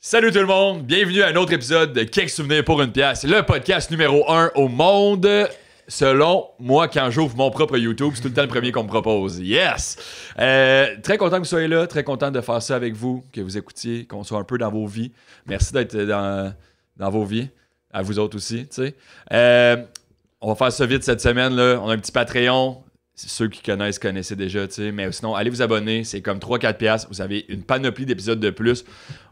Salut tout le monde, bienvenue à un autre épisode de Quelques souvenirs pour une pièce, le podcast numéro 1 au monde. Selon moi, quand j'ouvre mon propre YouTube, c'est tout le temps le premier qu'on me propose. Yes! Très content que vous soyez là, très content de faire ça avec vous, que vous écoutiez, qu'on soit un peu dans vos vies. Merci d'être dans vos vies, à vous autres aussi, tu sais. On va faire ça vite cette semaine, là. On a un petit Patreon. Ceux qui connaissaient déjà, tu sais. Mais sinon, allez vous abonner. C'est comme 3-4$. Vous avez une panoplie d'épisodes de plus.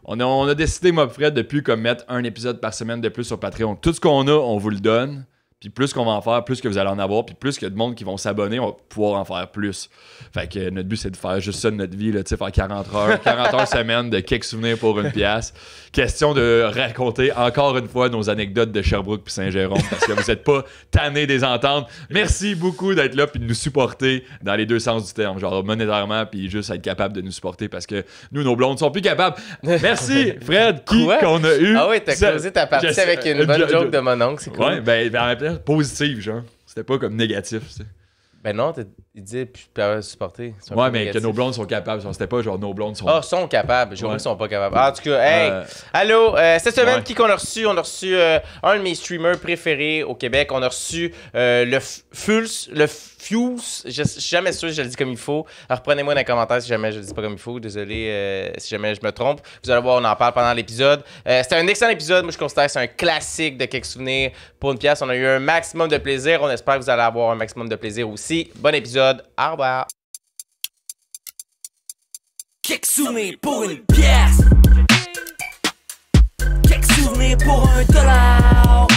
On a décidé, moi, Fred, de plus comme mettre un épisode par semaine de plus sur Patreon. Tout ce qu'on a, on vous le donne. Puis plus qu'on va en faire, plus que vous allez en avoir. Puis plus qu'il y a de monde qui vont s'abonner, on va pouvoir en faire plus. Fait que notre but, c'est de faire juste ça de notre vie, là, tu sais, faire 40 heures semaine de quelques souvenirs pour une pièce. Question de raconter encore une fois nos anecdotes de Sherbrooke puis Saint-Jérôme parce que vous n'êtes pas tannés des entendre. Merci beaucoup d'être là puis de nous supporter dans les deux sens du terme, genre monétairement puis juste être capable de nous supporter parce que nous, nos blondes sont plus capables. Merci, Fred, qu'on a eu. Ah oui, t'as closé ta partie avec une bonne joke de mon oncle, c'est cool. Ouais, ben en même temps, positive, genre. C'était pas comme négatif, tu sais. Ben non, il disait puis tu supporter. Ouais, mais que nos blondes sont capables. C'était pas genre nos blondes sont. Ah, sont capables. J'ai oublié qu'ils sont pas capables. En tout cas, hey! Allô, cette semaine, qui qu'on a reçu? On a reçu un de mes streamers préférés au Québec. On a reçu le Fuse. Je suis jamais sûr que je le dis comme il faut. Alors, reprenez-moi dans les commentaires si jamais je le dis pas comme il faut. Désolé si jamais je me trompe. Vous allez voir, on en parle pendant l'épisode. C'était un excellent épisode. Moi, je considère que c'est un classique de quelques souvenirs pour une pièce. On a eu un maximum de plaisir. On espère que vous allez avoir un maximum de plaisir aussi. Bon épisode. Au revoir. Quelques souvenirs pour une pièce. Quelques souvenirs pour $1.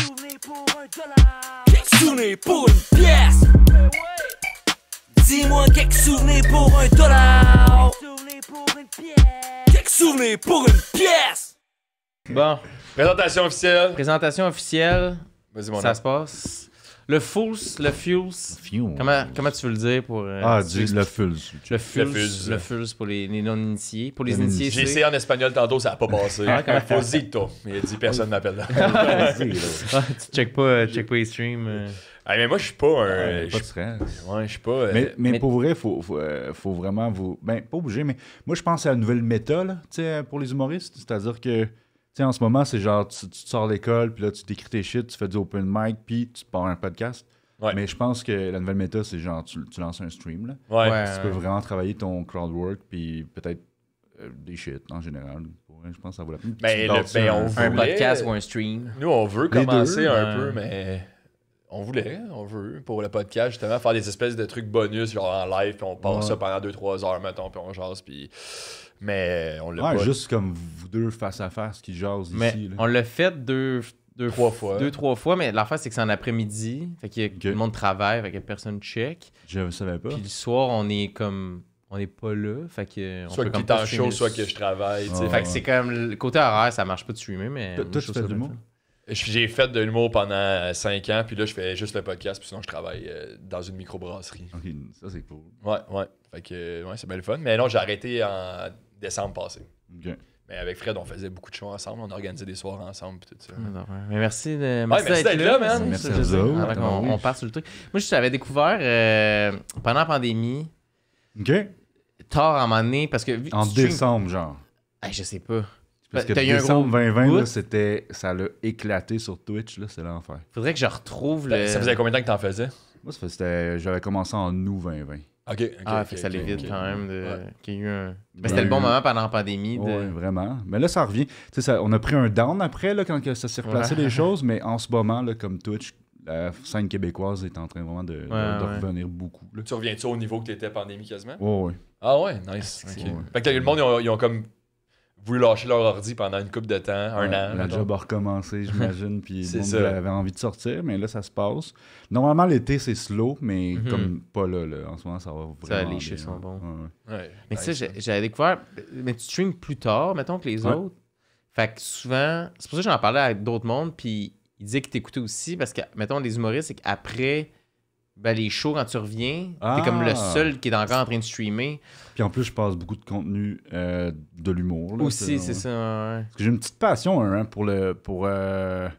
Quelques souvenirs pour une pièce. Dis-moi quelques souvenirs pour $1. Quelques souvenirs pour une pièce. Bon. Présentation officielle. Présentation officielle. Vas-y, mon Ça nom. se passe. Le Fuse. Comment tu veux le dire pour. Le Fuse. Le Fuse pour les non-initiés. Pour les initiés, J'ai essayé en espagnol tantôt, ça a pas passé. Fosito. Il a dit personne m'appelle là. Tu check pas les streams. Mais moi, je suis pas un. Pas de stress. Ouais, je suis pas. Mais pour vrai, faut vraiment vous. Ben, pas obligé, mais moi, je pense à la nouvelle méta, là, tu sais, pour les humoristes. C'est-à-dire que, tu sais, en ce moment, c'est genre, tu sors de l'école, puis là, tu t'écris tes shit, tu fais du open mic, puis tu pars un podcast. Ouais. Mais je pense que la nouvelle méta, c'est genre, tu lances un stream, là. Ouais. Tu peux vraiment travailler ton crowd work, puis peut-être des shit, en général. Ouais, je pense que ça vaut la peine. Un podcast ou un stream. Nous, on veut commencer deux, un peu, mais. On veut, pour le podcast, justement, faire des espèces de trucs bonus, genre en live, puis on passe ça pendant 2-3 heures, mettons, puis on jase, puis... Mais on l'a pas... juste comme vous deux face à face qui jasent ici. Là. On l'a fait trois fois, mais l'affaire, c'est que c'est en après-midi, fait que tout le monde travaille, fait que personne check. Je savais pas. Puis le soir, on est comme... On n'est pas là, fait que... Soit peut que t'es en show, soit que je travaille, tu sais. Fait que c'est comme... Le côté horaire, ça marche pas de streamer, mais... Toi, tu fais de l'humour? J'ai fait de l'humour pendant 5 ans, puis là, je fais juste le podcast, puis sinon, je travaille dans une microbrasserie. Ok, ça, c'est cool. Ouais. Fait que, c'est bien le fun. Mais non, j'ai arrêté en décembre passé. Ok. Mais avec Fred, on faisait beaucoup de shows ensemble, on organisait des soirées ensemble, puis tout ça. Mais merci merci d'être là, man. Merci à vous. On part sur le truc. Moi, je t'avais découvert pendant la pandémie, Ok. tard à un moment donné, parce que... En décembre, genre. Je sais pas. Parce que T'as eu un décembre gros 2020, bout. là, ça l'a éclaté sur Twitch, là, c'est l'enfer. Faudrait que je retrouve le... Ça faisait combien de temps que t'en faisais? Moi, j'avais commencé en août 2020. Ok. fait que ça allait vite quand même. Ouais. Qu'il y a eu un... Mais c'était le bon moment pendant la pandémie. Oui, vraiment. Mais là, ça revient. Tu sais, on a pris un down après, là, quand ça s'est replacé les choses, mais en ce moment, là, comme Twitch, la scène québécoise est en train vraiment de revenir beaucoup. Là. Tu reviens-tu au niveau que t'étais pandémie quasiment? Oui. Ah ouais, nice. Okay. Fait que le monde, ils ont comme voulu lâcher leur ordi pendant une couple de temps, un an. La job a recommencé, j'imagine, puis le monde ça. avait envie de sortir, mais là, ça se passe. Normalement, l'été, c'est slow, mais comme pas là. En ce moment, ça va vraiment les chiffres bien. sont bons. Ouais, mais tu sais, j'avais découvert... Mais tu streams plus tard, mettons, que les autres. Fait que souvent... C'est pour ça que j'en parlais avec d'autres mondes, puis ils disaient qu'ils t'écoutaient aussi, parce que, mettons, les humoristes, c'est qu'après... les shows, quand tu reviens, t'es comme le seul qui est encore en train de streamer. Puis en plus, je passe beaucoup de contenu de l'humour. Là, aussi, c'est ça. Ouais. Parce que j'ai une petite passion pour le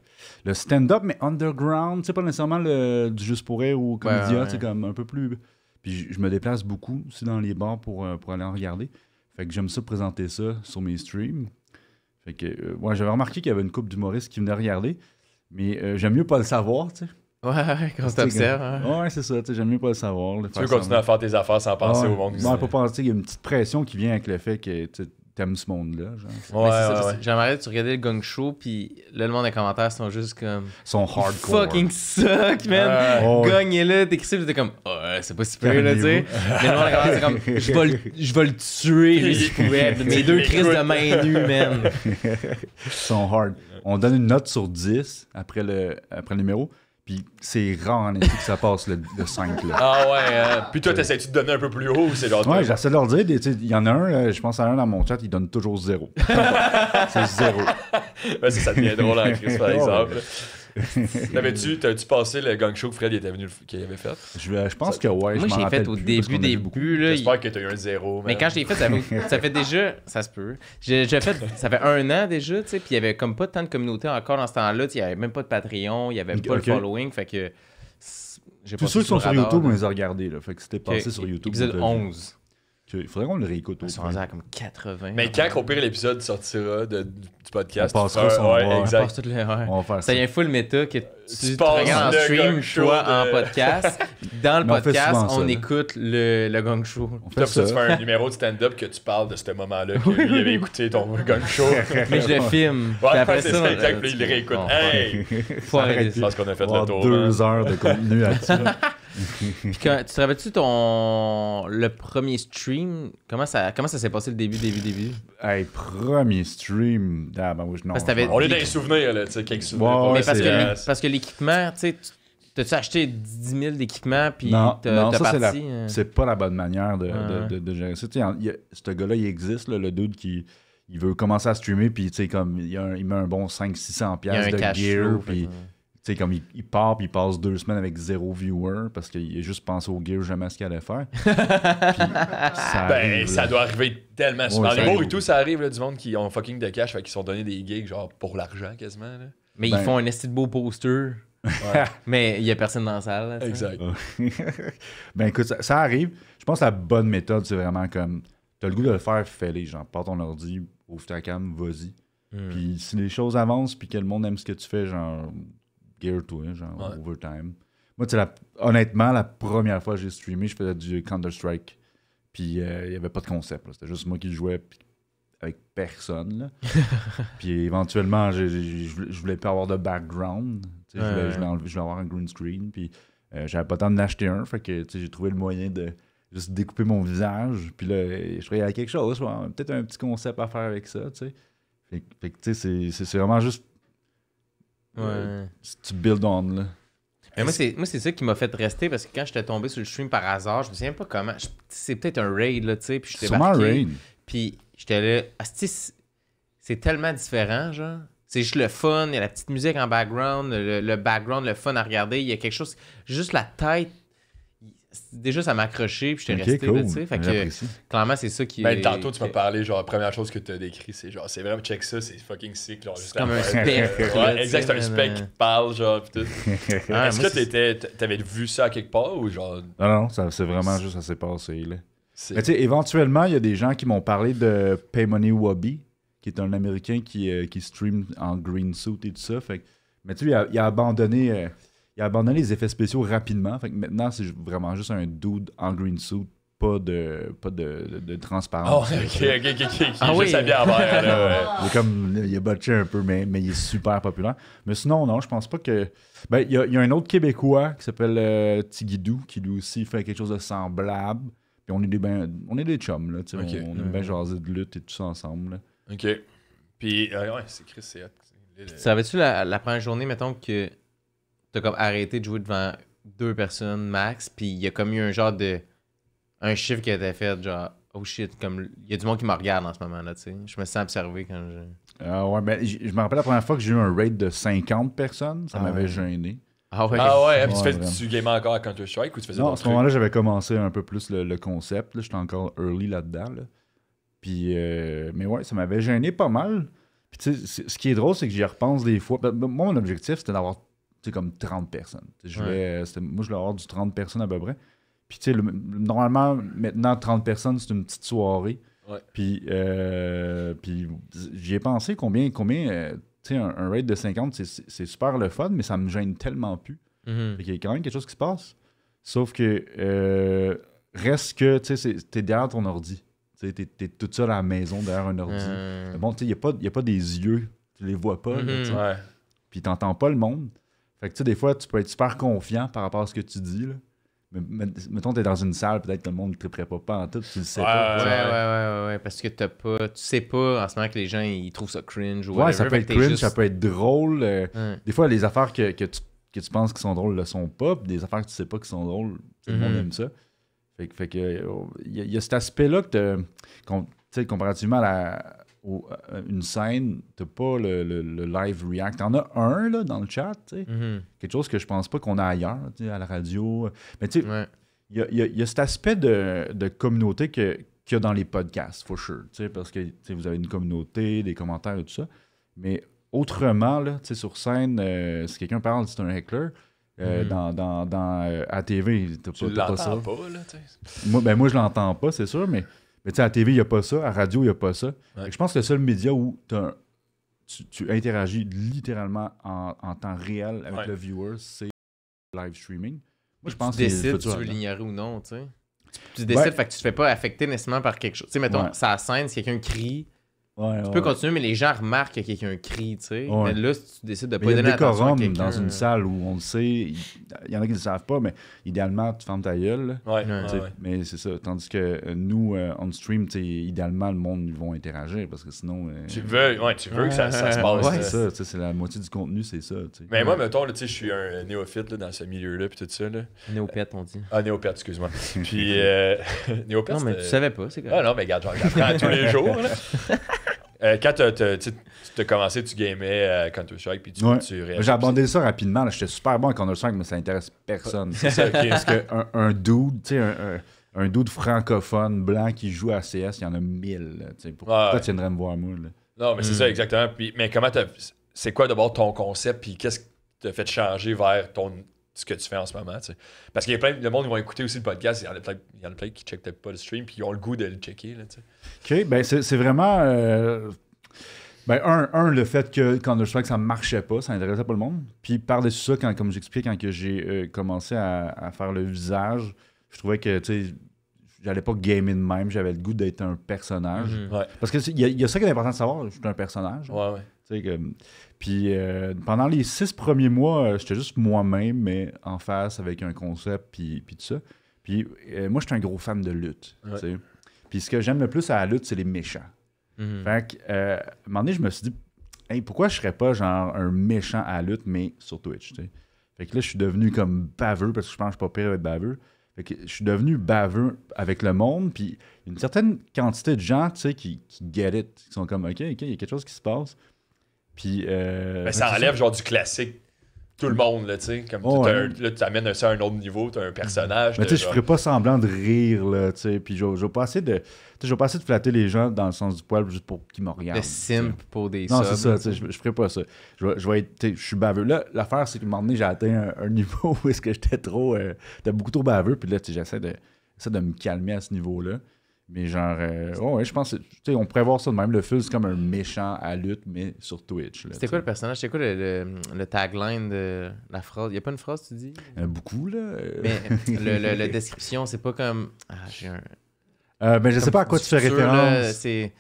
stand-up, mais underground. Tu sais, pas nécessairement du Juste pour rire ou Comédia, tu sais, comme un peu plus... Puis je me déplace beaucoup aussi dans les bars pour aller en regarder. Fait que j'aime ça présenter ça sur mes streams. Fait que, ouais, j'avais remarqué qu'il y avait une couple d'humoristes qui venaient regarder, mais j'aime mieux pas le savoir, tu sais. Ouais, quand t'observes. Hein. Ouais, c'est ça, tu sais, j'aime mieux pas le savoir. Tu veux continuer à faire tes affaires sans penser au monde. Non, pas penser, il y a une petite pression qui vient avec le fait que t'aimes ce monde-là. Genre. Ouais. J'aimerais que tu regardais le Gong Show, puis là, le monde des commentaires sont juste comme. Sont hardcore. Fucking suck, man. Gong est là, t'écris ça, pis t'es comme. Ouais, c'est pas si peu, là, tu sais. Mais le monde des commentaires, c'est comme. Je vais le tuer, lui, si je pouvais. Mes deux crises de main nue, man. Ils sont hard. On donne une note sur 10 après le numéro. Puis c'est rare en effet que ça passe le 5. Là. Ah ouais. Puis toi, t'essaies-tu de donner un peu plus haut ou c'est genre. Ouais, j'essaie de leur dire. Il y en a un, je pense à un dans mon chat, il donne toujours 0. C'est 0. Ben, ça devient drôle en crise, par exemple. T'avais-tu passé le gang show que Fred qu'il avait fait? Je pense que ouais. Moi, j'ai fait au début. Là, j'espère que t'as eu un 0. Mais quand je l'ai fait, ça fait déjà. Ça se peut. J'ai fait. Ça fait 1 an déjà, tu sais. Puis il y avait comme pas tant de communauté encore dans ce temps-là. Il y avait même pas de Patreon, il y avait même pas le following. Fait que. Tous ceux qui sont sur YouTube, on les a regardés. Là, fait que c'était passé sur YouTube. Épisode 11. Il faudrait qu'on le réécoute. Ils sont rendus à comme 80. Mais quand au pire l'épisode sortira du podcast, on passera son exact. On va faire ça. Il y a un full méta que tu passes regardes en stream, toi en podcast. Dans le podcast, on ça, écoute le Gong Show. Puis ça, tu fais un numéro de stand-up que tu parles de ce moment-là, que lui avait écouté ton Gong Show. Mais je le filme. Ouais, après c'est ça, exact. Puis il le réécoute. Hey! Faut arrêter. Je pense qu'on a fait le tour. 2 heures de contenu là-dessus. Puis tu te rappelles-tu le premier stream? Comment ça s'est passé le début? Hey, premier stream. Ah, ben oui, non. On est dans les souvenirs, là, tu sais, quelques souvenirs. Ouais, mais parce que l'équipement, tu sais, t'as-tu acheté 10 000 d'équipements, puis t'as parti? C'est pas la bonne manière de gérer ça. Ce gars-là, il existe, là, le dude qui il veut commencer à streamer, puis tu sais, comme il met un bon 500-600$ de gear, puis... Tu sais, comme il part puis il passe 2 semaines avec 0 viewer parce qu'il a juste pensé au gear, jamais à ce qu'il allait faire. Puis, ça doit arriver tellement souvent. Dans les mots et tout, ça arrive là, du monde qui ont fucking de cash, fait qu'ils sont donnés des gigs genre pour l'argent quasiment. Là. Mais ils font un esti de beau poster. Ouais. Mais il y a personne dans la salle. Là, exact. Ben écoute, ça arrive. Je pense que la bonne méthode, c'est vraiment comme t'as le goût de le faire, fais-les. Genre, pars ton ordi, ouvre ta cam, vas-y. Puis si les choses avancent puis que le monde aime ce que tu fais, genre... gear toi, genre overtime. Moi, tu sais, honnêtement, la première fois que j'ai streamé, je faisais du Counter-Strike. Puis il n'y avait pas de concept. C'était juste moi qui jouais avec personne. Là. Puis éventuellement, je voulais pas avoir de background. Je voulais avoir un green screen. Puis j'avais pas le temps d'en acheter un. Fait que j'ai trouvé le moyen de juste découper mon visage. Puis là, je croyais à quelque chose. Peut-être un petit concept à faire avec ça. T'sais. Fait que tu sais, c'est vraiment juste. Tu build on, là. Mais moi, c'est ça qui m'a fait rester parce que quand j'étais tombé sur le stream par hasard, je me souviens pas comment. C'est peut-être un raid, là, tu sais. Puis j'étais marqué. Puis j'étais là. C'est tellement différent, genre. C'est juste le fun, il y a la petite musique en background, le background, le fun à regarder. Il y a quelque chose. Juste la tête. Déjà, ça m'a accroché, puis j'étais resté, cool. Tu sais. Fait que, clairement, c'est ça qui est... tantôt, tu m'as parlé, genre, la première chose que tu as décrit, c'est genre, c'est vraiment, check ça, c'est fucking sick. Genre, c'est comme un spec. Exact, c'est un spec qui te parle, genre, pis tout. Est-ce que t'avais vu ça à quelque part, ou genre... Non, c'est vraiment juste, ça s'est passé, là. Mais tu sais, éventuellement, il y a des gens qui m'ont parlé de Paymoney Wobby, qui est un Américain qui stream en green suit et tout ça. Fait, mais tu sais, il a abandonné... Il a abandonné les effets spéciaux rapidement. Fait que maintenant, c'est vraiment juste un dude en green suit, pas de transparence. Oh, ok. Ah oui, ça vient il a botché un peu, mais il est super populaire. Mais sinon, non, je pense pas que... Ben, il y a un autre Québécois qui s'appelle Tigidou, qui lui aussi fait quelque chose de semblable. Puis on est des chums, là. On aime bien jaser de lutte et tout ça ensemble, là. OK. Puis, c'est Chris, c'est... Savais-tu la première journée, mettons, que t'as comme arrêté de jouer devant 2 personnes max, puis il y a comme eu un genre de... un chiffre qui a été fait, genre, oh shit, comme... Il y a du monde qui me regarde en ce moment-là, tu sais. Je me sens observé quand je... ouais, ben, je me rappelle la première fois que j'ai eu un raid de 50 personnes, ça m'avait gêné. Puis tu gamais encore à Counter-Strike ou tu faisais non, à ce moment-là, j'avais commencé un peu plus le concept, là. J'étais encore early là-dedans, là. Puis, mais ouais, ça m'avait gêné pas mal. Puis tu sais, ce qui est drôle, c'est que j'y repense des fois. Ben, moi, mon objectif, c'était d'avoir comme 30 personnes. Moi, je voulais avoir du 30 personnes à peu près. Puis, tu sais, normalement, maintenant, 30 personnes, c'est une petite soirée. Ouais. Puis j'y ai pensé combien tu sais, un rate de 50, c'est super le fun, mais ça me gêne tellement plus. Fait qu'il y a quand même quelque chose qui se passe. Sauf que reste que, tu sais, t'es derrière ton ordi. T'es tout seul à la maison derrière un ordi. Mais bon, tu sais, il n'y a pas des yeux. Tu les vois pas. Là, tu sais. Ouais. Puis t'entends pas le monde. Fait que, tu sais, des fois, tu peux être super confiant par rapport à ce que tu dis, là. Mais mettons, t'es dans une salle, peut-être que le monde ne triperait pas en tout, tu le sais pas. Ouais, parce que tu sais pas en ce moment que les gens ils trouvent ça cringe ou Ouais, ça peut whatever, être cringe, juste... ça peut être drôle. Des fois, les affaires que tu penses qui sont drôles le sont pas, puis des affaires que tu sais pas qui sont drôles, tout le monde aime ça. Fait que il y a cet aspect-là que tu sais, comparativement à une scène, t'as pas le live react. T'en as un là, dans le chat, tu sais. Quelque chose que je pense pas qu'on a ailleurs, tu sais, à la radio. Mais tu sais, il y a cet aspect de communauté qu'il y a dans les podcasts, for sure. Tu sais, parce que vous avez une communauté, des commentaires et tout ça. Mais autrement, là, tu sais, sur scène, si quelqu'un parle, c'est un heckler. Dans à TV, t'as pas ça. Pas, là, tu sais. Moi, je l'entends pas, c'est sûr, mais tu sais, à la TV, il n'y a pas ça. À la radio, il n'y a pas ça. Ouais. Je pense que le seul média où tu interagis littéralement en temps réel avec le viewer, c'est le live streaming. Moi, je pense tu que décides si tu veux l'ignorer ou non, tu sais. Tu décides, fait que tu te fais pas affecter nécessairement par quelque chose. Tu sais, mettons, ça scène, si quelqu'un crie, tu peux continuer, mais les gens remarquent que quelqu'un crie, tu sais. Mais là, si tu décides de pas donner attention à quelqu'un... dans une salle où on le sait, il y en a qui ne le savent pas, mais idéalement, tu fermes ta gueule. Mais c'est ça. Tandis que nous, on stream, idéalement, le monde, ils vont interagir parce que sinon... Tu veux que ça se passe. Ouais, c'est ça. C'est la moitié du contenu, c'est ça. T'sais. Mais moi, mettons, je suis un néophyte là, dans ce milieu-là, puis tout ça. Là. Néopète, on dit. Ah, néopète, excuse-moi. Puis, néopète, non, mais tu savais pas, c'est quoi. Ah non, mais regarde, j'apprends tous les jours. Là. Quand tu as commencé, tu gamais à Counter-Strike, puis tu j'ai abandonné ça rapidement. Là. J'étais super bon à Counter-Strike, mais ça intéresse personne. C'est ça, parce qu'un dude, tu sais, un dude francophone blanc qui joue à CS, il y en a 1000. Pourquoi tu viendrais me voir, moi? Là? Non, mais c'est ça, exactement. Puis, mais comment c'est quoi d'abord ton concept, puis qu'est-ce qui t'a fait changer vers ce que tu fais en ce moment? T'sais? Parce qu'il y a plein de monde qui vont écouter aussi le podcast, il y en a plein qui ne checkent peut-être pas le stream, puis ils ont le goût de le checker. Là, OK, ben c'est vraiment... le fait que Counter-Strike, ça ne marchait pas, ça n'intéressait pas le monde. Puis par-dessus ça, comme j'explique, quand j'ai commencé à faire le visage, je trouvais que, tu sais, j'allais pas gamer de même, j'avais le goût d'être un personnage. Parce qu'il y a ça qui est important de savoir, je suis un personnage. Puis pendant les 6 premiers mois, j'étais juste moi-même, mais en face avec un concept, puis tout ça. Puis moi, j'étais un gros fan de lutte. Puis ce que j'aime le plus à la lutte, c'est les méchants. Fait que, à un moment donné, je me suis dit, hey, pourquoi je serais pas genre un méchant à la lutte, mais sur Twitch, tu sais. Fait que là, je suis devenu comme baveux, parce que je pense que je suis pas pire avec baveux. Fait que je suis devenu baveux avec le monde, puis une certaine quantité de gens, tu sais, qui get it, qui sont comme, OK, il y a quelque chose qui se passe. Puis... ça enlève genre du classique. Tout le monde, là, tu sais. Comme là, tu amènes ça à un autre niveau, tu as un personnage. Mais tu sais, je ferais pas semblant de rire, là, tu sais. Puis je vais pas essayer de flatter les gens dans le sens du poil juste pour qu'ils me regardent. Le simp pour des Non, c'est ça, tu sais, je ferais pas ça. Je vais être, je suis baveux. Là, l'affaire, c'est qu'à un moment donné, j'ai atteint un niveau où est-ce que j'étais beaucoup trop baveux. Puis là, tu sais, j'essaie de me calmer à ce niveau-là. Mais genre, je pense, tu sais, on pourrait voir ça de même. Le fil, c'est comme un méchant à lutte, mais sur Twitch. C'était quoi le personnage? C'était quoi le tagline de la phrase? Il n'y a pas une phrase, tu dis? Beaucoup, là. Mais la description, c'est pas comme... Ah, j'ai je sais pas à quoi tu fais référence. Là, c'est...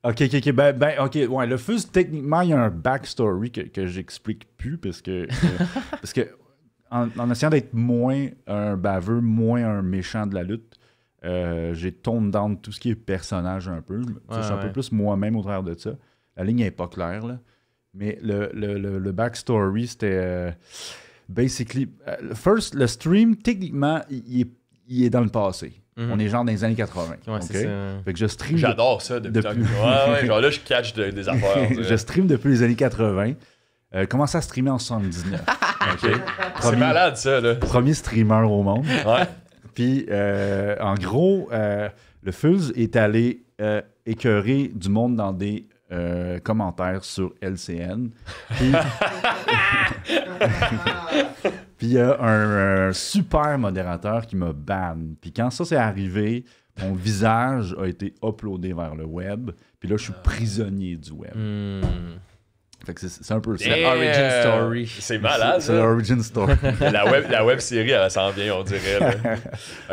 OK. OK, ouais, le fuzz, techniquement, il y a un backstory que j'explique plus parce que en essayant d'être moins un baveux, moins un méchant de la lutte, j'ai toned down tout ce qui est personnage un peu. Je suis un peu plus moi-même au travers de ça. La ligne n'est pas claire, là. Mais le backstory, c'était basically... first, le stream, techniquement, il est dans le passé. On est genre dans les années 80. Ouais, c'est ça. Fait que je stream... J'adore ça depuis... genre là, je catch des affaires. Je stream depuis les années 80. Commencé à streamer en 79. C'est malade, ça, là. Premier streamer au monde. Ouais. Puis, en gros, le Fuzz est allé écœurer du monde dans des commentaires sur LCN. Puis il y a un super modérateur qui m'a ban. Puis quand ça s'est arrivé, mon visage a été uploadé vers le web. Puis là, je suis prisonnier du web. Fait que c'est un peu ça. Origin story. C'est malade, C'est l'origin story. La web série, elle s'en vient, on dirait. Là.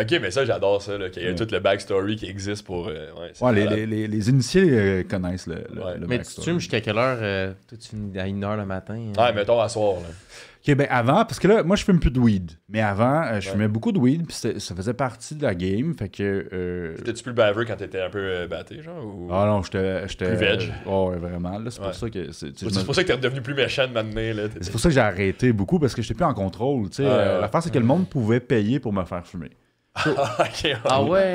Ok, mais ça, j'adore ça, là, qu'il y a tout le backstory qui existe pour. Les initiés connaissent le Mais tu backstory. streams jusqu'à quelle heure? Toi, tu finis à 1h le matin? Ouais, mettons à soir. Là. Ok, ben avant, parce que là, moi, je fume plus de weed. Mais avant, je fumais beaucoup de weed, puis ça faisait partie de la game. Fait que. T'étais-tu plus baveux quand t'étais un peu batté, genre ou... Ah non, j'étais. Plus veg. Oh, ouais, vraiment. Là, c'est pour ça que. C'est pour ça que t'es redevenu plus méchant de m'amener. C'est pour ça que j'ai arrêté beaucoup, parce que j'étais plus en contrôle. Tu sais, l'affaire, c'est que le monde pouvait payer pour me faire fumer. Ok, Ah ouais?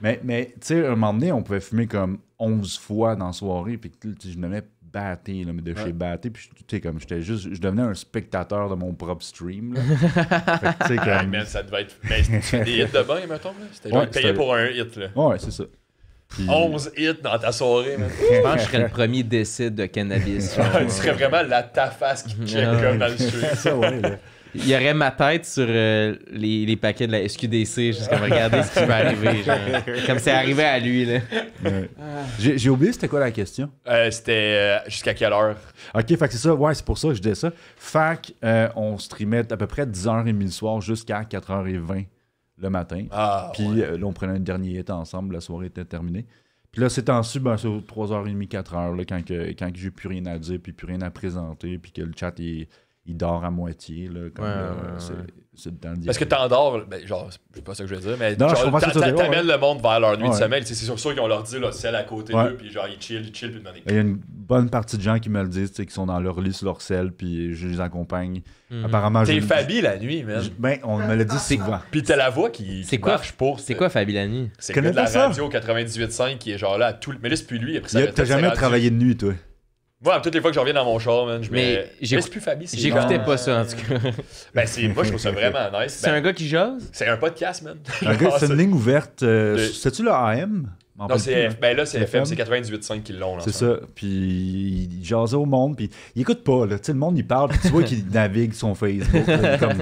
Ouais. Mais tu sais, un moment donné, on pouvait fumer comme 11 fois dans la soirée, puis je devenais batté, là, mais de chez batté, puis je devenais un spectateur de mon propre stream. Là. Fait que, tu sais, comme... man, ça devait être. Mais c'était des hits de bain, mettons. Là. C'était genre payé pour un hit. Là. Ouais, c'est ça. Puis... 11 hits dans ta soirée, man. Je pense que je serais le premier décès de cannabis. Tu serais vraiment ta face qui check comme dans le stream. ça, ouais, là. Il y aurait ma tête sur les paquets de la SQDC, juste comme regarder ce qui va arriver. Genre. Comme c'est arrivé à lui. Là. Ouais. J'ai oublié, c'était quoi la question? C'était jusqu'à quelle heure? Ok, fait que c'est ça, ouais, c'est pour ça que je disais ça. Fait on streamait à peu près 10h30 le soir jusqu'à 4h20 le matin. Puis là, on prenait un dernier hit ensemble, la soirée était terminée. Puis là, c'est ensuite, c'est 3h30, 4h, là, quand j'ai plus rien à dire, puis plus rien à présenter, puis que le chat il dort à moitié, là, comme c'est dans le Parce que t'endors, ben, genre, c'est pas ça que je veux dire, mais non, genre, t'amènes t'amènes le monde vers leur nuit de sommeil. C'est sûr qu'ils ont leur dit, là, celle à côté d'eux, puis genre, ils chill, puis demander. Il y a une bonne partie de gens qui me le disent, qui sont dans leur lit sur leur selle, puis je les accompagne. Apparemment, t'es Fabi la nuit, man. Ben, on me l'a dit souvent. Puis t'as la voix qui marche pour. C'est quoi Fabi la nuit? C'est le gars de la radio 98.5 qui est genre là à tout. Mais là, c'est plus lui, il a pris sa retraite. T'as jamais travaillé de nuit, toi? Moi, toutes les fois que je reviens dans mon char, man, mais c'est plus Fabi. J'écoutais pas ça, en tout cas. Ben, moi, je trouve ça vraiment nice. C'est un gars qui jase? C'est un podcast, man. C'est une ligne ouverte. C'est-tu le AM? Non, c'est FM, c'est 98.5 qui l'ont. C'est ça. Puis il jasait au monde. Puis il écoute pas. Là. Tu sais, le monde, il parle. Puis tu vois qu'il navigue son Facebook.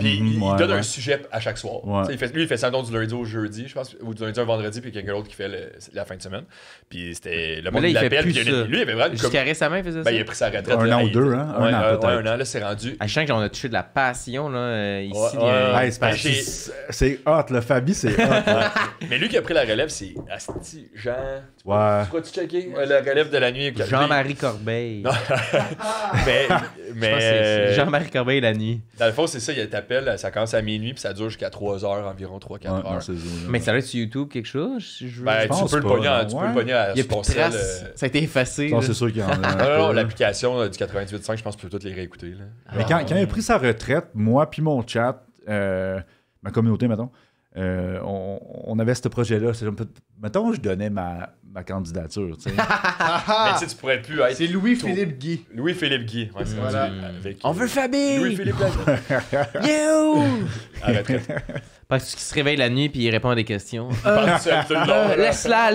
Il donne un sujet à chaque soir. Ouais. Il fait ça donc du lundi au jeudi, je pense. Ou du lundi au vendredi. Puis quelqu'un d'autre qui fait la fin de semaine. Puis c'était le monde qui l'appelle. Lui, il avait vraiment. Jusqu'à récemment, il faisait ça. Il a pris sa retraite. Un an ou deux, hein? Un an, peut-être. Un an, là, c'est rendu. Je sens qu'on a touché de la passion, là, ici. C'est hot, le Fabi, c'est hot. Mais lui qui a pris la relève, c'est Asti Jean. Ouais. Tu crois-tu checker la relève de la nuit? Jean-Marie Corbeil. mais Jean-Marie Corbeil la nuit. Dans le fond, c'est ça, il t'appelle, ça commence à minuit, puis ça dure jusqu'à 3 heures, environ 3-4 heures. Mais ça va être sur YouTube quelque chose? Ben, tu peux le pogner à ton sel. Ça a été effacé. Non, c'est sûr qu'il y en a. Non, l'application du 98.5, je pense que tu peux toutes les réécouter. Mais quand il a pris sa retraite, moi puis mon chat, ma communauté, mettons, on avait ce projet-là. Mettons, je donnais ma candidature. Tu sais. Mais tu pourrais plus être. C'est Louis-Philippe Guy. Louis-Philippe Guy. Ouais, voilà. On veut Fabi! Louis-Philippe Guy. Yo! Arrête. Parce qu'il se réveille la nuit puis il répond à des questions. Laisse-la!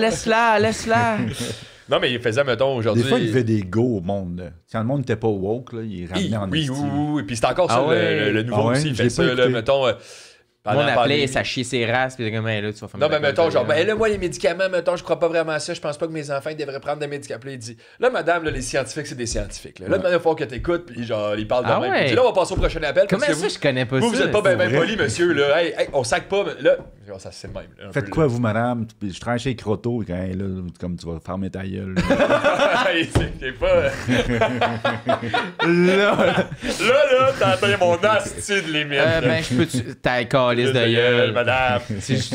Non, mais il faisait, mettons, aujourd'hui. Des fois, il fait des go au monde. Là. Quand le monde n'était pas woke, là, il ramenait en esti. Oui. Et puis c'est encore ça, le nouveau aussi. Il fait ça, là, mettons. On appelait, ça chier ses races, puis comme, là, tu vas faire. Non, mais mettons, genre, là, moi, les médicaments, mettons, je crois pas vraiment à ça, je pense pas que mes enfants, ils devraient prendre des médicaments. Puis il dit, là, madame, là, les scientifiques, c'est des scientifiques. Là, il faut que t'écoutes, puis genre, ils parlent de même. Puis là, on va passer au prochain appel. Comment ça, je connais pas ça? Vous êtes pas bien poli, monsieur, là. Hey, on sac pas, là. Ça, c'est le même. Faites quoi, vous, madame? Je travaille chez Croteau, quand là, comme tu vas fermer ta gueule. C'est pas. Là, t'as atteint mon asti de limite. Ben, je peux. T'as calice de gueule. Madame.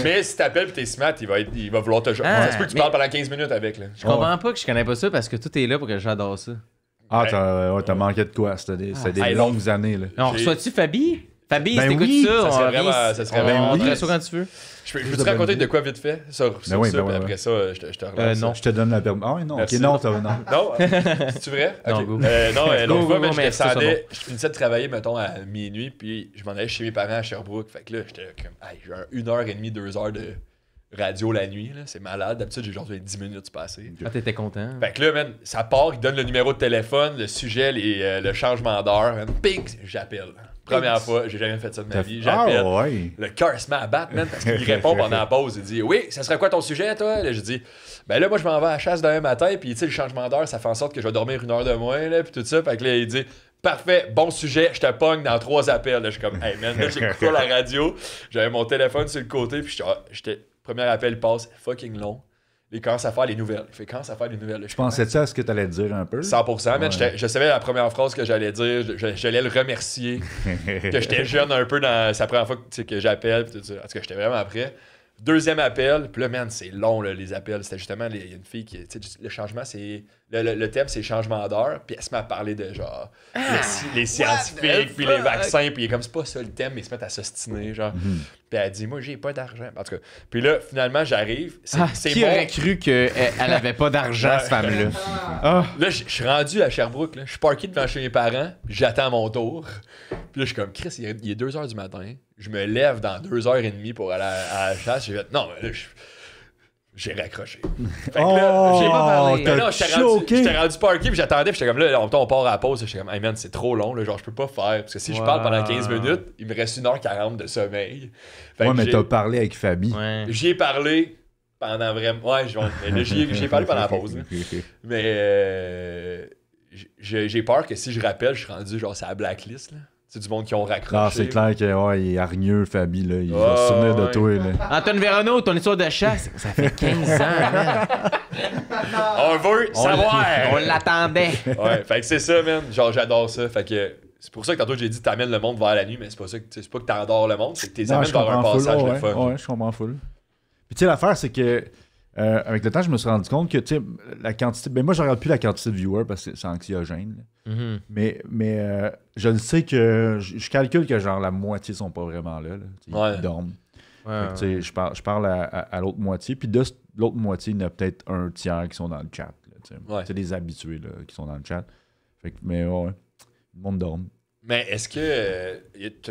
Mais si t'appelles pis t'es smart, il va vouloir te jouer. Ça se peut que tu parles pendant 15 minutes avec. Là. Je comprends pas que je connais pas ça parce que tout est là pour que j'adore ça. Ah, t'as manqué de quoi? C'était des longues années. Là. On reçoit-tu Fabi? Fabi, ben si t'écoutes oui, ça, on ferait ça quand tu veux. Je peux te raconter de quoi vite fait sur ça, après ça, je te relance. Non, je te donne la permission. Ah oui, non. Ok, non, non. Non, c'est-tu vrai? Non, l'autre fois, je descendais, je finissais de travailler, mettons, à minuit, puis je m'en allais chez mes parents à Sherbrooke. Fait que là, j'étais comme, j'ai 1h30, 2h de radio la nuit, là, c'est malade. D'habitude, j'ai genre 10 minutes passées. Ah, t'étais content. Fait que là, man, ça part, il donne le numéro de téléphone, le sujet, le changement d'heure. Ping, j'appelle. Première fois, j'ai jamais fait ça de ma vie. Ah, J'appelle. ouais. Le cœur se met à battre, man, parce qu'il répond pendant la pause. Il dit oui, ça serait quoi ton sujet, toi? Là, je dis ben là, moi, je m'en vais à la chasse demain matin, puis tu sais, le changement d'heure, ça fait en sorte que je vais dormir 1 heure de moins, là, puis tout ça. Fait que là, il dit parfait, bon sujet, je te pogne dans 3 appels. Là, je suis comme hey man, là, j'écoutais la radio, j'avais mon téléphone sur le côté, puis premier appel passe, fucking long. Il commence à faire les nouvelles. Il fait commence à faire les nouvelles. Je pensais-tu à ce que tu allais dire un peu? 100%, man. Ouais. Je savais la première phrase que j'allais dire. J'allais le remercier. Que j'étais jeune un peu dans sa première fois que j'appelle. Pis tout ça. En tout cas, j'étais vraiment prêt. Deuxième appel. Puis là, man, c'est long, là, les appels. C'était justement, il y a une fille qui. Le changement, c'est. Le thème, c'est changement d'heure. Puis elle se met à parler de genre. Les scientifiques, puis les vaccins. Puis il est comme, c'est pas ça le thème, mais ils se mettent à s'ostiner, genre. Puis elle dit, moi, j'ai pas d'argent. En tout cas. Puis là, finalement, j'arrive. Qui aurait cru qu'elle avait pas d'argent, cette femme-là? Là, je suis rendu à Sherbrooke. Là. Je suis parké devant chez mes parents. Puis j'attends mon tour. Puis là, je suis comme, Chris, il est 2h du matin. Je me lève dans 2h30 pour aller à la chasse. J'ai fait, non, mais là, j'ai raccroché. Fait que là, j'ai pas parlé. Mais non, j'étais rendu parké, puis j'attendais, puis j'étais comme là, on part à la pause. J'étais comme, hey man, c'est trop long, là, genre, je peux pas faire. Parce que si je parle pendant 15 minutes, il me reste 1h40 de sommeil. Fait Ouais, que mais t'as parlé avec Fabi. Ouais. J'y ai parlé pendant vraiment. Ouais, j'y ai parlé pendant la pause. Là. Mais j'ai peur que si je rappelle, je suis rendu genre c'est la blacklist. Là. C'est du monde qui ont raccroché. Non, c'est clair qu'il est hargneux, Fabi. Là. Il va se souvenir de toi. Là. Antoine Véronneau, ton histoire de chasse, ça fait 15 ans, man. On veut savoir! On l'attendait. Ouais, fait que c'est ça, man. Genre, j'adore ça. Fait que c'est pour ça que tantôt j'ai dit t'amènes le monde vers la nuit, mais c'est pas ça que c'est pas que t'endors le monde, c'est que t'es amènes vers un passage de fun. Ouais, je comprends full. Puis tu sais, l'affaire, c'est que avec le temps, je me suis rendu compte que tu sais, la quantité. Ben moi, je regarde plus la quantité de viewers parce que c'est anxiogène. Mm-hmm. Mais je le sais que je calcule que genre la moitié sont pas vraiment là. Ils dorment. Ouais, Fait que, je parle à l'autre moitié. Puis de l'autre moitié, il y en a peut-être un tiers qui sont dans le chat. C'est des habitués là, qui sont dans le chat. Fait que, mais ouais, le monde dort. Mais est-ce que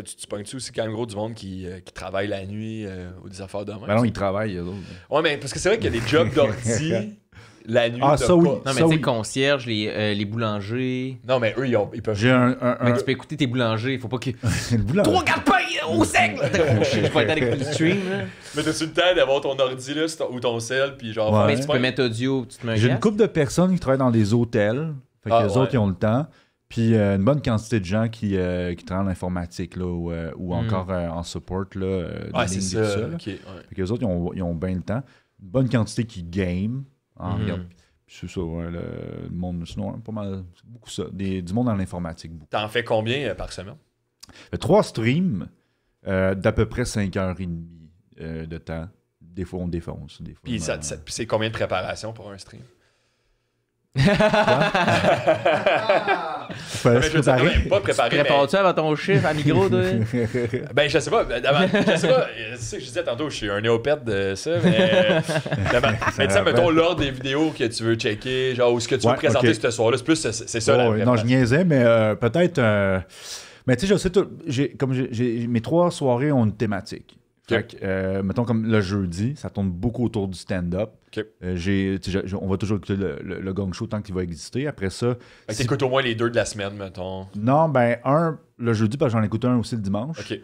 tu pognes-tu aussi quand même gros du monde qui travaille la nuit ou des affaires de même? Ben non, ils travaillent, eux autres. Ouais, mais parce que c'est vrai qu'il y a des jobs d'ordi la nuit. Ah, ça oui. Non, mais tu sais, concierge, les boulangers. Non, mais eux, ils peuvent. J'ai Mais tu peux écouter tes boulangers, faut pas que. le boulanger. 3 4 pains au sec! Je vais pas être avec le stream, là. Mais t'as-tu le temps d'avoir ton ordi là, ou ton sel, puis genre. Ouais. Mais tu peux mettre audio, tu te mets un J'ai une casque. couple de personnes qui travaillent dans des hôtels. Fait que les autres, ils ont le temps. Puis une bonne quantité de gens qui travaillent en informatique là, ou encore en support là, Ouais, c'est ça. Là. Okay, Fait que les autres, ils ont bien le temps. Une bonne quantité qui game. Regarde. Puis c'est ça, ouais, le monde. Sinon, pas mal. C'est beaucoup ça. Du monde dans l'informatique. Beaucoup. T'en fais combien par semaine? 3 streams d'à peu près 5h30 de temps. Des fois, on défonce. Des fois, Puis c'est combien de préparation pour un stream? Fallait se préparer. Pas préparer. Prépares-tu avant ton chiffre à micro, toi? Ben, je sais pas. Je sais pas. C'est ça que je disais tantôt, je suis un néopète de ça. Mais tu sais, mettons l'ordre des vidéos que tu veux checker, genre, ou ce que tu veux présenter ce soir-là. C'est plus, c'est ça. Non, je niaisais, mais peut-être. Mais tu sais, je sais tout. Mes 3 soirées ont une thématique. Fait que, mettons comme le jeudi, ça tourne beaucoup autour du stand-up. Okay. On va toujours écouter le Gong Show tant qu'il va exister. Après ça. T'écoutes au moins les 2 de la semaine, mettons. Non, ben, le jeudi, parce que j'en écoute un aussi le dimanche. OK.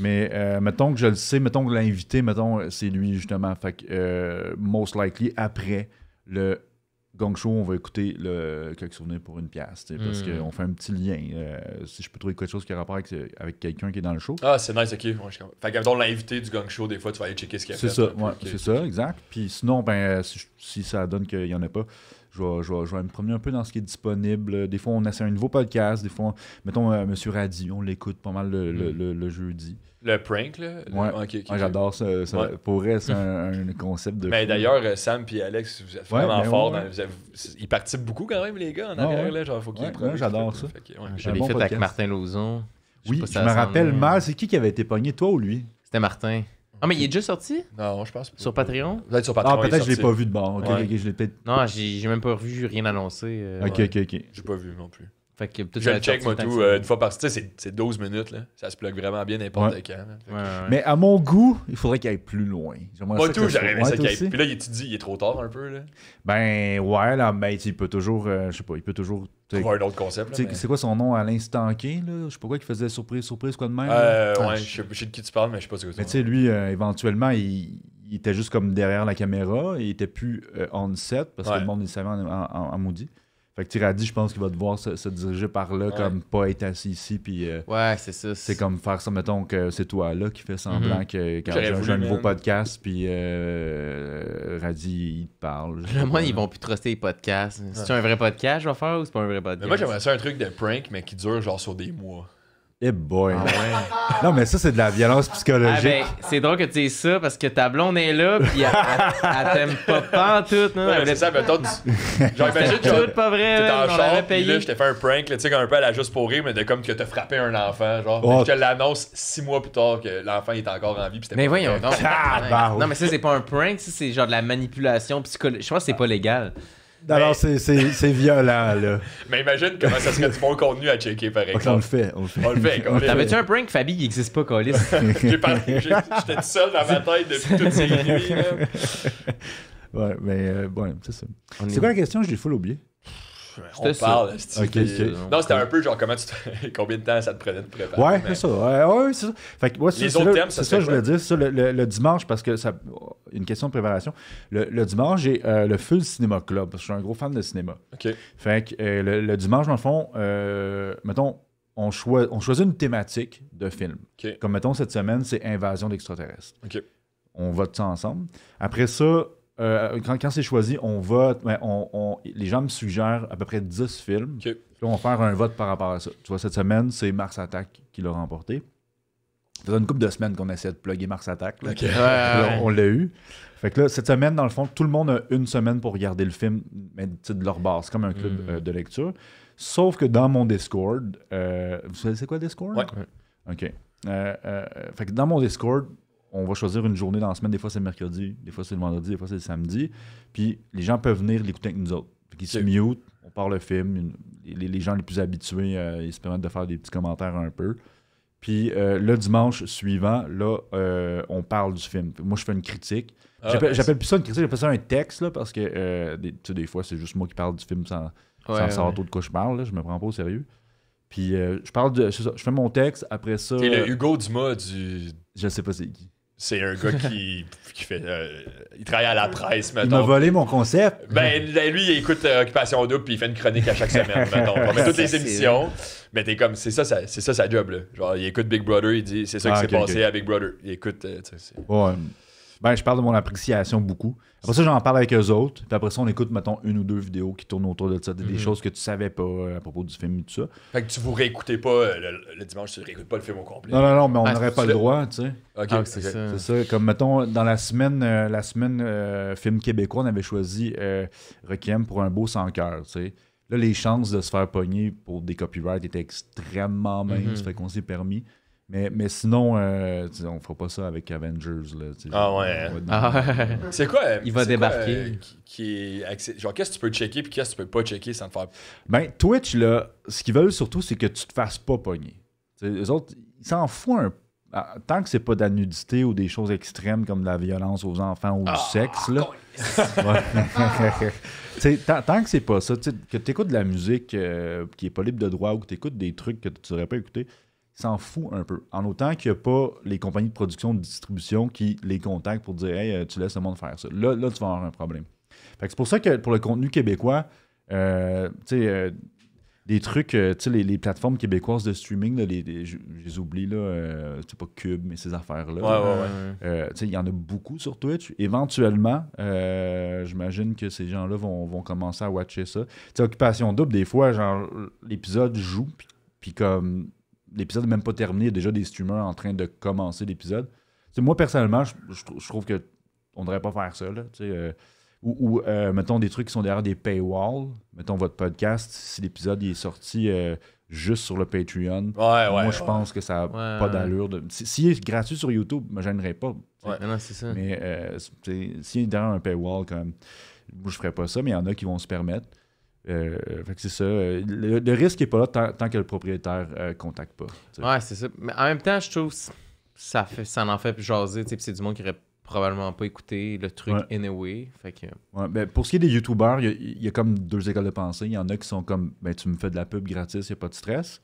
Mais mettons que je le sais, mettons que l'invité, mettons, c'est lui justement. Fait que, most likely, après le Gong Show, on va écouter le Quelques souvenirs pour une pièce. Parce qu'on fait un petit lien. Si je peux trouver quelque chose qui a rapport avec quelqu'un qui est dans le show. Ah, c'est nice, ok. Fait que, mettons, l'invité du Gong Show, des fois, tu vas aller checker ce qu'il a fait. C'est ça, c'est ça, exact. Puis sinon, ben, si ça donne qu'il n'y en a pas, je vais me promener un peu dans ce qui est disponible. Des fois, on essaie un nouveau podcast. Des fois, mettons, Monsieur Radi, on l'écoute pas mal le jeudi. Le prank, là? Ouais, okay. J'adore ça. Pour vrai, c'est un concept de. Mais fou. d'ailleurs, Sam et Alex, vous êtes vraiment forts. Ouais. Ils participent beaucoup quand même, les gars, en arrière. Là, genre, faut qu'ils j'adore ça. Je l'ai fait avec Martin Lauzon. Oui, je me rappelle mal. C'est qui avait été pogné, toi ou lui? C'était Martin. Ah, mais il est déjà sorti? Non, je pense pas. Sur Patreon? Peut-être sur Patreon. Peut-être que je l'ai pas vu de bord. Ouais. Je l'ai peut-être. Non, j'ai même pas vu rien annoncé. Ok. J'ai pas vu non plus. Fait que peut-être Je le check, moi, tout, une fois par... Tu sais, c'est 12 minutes, là. Ça se plug vraiment bien n'importe quand. Mais à mon goût, il faudrait qu'il aille plus loin. Moi, tout, j'aurais aimé ça qu'il aille. Puis là, tu dis, il est trop tard un peu, là. Ben, ouais, là, ben, il peut toujours, je sais pas, il peut toujours... Trouver un autre concept, là. C'est quoi son nom à l'instant K, là? Je sais pas quoi, qu'il faisait surprise, quoi de même? Ouais, je sais de qui tu parles, mais je sais pas ce que c'est. Mais tu sais, lui, éventuellement, il était juste comme derrière la caméra, il était plus on set, parce que le monde, il savait en maudit. Fait que Tiradi, je pense qu'il va devoir se diriger par là, comme pas être assis ici, puis... ouais, c'est ça. C'est comme faire ça, mettons que c'est toi là qui fait semblant que quand j'ai un nouveau podcast, puis Radi, il te parle. Le monde, ils vont plus truster les podcasts. C'est un vrai podcast, je vais faire, ou c'est pas un vrai podcast? Mais moi, j'aimerais ça un truc de prank, mais qui dure genre sur des mois. Eh boy! Ah ouais. Non, mais ça, c'est de la violence psychologique. Ben, c'est drôle que tu dises ça parce que ta blonde est là pis elle t'aime pas en tout. Non? Ouais, c'est ça, mais toi, genre, imagine, genre, tout pas vrai, t'es en on char, l'avait pis payé. là, je t'ai fait un prank, là, tu sais, comme un peu à la juste pour rire, mais de comme que t'as frappé un enfant, genre. Oh. Je te l'annonce 6 mois plus tard que l'enfant est encore en vie, pis c'était Mais pas voyons vrai. donc. bah, Non, mais ça, c'est pas un prank, ça, c'est genre de la manipulation psychologique. Je pense que c'est pas légal. Alors, c'est violent, là. Mais imagine comment ça serait du bon contenu à checker, par Ok, exemple. on le fait. On le fait, comme T'avais-tu un prank, Fabi, qui existe pas, Calis? J'étais tout seul dans ma tête depuis toutes ces nuits, là. Ouais, mais ouais, c'est ça. C'est quoi la question? Je l'ai full oublié. On parle, Ok. Non, c'était un peu genre combien de temps ça te prenait de préparer. Ouais, mais... c'est ça. Ouais, c'est ça. Fait que, ouais, Les autres thèmes, ça c'est ça que je serait voulais dire. C'est ça, le dimanche, parce que ça. Une question de préparation. Le dimanche, j'ai le Full Cinéma Club, parce que je suis un gros fan de cinéma. OK. Fait que le dimanche, dans le fond, mettons, on choisit une thématique de film. OK. Comme, mettons, cette semaine, c'est Invasion d'extraterrestres. OK. On vote ça ensemble. Après ça, quand c'est choisi, on vote. Ben, les gens me suggèrent à peu près 10 films. OK. Puis là, on va faire un vote par rapport à ça. Tu vois, cette semaine, c'est Mars Attack qui l'a remporté. Ça faisait une couple de semaines qu'on essayait de plugger Mars Attack. Là. OK. Là, on l'a eu. Fait que là, cette semaine, dans le fond, tout le monde a une semaine pour regarder le film, mais de leur base. C'est comme un club de lecture. Sauf que dans mon Discord, vous savez c'est quoi Discord? Ouais. OK. Fait que dans mon Discord, on va choisir une journée dans la semaine. Des fois, c'est le mercredi, des fois, c'est le vendredi, des fois, c'est le samedi. Puis les gens peuvent venir l'écouter avec nous autres. Fait qu'ils se mute, on parle le film. Les gens les plus habitués, ils se permettent de faire des petits commentaires un peu. Puis le dimanche suivant, là, on parle du film. Moi, je fais une critique. J'appelle plus ça une critique, j'appelle ça un texte, là, parce que des fois, c'est juste moi qui parle du film sans savoir trop de quoi je parle. Là, je me prends pas au sérieux. Puis je parle de... C'est ça, je fais mon texte, après ça... T'es le Hugo Dumas du... Je sais pas c'est qui. C'est un gars qui fait... il travaille à la presse, mettons. Il m'a volé mon concept. Ben, lui, il écoute Occupation Double puis il fait une chronique à chaque semaine, mettons. On met toutes les émissions. Mais t'es comme... C'est ça sa job, là. Genre, il écoute Big Brother, il dit c'est ça qui s'est passé à Big Brother. Il écoute... Ouais. Ben, je parle de mon appréciation beaucoup. Après ça, j'en parle avec eux autres. Puis après ça, on écoute, mettons, une ou deux vidéos qui tournent autour de ça. Des choses que tu savais pas à propos du film et tout ça. Fait que tu vous réécoutez pas le dimanche, tu réécoutes pas le film au complet. Non, mais on n'aurait pas le droit, tu sais. OK, c'est ça. C'est ça. Comme, mettons, dans la semaine film québécois, on avait choisi Requiem pour un beau sans cœur, tu sais. Là, les chances de se faire pogner pour des copyrights étaient extrêmement minces, fait qu'on s'est permis. Mais sinon, on fera pas ça avec Avengers. Là, ah ouais. C'est quoi? Il va débarquer. Genre, qu'est-ce que tu peux checker puis qu'est-ce que tu peux pas checker sans te faire... Ben, Twitch, là, ce qu'ils veulent surtout, c'est que tu te fasses pas pogner. Les autres, ils s'en foutent un peu. Tant que c'est pas de la nudité ou des choses extrêmes comme de la violence aux enfants ou du sexe, là. Tant que c'est pas ça, que tu écoutes de la musique qui est pas libre de droit ou que tu écoutes des trucs que tu n'aurais pas écouté, ils s'en foutent un peu. En autant qu'il n'y a pas les compagnies de production, de distribution qui les contactent pour dire « Hey, tu laisses le monde faire ça ». Là, tu vas avoir un problème. Fait que c'est pour ça que pour le contenu québécois, des trucs, les plateformes québécoises de streaming, là, je les oublie, là, c'est pas Cube, mais ces affaires-là. Il y en a beaucoup sur Twitch. Éventuellement, j'imagine que ces gens-là vont commencer à watcher ça. T'sais, Occupation Double, des fois, genre, l'épisode joue, puis comme l'épisode n'est même pas terminé, il y a déjà des streamers en train de commencer l'épisode. Moi, personnellement, je trouve qu'on ne devrait pas faire ça, là, ou mettons des trucs qui sont derrière des paywalls. Mettons votre podcast, si l'épisode est sorti juste sur le Patreon, moi je pense que ça n'a pas d'allure. S'il est gratuit sur YouTube, je ne me gênerais pas. Non, c'est ça. Mais s'il est derrière un paywall, quand même, moi je ferais pas ça, mais il y en a qui vont se permettre. Fait que c'est ça. Le risque n'est pas là tant que le propriétaire contacte pas. T'sais. Ouais, c'est ça. Mais en même temps, je trouve que ça en fait jaser. Puis c'est du monde qui aurait probablement pas écouté le truc anyway. Fait que... Ouais, ben, pour ce qui est des YouTubers, il y a comme deux écoles de pensée. Il y en a qui sont comme, ben, tu me fais de la pub gratis, il n'y a pas de stress.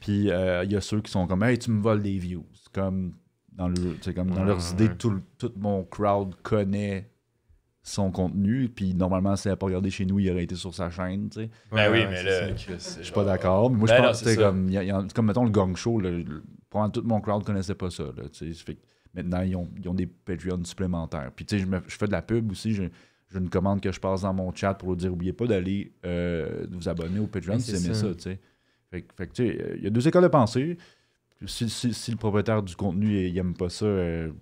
Puis il y a ceux qui sont comme, hey, tu me voles des views. Comme dans leurs idées, tout mon crowd connaît son contenu. Puis normalement, s'il n'avait pas regardé chez nous, il aurait été sur sa chaîne. T'sais. Ben oui, mais là, je suis pas d'accord. Mais moi, je pense que c'est comme, mettons, le Gong Show. Probablement tout mon crowd connaissait pas ça. Là, fait que maintenant, ils ont des Patreons supplémentaires. Puis tu sais, je fais de la pub aussi. J'ai une commande que je passe dans mon chat pour vous dire, n'oubliez pas d'aller vous abonner au Patreon si vous aimez ça. T'sais. Fait que tu sais, il y a deux écoles de pensée. Si le propriétaire du contenu il aime pas ça,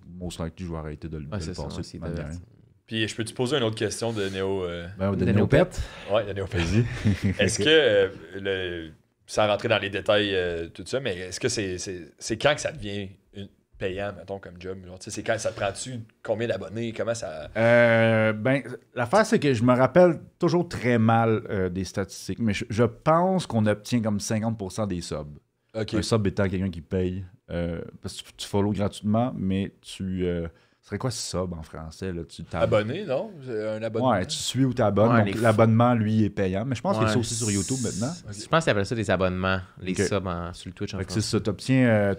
most likely, je vais arrêter de le passer. Puis je peux te poser une autre question de Néo... de Néopet? Ouais, de Néopet. Est-ce que, sans rentrer dans les détails, tout ça, mais est-ce que c'est quand que ça devient payant, mettons, comme job? C'est quand ça te prend-tu? Combien d'abonnés? Comment ça... Ben, l'affaire, c'est que je me rappelle toujours très mal des statistiques, mais je pense qu'on obtient comme 50% des subs. Okay. Un sub étant quelqu'un qui paye. Parce que tu follow gratuitement, mais tu... Ce serait quoi sub en français? Là? Abonné, non? Un abonnement? Ouais, tu suis ou t'abonnes. Donc l'abonnement, lui, est payant. Mais je pense qu'il y a ça aussi sur YouTube maintenant. Okay. Je pense qu'ils appellent ça des abonnements, les subs sur le Twitch en français. C'est ça, t'obtiens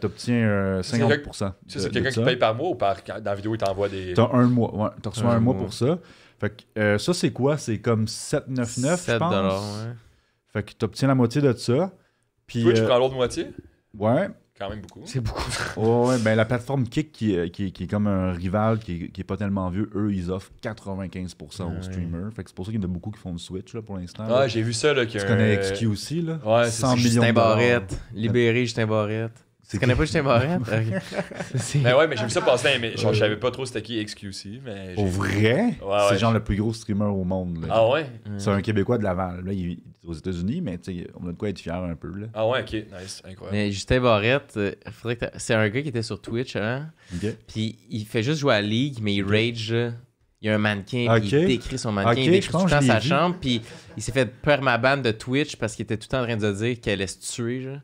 50%. C'est quelqu'un qui paye par mois ou dans la vidéo, il t'envoie des... T'as un mois, ouais. T'as reçu un mois pour ça. Fait que ça, c'est quoi? C'est comme 7,99$, je pense. Ouais. Fait que t'obtiens la moitié de ça. Puis, Twitch prends l'autre moitié? Ouais. Quand même beaucoup. C'est beaucoup. Ouais, ben la plateforme Kick, qui est comme un rival, qui est pas tellement vieux, eux, ils offrent 95% aux streamers. Fait que c'est pour ça qu'il y en a beaucoup qui font le switch là, pour l'instant. Ah, j'ai vu ça. Là, tu connais XQ aussi, là? Ouais, 100 millions Justin Barrette. Libéré Justin Barrette. Tu connais pas Justin Barrette? Ben ouais, mais j'ai vu ça passer, mais je savais pas trop c'était qui XQC. Mais au vrai? C'est genre le plus gros streamer au monde. Là. Ah ouais? C'est un Québécois de Laval. Là, il est aux États-Unis, mais on a de quoi être fiers un peu. Là. Ah ouais, ok, nice, incroyable. Mais Justin Barrette, c'est un gars qui était sur Twitch, hein? Okay. Puis il fait juste jouer à League, mais il rage. Il y a un mannequin, puis il décrit son mannequin, il décrit tout le temps sa chambre, puis il s'est fait permaban de Twitch parce qu'il était tout le temps en train de dire qu'elle allait se tuer, genre.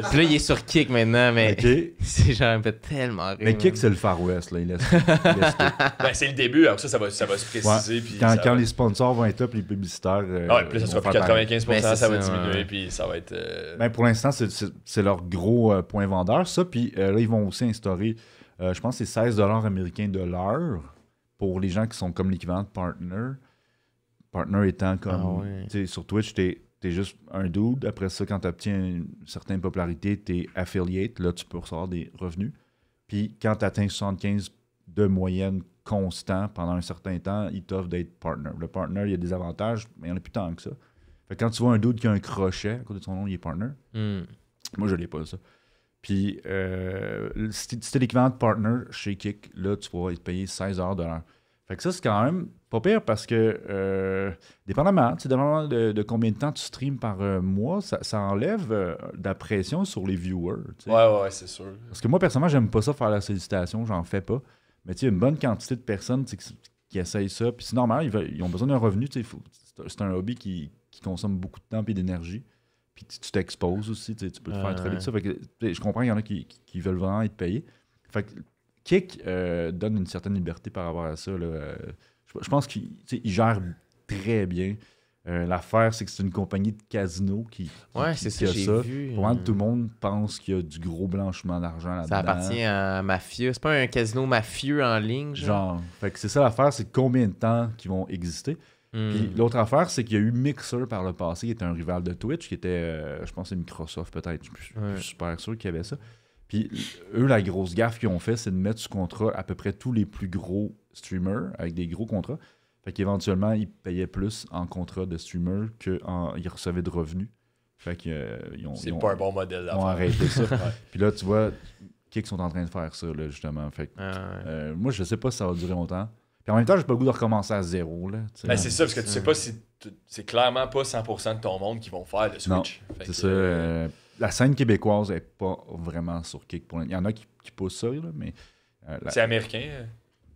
Puis là, il est sur Kick maintenant, mais c'est genre, il me fait tellement rire. Mais Kick, c'est le Far West, là. Il laisse ben, c'est le début, alors ça va se préciser. Puis quand les sponsors vont être là, puis les publicitaires... puis là, ça sera plus 95%, ça va diminuer, puis ça va être... Ben, pour l'instant, c'est leur gros point vendeur, ça, puis là, ils vont aussi instaurer... je pense que c'est 16$ américains de l'heure pour les gens qui sont comme l'équivalent de partner. Partner étant comme... Sur Twitch, t'es juste un dude. Après ça, quand tu obtiens une certaine popularité, t'es affiliate. Là, tu peux recevoir des revenus. Puis quand tu atteins 75 de moyenne constant pendant un certain temps, ils t'offrent d'être partner. Le partner, il y a des avantages, mais il n'y en a plus tant que ça. Fait que quand tu vois un dude qui a un crochet, à côté de son nom, il est partner. Moi, je l'ai pas, ça. Puis, si t'es l'équivalent de partner chez Kick, là, tu vas être payé 16$ de l'heure. Fait que ça, c'est quand même pas pire parce que, dépendamment de combien de temps tu streams par mois, ça enlève de la pression sur les viewers. T'sais. Ouais, c'est sûr. Parce que moi, personnellement, j'aime pas ça faire la sollicitation, j'en fais pas. Mais tu sais, une bonne quantité de personnes qui essayent ça. Puis c'est normal, ils ont besoin d'un revenu. C'est un hobby qui consomme beaucoup de temps et d'énergie. Puis tu t'exposes aussi, tu peux te faire troller de ça. Fait que, je comprends qu'il y en a qui veulent vraiment être payés. Fait que Kick donne une certaine liberté par rapport à ça. Là. Je pense qu'il gère très bien. L'affaire, c'est que c'est une compagnie de casino qui a ça. Vraiment, tout le monde pense qu'il y a du gros blanchiment d'argent là-dedans. Ça appartient à mafieux. C'est pas un casino mafieux en ligne, genre? Fait que c'est ça l'affaire, c'est combien de temps qu'ils vont exister. Puis l'autre affaire, c'est qu'il y a eu Mixer par le passé, qui était un rival de Twitch, qui était, je pense, c'est Microsoft peut-être, je suis super sûr qu'il y avait ça. Puis eux, la grosse gaffe qu'ils ont fait, c'est de mettre sous contrat à peu près tous les plus gros streamers, avec des gros contrats. Fait qu'éventuellement, ils payaient plus en contrat de streamer qu'ils recevaient de revenus. Fait que c'est pas un bon modèle d'affaires. Ils ont arrêté ça. Puis là, tu vois, Kick sont en train de faire ça, là, justement. Fait que, moi, je sais pas si ça va durer longtemps. Puis en même temps, j'ai pas le goût de recommencer à zéro. Là, ben, c'est ça, parce que tu sais pas si c'est clairement pas 100% de ton monde qui vont faire le Switch. Non, c'est ça. La scène québécoise est pas vraiment sur Kick. Il y en a qui poussent ça, là, mais... c'est américain?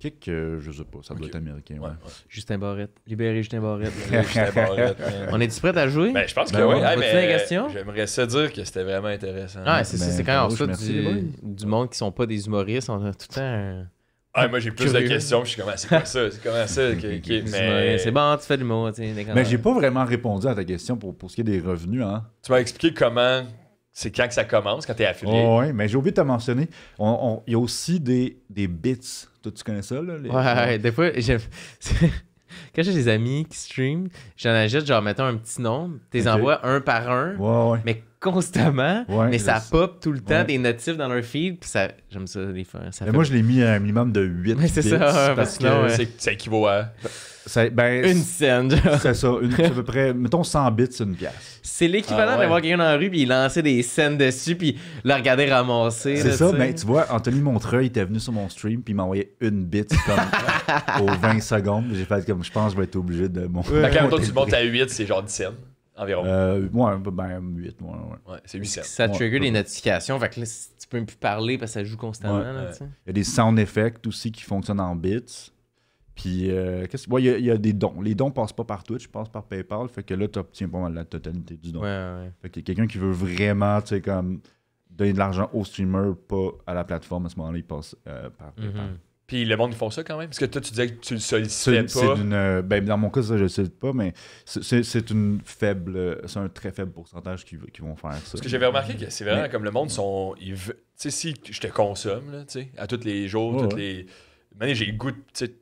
Kick, je sais pas, ça doit être américain. Ouais. Justin Barrette. Libéré Justin Barrette. Justin Barrette, On est-tu prêt à jouer? Ben, je pense que Ben oui. ouais. Hey, Vas-tu mais la question? j'aimerais ça dire que c'était vraiment intéressant. Ah, c'est Ben, quand même ça merci, du monde qui sont pas des humoristes. On a tout le temps un... Ah, moi, j'ai plus Curieux. de questions. Je suis comme, c'est quoi ça? C'est comment ça? Mais C'est bon, tu fais de l'humour. Mais j'ai pas vraiment répondu à ta question pour ce qui est des revenus. Hein. tu m'as expliqué comment, c'est quand que ça commence, quand t'es affilié. Oh, ouais, mais j'ai oublié de te mentionner, il y a aussi des bits. Toi, tu connais ça, là? Ouais, des fois, quand j'ai des amis qui stream, j'en achète, genre, mettons un petit nombre, tu les Ok. envoies un par un, Ouais, ouais. mais constamment, Ouais, mais ça je- pop tout le temps, Ouais. des notifs dans leur feed, puis ça, j'aime ça, les faire. Ça Mais fait moi, je l'ai mis à un minimum de 8 Ouais, c'est bits. ça, ouais, parce que sinon, ouais. Ça équivaut à. ben, une scène, genre. c'est ça. C'est à peu près, mettons 100 bits, c'est une pièce. C'est l'équivalent Ah ouais. d'avoir quelqu'un dans la rue, puis il lançait des scènes dessus, puis le regarder ramasser. C'est là, ça, tu sais. mais tu vois, Anthony Montreuil était venu sur mon stream, puis il m'a envoyé une bit comme aux 20 secondes. J'ai fait comme, je pense que je vais être obligé de mon. Fait que quand tu montes à 8, c'est genre 10 cents environ. Ouais, ben 8, ouais. Ouais, c'est 8 cents. Ça Ouais, trigger ouais. des notifications, fait que là, tu peux même plus parler parce que ça joue constamment. Ouais, là, ouais. tu sais. Il y a des sound effects aussi qui fonctionnent en bits. Puis, il y a des dons. Les dons passent pas par Twitch, passent par PayPal. Fait que là, tu obtiens pas mal la totalité du don. Ouais, ouais. Fait que quelqu'un qui veut vraiment, tu sais, comme donner de l'argent au streamer, pas à la plateforme, à ce moment-là, il passe par PayPal. Mhm. Puis le monde, ils font ça quand même. Parce que toi, tu disais que tu le C'est sollicitais pas. d'une. Ben, dans mon cas, ça, je ne sais pas, mais c'est une faible. C'est un très faible pourcentage qui vont faire ça. Parce que j'avais remarqué que c'est vraiment Mais- comme le monde sont. Tu sais, si je te consomme, là, tu sais, à tous les jours, Ouais, toutes les. Maintenant, j'ai le goût, tu sais,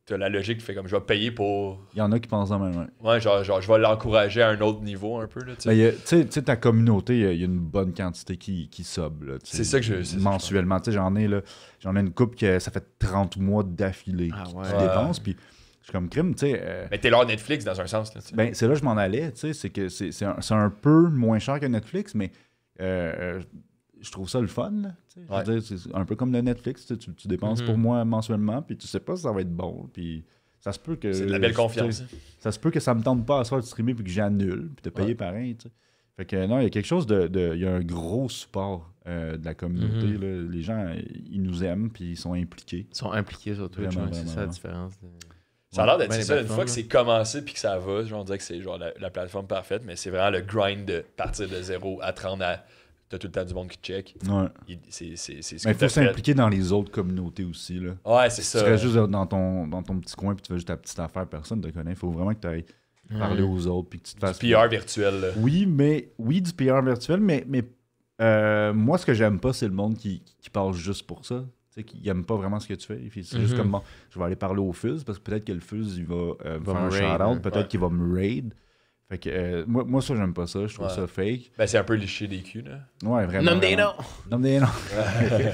t'as la logique qui fait comme je vais payer pour. Il y en a qui pensent en même. Ouais. Ouais, genre, je vais l'encourager à un autre niveau un peu, là, tu sais. Ben, tu sais, ta communauté, il y a une bonne quantité qui sub. Là, tu sais, C'est ça que je- mensuellement. Tu sais, j'en ai une couple qui ça fait 30 mois d'affilée Ah ouais. qui Ouais. dépense. Puis je suis comme crime, tu sais. Mais t'es leur Netflix dans un sens, là, tu sais. Ben, c'est là que je m'en allais, tu sais, c'est que c'est un peu moins cher que Netflix, mais je trouve ça le fun, là, tu sais. Je veux Ouais. dire, c'est un peu comme le Netflix, tu dépenses Mhm. pour moi mensuellement, puis tu sais pas si ça va être bon, puis ça se peut que... C'est de la belle tu sais, confiance. hein. Ça se peut que ça me tente pas à soir de streamer, puis que j'annule, puis de payer Ouais. pareil, tu sais. Fait que non, il y a quelque chose il y a un gros support de la communauté, Mhm. là. Les gens, ils nous aiment, puis ils sont impliqués. Ils sont impliqués sur Twitch, Vraiment, ouais, c'est ça la vraiment. différence. Ça a l'air d'être Ouais, les ça. Une plateformes, fois que là. c'est commencé puis que ça va, genre, on dirait que c'est genre la plateforme parfaite, mais c'est vraiment le grind de partir de 0 à 30 à. T'as tout le temps du monde qui check. Ouais. C'est ce Mais que il t'as faut fait. s'impliquer dans les autres communautés aussi, là. Ouais, c'est Si ça. tu restes juste dans ton petit coin puis tu fais juste ta petite affaire, personne ne te connaît. Il faut vraiment que tu ailles parler aux autres puis que tu te fasses. PR virtuel, là. Oui, du PR virtuel, mais moi, ce que j'aime pas, c'est le monde qui parle juste pour ça. Tu sais, qui n'aime pas vraiment ce que tu fais. Puis c'est juste Mhm. comme, bon, je vais aller parler au Fuzz parce que peut-être que le Fuzz, il va me faire me un raid, shout-out, hein. peut-être Ouais. qu'il va me raid. Fait que moi, ça, j'aime pas ça. Je trouve Ouais. ça fake. Ben, c'est un peu liché des culs, là. Ouais, vraiment. Nomme des vraiment. noms! Nomme des noms.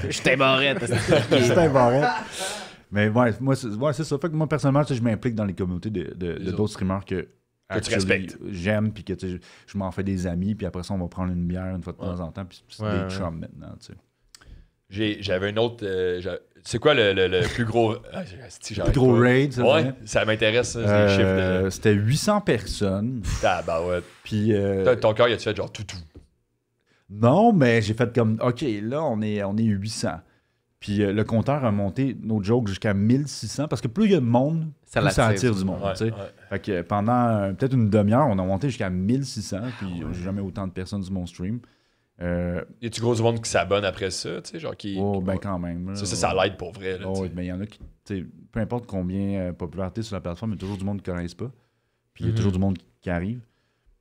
Je t'aimerais. C'est un barrette. Mais ouais, moi, c'est ça. Fait que moi, personnellement, tu sais, je m'implique dans les communautés d'autres streamers que tu actually, respectes. j'aime, puis que tu sais, je m'en fais des amis, puis après ça, on va prendre une bière une fois de temps en temps, puis c'est Ouais, des ouais. chums maintenant, tu sais. J'avais une autre. C'est quoi le plus gros. Ah, Le plus gros raid, ça Ouais, fait. ça m'intéresse, ça, les chiffres de. C'était 800 personnes, Tabarouette. puis... Ton cœur, il a-tu fait genre tout? non, mais j'ai fait comme, OK, là, on est 800. Puis le compteur a monté, no joke, jusqu'à 1600, parce que plus il y a de monde, Ça plus ça l'attire attire du monde, Ouais, tu sais. ouais. Fait que pendant peut-être une demi-heure, on a monté jusqu'à 1600, puis j'ai jamais autant de personnes sur mon stream. Y a-tu gros du monde qui s'abonne après ça, tu sais, genre qui. Oh, ben quand même. là. Ça l'aide pour vrai, là. Oh, tu oui, sais. mais il y en a qui, tu sais, peu importe combien popularité sur la plateforme, il y a toujours du monde qui ne connaissent pas. Puis il y a Mhm. toujours du monde qui arrive.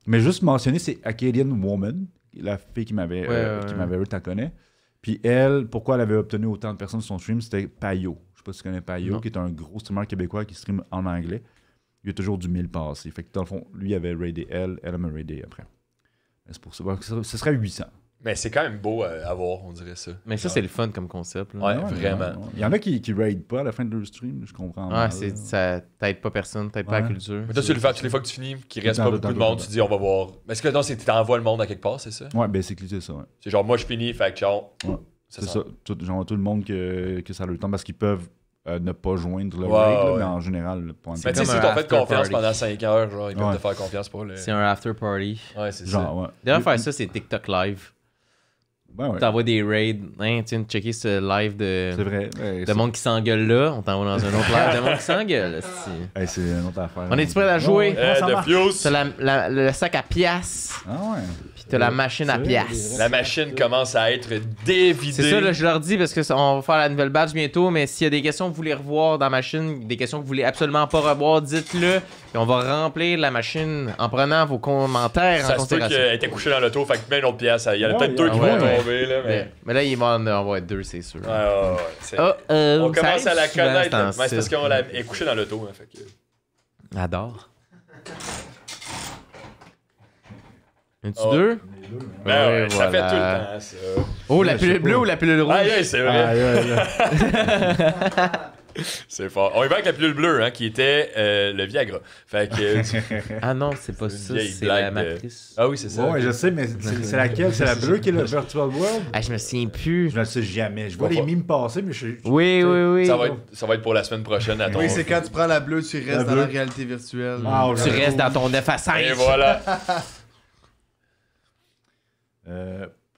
Mais juste mentionner, c'est Acadian Woman, la fille qui m'avait eu, t'en connais. Puis elle, pourquoi elle avait obtenu autant de personnes sur son stream, c'était Payo. Je sais pas si tu connais Payo, Non. qui est un gros streamer québécois qui stream en anglais. Il a toujours du 1000 passé. Fait que dans le fond, lui avait raidé elle m'a raidé après. Mais c'est pour ça. Ce serait 800. Mais c'est quand même beau à voir, on dirait ça. Mais ça, c'est le fun comme concept. Là. Ouais, vraiment. Il y en a qui raident pas à la fin de leur stream, je comprends. Ouais, mal, c'est, là. ça t'aide pas personne, t'aide pas Ouais. la culture. Mais toi, tu le fais toutes les fois que tu finis, qu'il reste Dans pas le- beaucoup dans de le- monde, tu dis on va voir. Mais est-ce que non, c'est que t'envoies le monde à quelque part, c'est ça? Ouais, basically, c'est ça. Ouais. C'est genre moi je finis, fait que genre. Ouais. C'est ça. Tout le monde que ça leur tente parce qu'ils peuvent ne pas joindre le Ouais, raid, là, ouais. mais en général, le point de Mais tu sais, comme si un t'ont fait after confiance party. pendant 5 heures, genre, ils peuvent Ouais. te faire confiance pour le. C'est un after party. Ouais, c'est ça. genre, ouais. D'ailleurs, faire ça, c'est TikTok Live. Ben ouais. T'envoies des raids. Hein, tu viens de checker ce live C'est vrai. de monde qui s'engueule là. On t'envoie dans un autre live de monde qui s'engueule. C'est une autre affaire. On est-tu prêt à jouer? Comment ça de marche? Fuse. T'as le sac à piastres. Ah ouais. Puis t'as la machine à C'est vrai, piastres. La machine commence à être dévidée. C'est ça, là, je leur dis parce que on va faire la nouvelle badge bientôt, mais s'il y a des questions que vous voulez revoir dans la machine, des questions que vous voulez absolument pas revoir, dites-le. Et on va remplir la machine en prenant vos commentaires Ça en se peut considération. qu'elle était couchée dans l'auto, fait que mets une autre pièce. Il y en a Ouais, peut-être deux qui ouais, vont ouais. tomber, là, Mais là, il va en avoir deux, c'est sûr. Ouais, ouais, ouais. C'est- Ah, On ça commence arrive à la souvent, connaître. ce Mais temps-ci. c'est parce qu'elle est couchée dans l'auto. Hein, fait que... Adore. Un-tu Oh. deux? Ben ouais, Ouais, ça fait voilà. tout le temps, ça. Oh, la Ouais, pilule je sais bleue pas. ou la pilule rouge? Ah, yeah, c'est vrai. Ah, là. C'est fort. On y va avec la pilule bleue, hein, qui était le Viagra. Fait que. Ah non, c'est pas C'est une ça, vieille c'est la blague de- matrice. Ah oui, c'est ça. Ouais, je sais, mais c'est laquelle? C'est la bleue qui est le Virtual World? Ah, je me souviens plus. Je ne le sais jamais. Je vois On les va- mimes passer, mais je Oui, oui, oui. Ça va être pour la semaine prochaine à ton. Oui, c'est quand tu prends la bleue, tu restes dans la réalité virtuelle. Ah, Tu restes dans ton 9 à 5. Et voilà.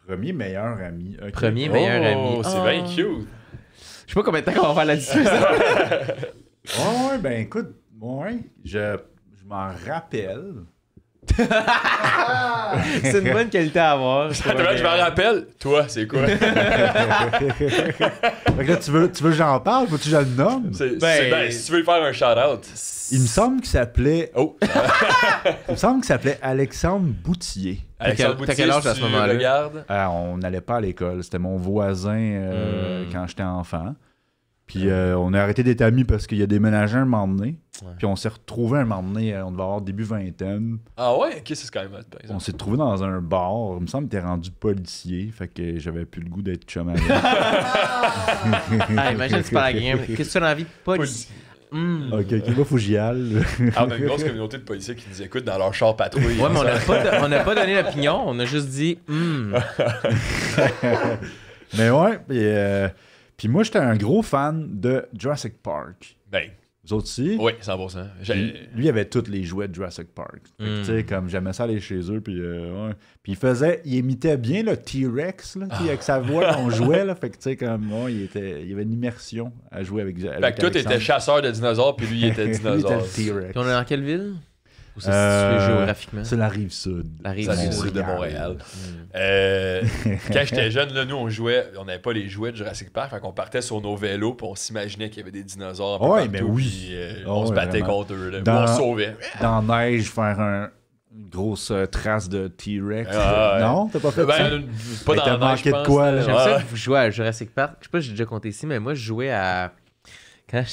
Premier meilleur ami. Ok. Premier meilleur ami. Oh, c'est Ah. bien cute. Je sais pas combien de temps qu'on va faire la discussion. Ouais, ben écoute, ouais, je m'en rappelle. C'est une bonne qualité à avoir. Attends, je me rappelle. Toi, c'est quoi? Fait que là, tu veux que j'en parle? Faut-tu que je le nomme? Si tu veux faire un shout-out. Il me semble qu'il s'appelait. Oh, Il me semble qu'il s'appelait Alexandre Boutier. Alexandre T'as Boutier, quel âge à si ce tu moment-là? regardes. On n'allait pas à l'école. C'était mon voisin quand j'étais enfant. Puis on a arrêté d'être amis parce qu'il a déménagé un moment donné. Puis on s'est retrouvés un moment donné, on devait avoir début vingtaine. Ah ouais? Ok, c'est quand même hot, par On exemple. s'est retrouvés dans un bar. Il me semble qu'il était rendu policier. Fait que j'avais plus le goût d'être chum avec. Ah, imagine, tu parles à quelqu'un. Qu'est-ce que tu fais dans la vie? Policier. Ok, là, faut que j'y aille. Ah, on a une grosse communauté de policiers qui nous écoutent dans leur char patrouille. Ouais, mais on n'a pas donné l'opinion. On a juste dit. Mais ouais, puis moi, j'étais un gros fan de Jurassic Park. Ben, Vous autres aussi? oui, 100%. Lui, il avait tous les jouets de Jurassic Park. Fait que, tu sais, comme j'aimais ça aller chez eux, puis ouais. Puis il imitait bien le T-Rex, là, tu sais, avec sa voix qu'on jouait, là. Fait que, tu sais, comme, ouais, il y avait une immersion à jouer avec Fait que toi, t'étais chasseur de dinosaures, puis lui, il était Lui, dinosaure. était le T-Rex. Puis on est dans quelle ville? Ou c'est situé géographiquement? C'est la rive sud. La rive Ça, c'est sud. sud de Montréal. Quand j'étais jeune, là, nous, on n'avait pas les jouets de Jurassic Park, fait qu'on partait sur nos vélos, puis on s'imaginait qu'il y avait des dinosaures. Un peu Ouais, partout, mais oui. puis, Oh, on se ouais, battait vraiment. contre eux, là. Ou Dans- on se sauvait. Dans la neige, faire une grosse trace de T-Rex. Ah, ouais. Non? T'as pas fait ça? Ben, pas Hey, dans t'as la neige, manqué je de pense, quoi, là. là? J'aime ça Ouais. que vous jouez à Jurassic Park. Je sais pas si j'ai déjà compté ici, mais moi, je jouais à. Quand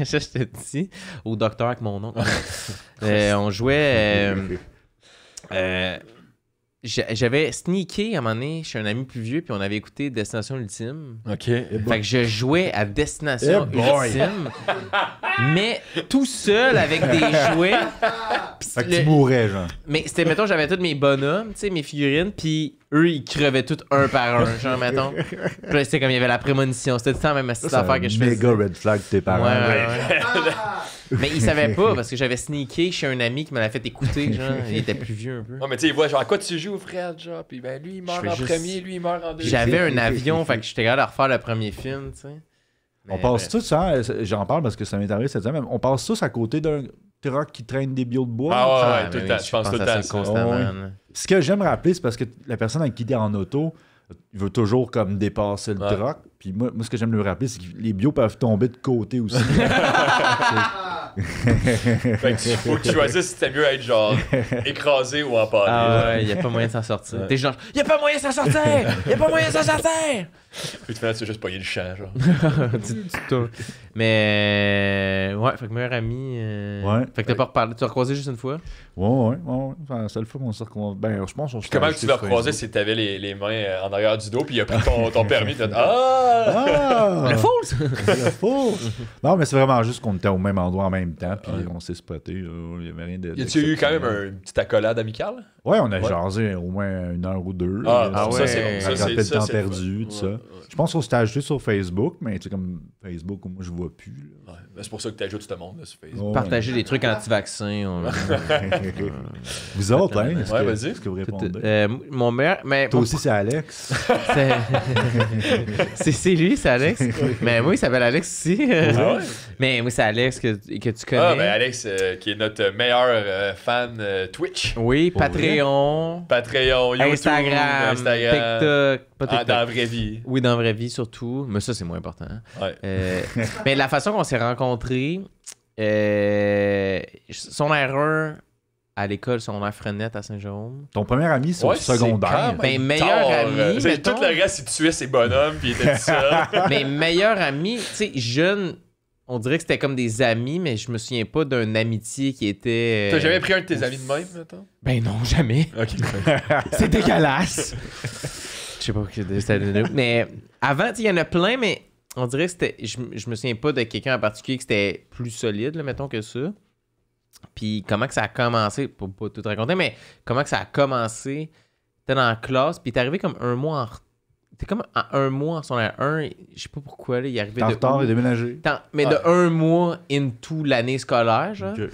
j'étais petit, au docteur avec mon oncle. On jouait. J'avais sneaké à un moment donné chez un ami plus vieux, puis on avait écouté Destination Ultime. OK. Fait que je jouais à Destination Eh boy! Ultime, mais tout seul avec des jouets. Pis Fait que le- tu mourrais, genre. Mais c'était, mettons, j'avais tous mes bonhommes, tu sais, mes figurines, puis eux, ils crevaient tous un par un, genre, mettons. Puis là, c'était comme il y avait la prémonition. C'était tout le temps la même C'est affaire que je faisais. méga red flag de tes Ouais, parents. ouais, ouais. Mais ils savaient pas, parce que j'avais sneaké chez un ami qui me l'a fait écouter, genre. Il était plus vieux un peu. Ouais, mais tu sais, il voit genre à quoi tu joues, Fred, genre, puis ben lui, il meurt Je fais en juste- premier, lui, il meurt en deuxième. J'avais un avion, fait que j'étais capable de refaire le premier film, tu sais. On Mais passe bref. tous, hein, j'en parle parce que ça m'est arrivé cette semaine, on passe tous à côté d'un truck qui traîne des bio de bois. Ah ouais, Ah, tout le mais temps, oui, je pense tout le à temps ça ça. constamment. Ouais. là. Ce que j'aime rappeler, c'est parce que la personne avec qui t'es en auto, il veut toujours comme dépasser le Ouais. truck. Puis moi, ce que j'aime lui rappeler, c'est que les bios peuvent tomber de côté aussi. Fait que faut que tu choisisses si c'était mieux être genre écrasé ou empalé. Ah ouais, y a pas moyen de s'en sortir. Ouais. T'es genre, y a pas moyen de s'en sortir! Y a pas moyen de s'en sortir! Puis finalement, tu as juste pogné le champ, genre. Mais ouais, fait que meilleur ami. Ouais. Fait que t'as pas reparlé, tu as recroisé juste une fois? ouais. Enfin, la seule fois qu'on s'est recroisé. Ben, je pense qu'on s'est Comment acheté tu l'as sur recroisé Facebook. si t'avais les mains en arrière du dos, puis il a pris ton permis, t'as dit Ah! Ah! Le fausse! Le faux! Non, mais c'est vraiment juste qu'on était au même endroit en même temps, puis on s'est spoté. Il y avait rien de. Y a-tu eu quand même une petite accolade amicale? Ouais, on a Ouais. jasé au moins une heure ou deux. Ah, Ah ça, ouais. c'est Ça, on c'est- rappelle le ça, temps c'est le perdu, fun. tout ça. Je pense qu'on s'est ajouté sur Facebook, mais tu sais, comme Facebook, moi, je vois plus. Ouais, ben, c'est pour ça que tu ajoutes tout le monde là, sur Facebook. Oh, Partager des trucs anti-vaccins. Vous autres, hein? Est-ce Ouais, que, vas-y. est-ce que vous répondez? Mon meilleur. Mais Toi aussi, c'est Alex. c'est lui, c'est Alex. Mais moi, il s'appelle Alex aussi. Ah ouais? Mais moi, c'est Alex que tu connais. Ah, ben Alex, qui est notre meilleur fan Twitch. Oui, Pour Patreon, Patreon, YouTube, Instagram, TikTok. Pas TikTok. Dans la vraie vie. Oui, dans la vraie vie surtout. Mais ça, c'est moins important. Ouais. Mais la façon qu'on s'est rencontrés, son erreur à l'école, son air Frenette à Saint-Jérôme. Ton premier ami, c'est au Ouais, secondaire. c'est Ben, meilleur ami, C'est mettons. tout le reste, il tuait ses bonhommes, puis il était tout seul. Mais meilleur ami, tu sais, jeune, on dirait que c'était comme des amis, mais je me souviens pas d'une amitié qui était. T'as jamais pris un de tes amis de même, mettons? Ben non, jamais. Ok. C'est dégueulasse. Je sais pas que c'était. Mais avant, tu sais, il y en a plein, mais on dirait que c'était. Je me souviens pas de quelqu'un en particulier qui c'était plus solide, là, mettons, que ça. Puis comment que ça a commencé, pour pas tout raconter, mais comment que ça a commencé. T'es dans la classe, puis t'es arrivé comme un mois en retard. T'es comme à un mois en secondaire 1, je sais pas pourquoi, là, il est arrivé T'es en de retard août. et déménagé. Mais de un mois into l'année scolaire, genre. Ok.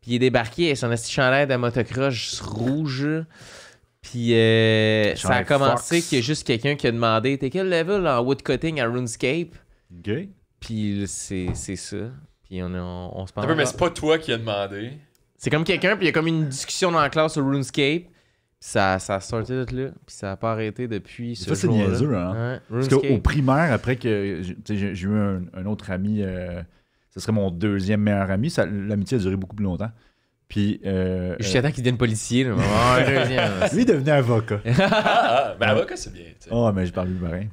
Puis il est débarqué avec son esti chandail de motocross rouge. Puis ça a Chandail commencé Fox. qu'il y a juste quelqu'un qui a demandé « T'es quel level en woodcutting à RuneScape? OK. » Puis là, c'est ça. Puis on se Un parle. peu, mais c'est pas toi qui as demandé. C'est comme quelqu'un, puis il y a comme une discussion dans la classe sur RuneScape. Puis ça a sorti de là. Puis ça a pas arrêté depuis ce Ça, c'est jour-là. niaiseux, hein? Ouais, Parce qu'au RuneScape. primaire, après que j'ai eu un autre ami, ce serait mon deuxième meilleur ami, l'amitié a duré beaucoup plus longtemps. Puis. Jusqu'à temps qu'il devienne policier. Là. Ah, un deuxième. lui est devenu avocat. Ben avocat, c'est bien. Tu sais. Oh, mais je parle lui pareil.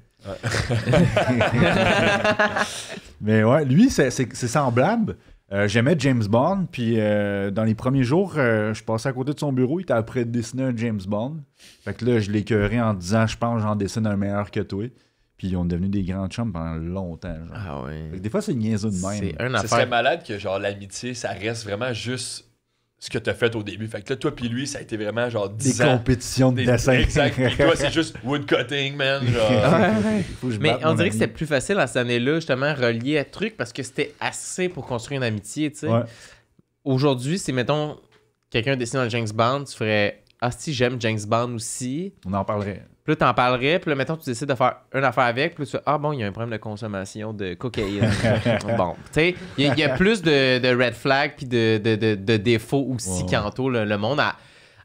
Mais ouais, lui, c'est semblable. J'aimais James Bond, puis dans les premiers jours, je passais à côté de son bureau, il était après de dessiner un James Bond. Fait que là, je l'écœurais en disant, je pense que j'en dessine un meilleur que toi. Puis on est devenus des grands chums pendant longtemps. Genre. Ah ouais. Fait que des fois, c'est niaiseux de même. C'est un Ça serait affaire. malade que genre l'amitié, ça reste vraiment juste ce que t'as fait au début. Fait que là, toi puis lui, ça a été vraiment genre Des 10 ans. compétitions de dessin. Exact. Puis toi, c'est juste woodcutting, man. Genre. Faut que je Mais batte on mon dirait que ami. c'était plus facile à cette année-là, justement, relié à truc, parce que c'était assez pour construire une amitié, tu sais. Ouais. Aujourd'hui, si, mettons, quelqu'un dessine dans le James Bond, tu ferais « Ah, si, j'aime James Bond aussi. » On en parlerait. Puis là, t'en parlerais, puis là, mettons, tu décides de faire une affaire avec, puis là, tu fais « Ah, bon, il y a un problème de consommation de cocaïne. » Bon, tu sais, il y a plus de red flags puis de défauts aussi Ouais. qui entourent le monde.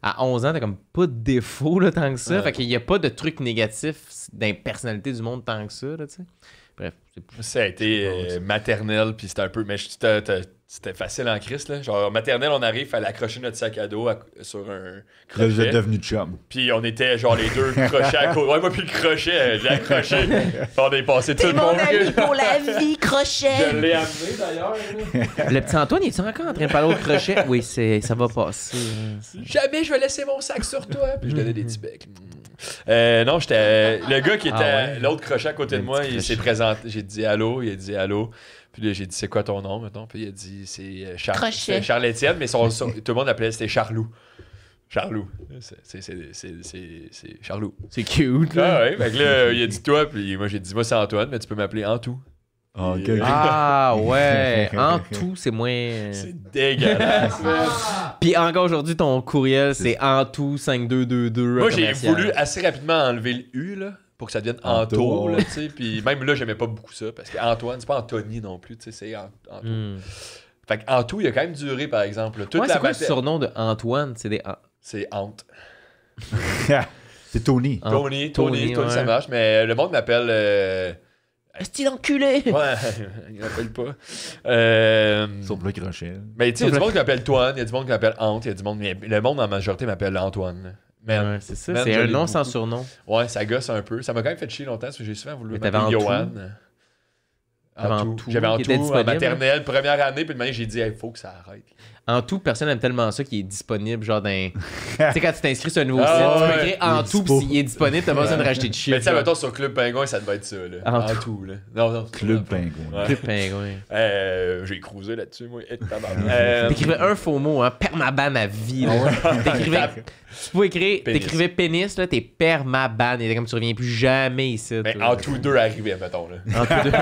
À 11 ans, t'as comme pas de défauts là, tant que ça. Ouais. Fait qu'il y a pas de trucs négatifs dans les personnalités du monde tant que ça, là, tu sais. Bref, c'est plus... Ça a été maternelle, puis c'était un peu. Mais c'était facile en crise, là. Genre, maternelle, on arrive, fallait accrocher notre sac à dos sur un Là, vous êtes crochet. devenus chum. Puis on était genre les deux crochets à côté. Ouais, moi, puis le crochet, j'ai accroché. Puis on est passé tout le monde. pour la vie, crochet. Je l'ai amené d'ailleurs. là. Le petit Antoine, il est encore en train de parler au crochet? Oui, ça va passer. Jamais je vais laisser mon sac sur toi. Puis je donnais des petits becs. Non, j'étais. Le gars qui était ouais. l'autre crochet à côté de Le moi, petit il s'est crochet. présenté. J'ai dit allô, il a dit allô. Puis là, j'ai dit c'est quoi ton nom, mettons. Puis il a dit c'est Crochet. Charles-Étienne, mais tout le monde l'appelait, c'était Charlou. Charlou. C'est Charlou. C'est cute, là. Ah ouais, fait que là, il a dit toi, puis moi j'ai dit moi c'est Antoine, mais tu peux m'appeler Antou. Ah, ok. Ah, ouais. En tout, c'est moins... C'est dégueulasse, man. Puis encore aujourd'hui, ton courriel, c'est entout5222. Moi, j'ai voulu assez rapidement enlever le U, là, pour que ça devienne Anto, Anto, là, ouais. tu sais. Puis même là, j'aimais pas beaucoup ça, parce qu'Antoine, c'est pas Anthony non plus, tu sais, c'est Anto. Fait qu'Anto, il a quand même duré, par exemple. Là. Toute Ouais, la c'est quoi le maté- surnom de Antoine? C'est des... C'est Ant. C'est Tony. Tony, ouais. ça marche, mais le monde m'appelle... Est-il enculé? Ouais, il m'appelle pas. Sauf le crochet. Mais tu sais, il y a du monde qui m'appelle Toine, il y a du monde qui m'appelle Ant, il y a du monde... Mais le monde, en majorité, m'appelle Antoine. là. Man, Ouais, c'est ça, man, c'est je un l'ai nom beaucoup. sans surnom. Ouais, ça gosse un peu. Ça m'a quand même fait chier longtemps, parce que j'ai souvent voulu Mais t'avais m'appeler Antou. Johan. T'avais Antou. Antou, J'avais qui était Antou en disponible, maternelle, première année, puis de manière, j'ai dit, il faut que ça arrête. En tout, personne aime tellement ça qu'il est disponible, genre dans... tu sais, quand tu t'inscris sur un nouveau site, tu peux écrire en tout, pis s'il est disponible, t'as pas besoin de rajouter de chiffres. Mais tu sais, mettons sur Club Pingouin, ça devait être ça, là. En tout, là. Non. Club Pingouin. Ouais. Club Pingouin. J'ai cruisé là-dessus, moi. T'écrivais un faux mot, hein, permaban à vie, là. T'écrivais... Tu pouvais écrire, t'écrivais pénis, là, t'es permaban. Et comme tu reviens plus jamais ici. Ben, en tous deux arrivés, mettons, là. En tous deux.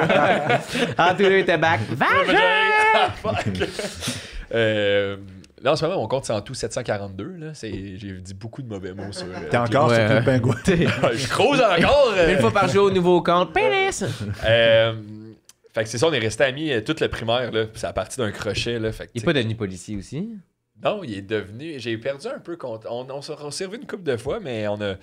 En tous deux, t'es back. Vagin! Là, en ce moment, mon compte, c'est en tout 742. Là. J'ai dit beaucoup de mauvais mots sur. T'es encore sur Club Pingouin. Je crouse encore! Une fois par jour, nouveau compte. Pénis! Fait que c'est ça, on est resté amis toute le primaire. Là. C'est à partir d'un crochet. Là. Fait que, Il est pas devenu policier aussi? Non, il est devenu. J'ai perdu un peu. On s'est revu une couple de fois, mais on a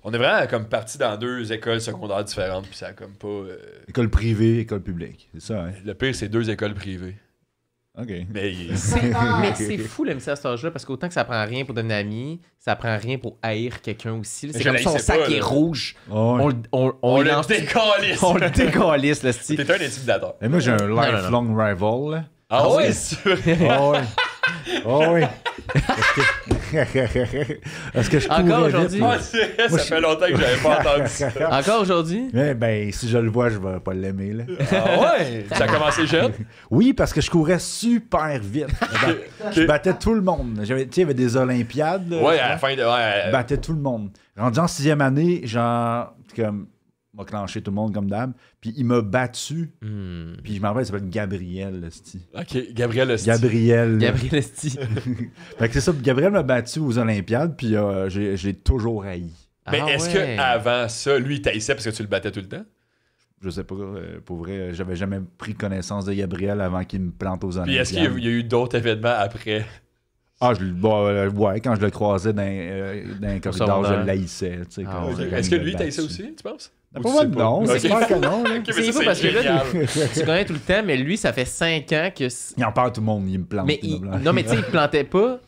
vraiment comme parti dans 2 écoles secondaires différentes. Puis ça a comme pas. École privée, école publique. C'est ça, hein? Le pire, c'est 2 écoles privées. OK. Mais Mais c'est fou l'amitié à cet âge-là parce qu'autant que ça prend rien pour devenir ami, ça prend rien pour haïr quelqu'un aussi. C'est Je comme son l'haïssais sac pas, est là. rouge. Oh, ouais. On le lance- décalisse. On le décalisse, le style. T'es un intimidateur. Et moi, j'ai un non, non. lifelong rival, là. Ah ouais, c'est sûr. Oh, ouais. Oh, oui. Est-ce que je Encore courais aujourd'hui? vite, là? Ah, c'est vrai, ça fait longtemps que j'avais pas entendu ça. Encore aujourd'hui? Eh ben, si je le vois, je vais pas l'aimer, là. Ah ouais? Ça a commencé jeune? Oui, parce que je courais super vite. Je battais tout le monde. Tu sais, il y avait des Olympiades. là, Ouais, à la fin de. Je Ouais, battais tout le monde. Rendu en 6e année, genre, comme, m'a clenché tout le monde comme d'hab. Puis il m'a battu. Puis je me rappelle, il s'appelle Gabriel, le sti. Ok, Gabriel Hostie. Gabriel. Gabriel Esti. Fait que c'est ça, Gabriel m'a battu aux Olympiades, puis je l'ai toujours haï. Mais Ah est-ce ouais. que avant ça, lui, il taillissait parce que tu le battais tout le temps? Je sais pas, pour vrai, j'avais jamais pris connaissance de Gabriel avant qu'il me plante aux Puis Olympiades. est-ce qu'il y a eu d'autres événements après? Ah, ouais, quand je le croisais dans un corridor, je secondaire. l'haïssais. Tu sais, Ah quand- ouais. quand Est-ce il que me lui, il taillissait battu. aussi, tu penses? Pas Ou tu moi, sais pas? non, c'est Ok. clair que non. là. Ok, mais C'est ça, fou parce que là, génial. tu connais tout le temps, mais lui, ça fait 5 ans que... Il en parle à tout le monde, il me plante. Mais il me plante. non, mais tu sais, il plantait pas.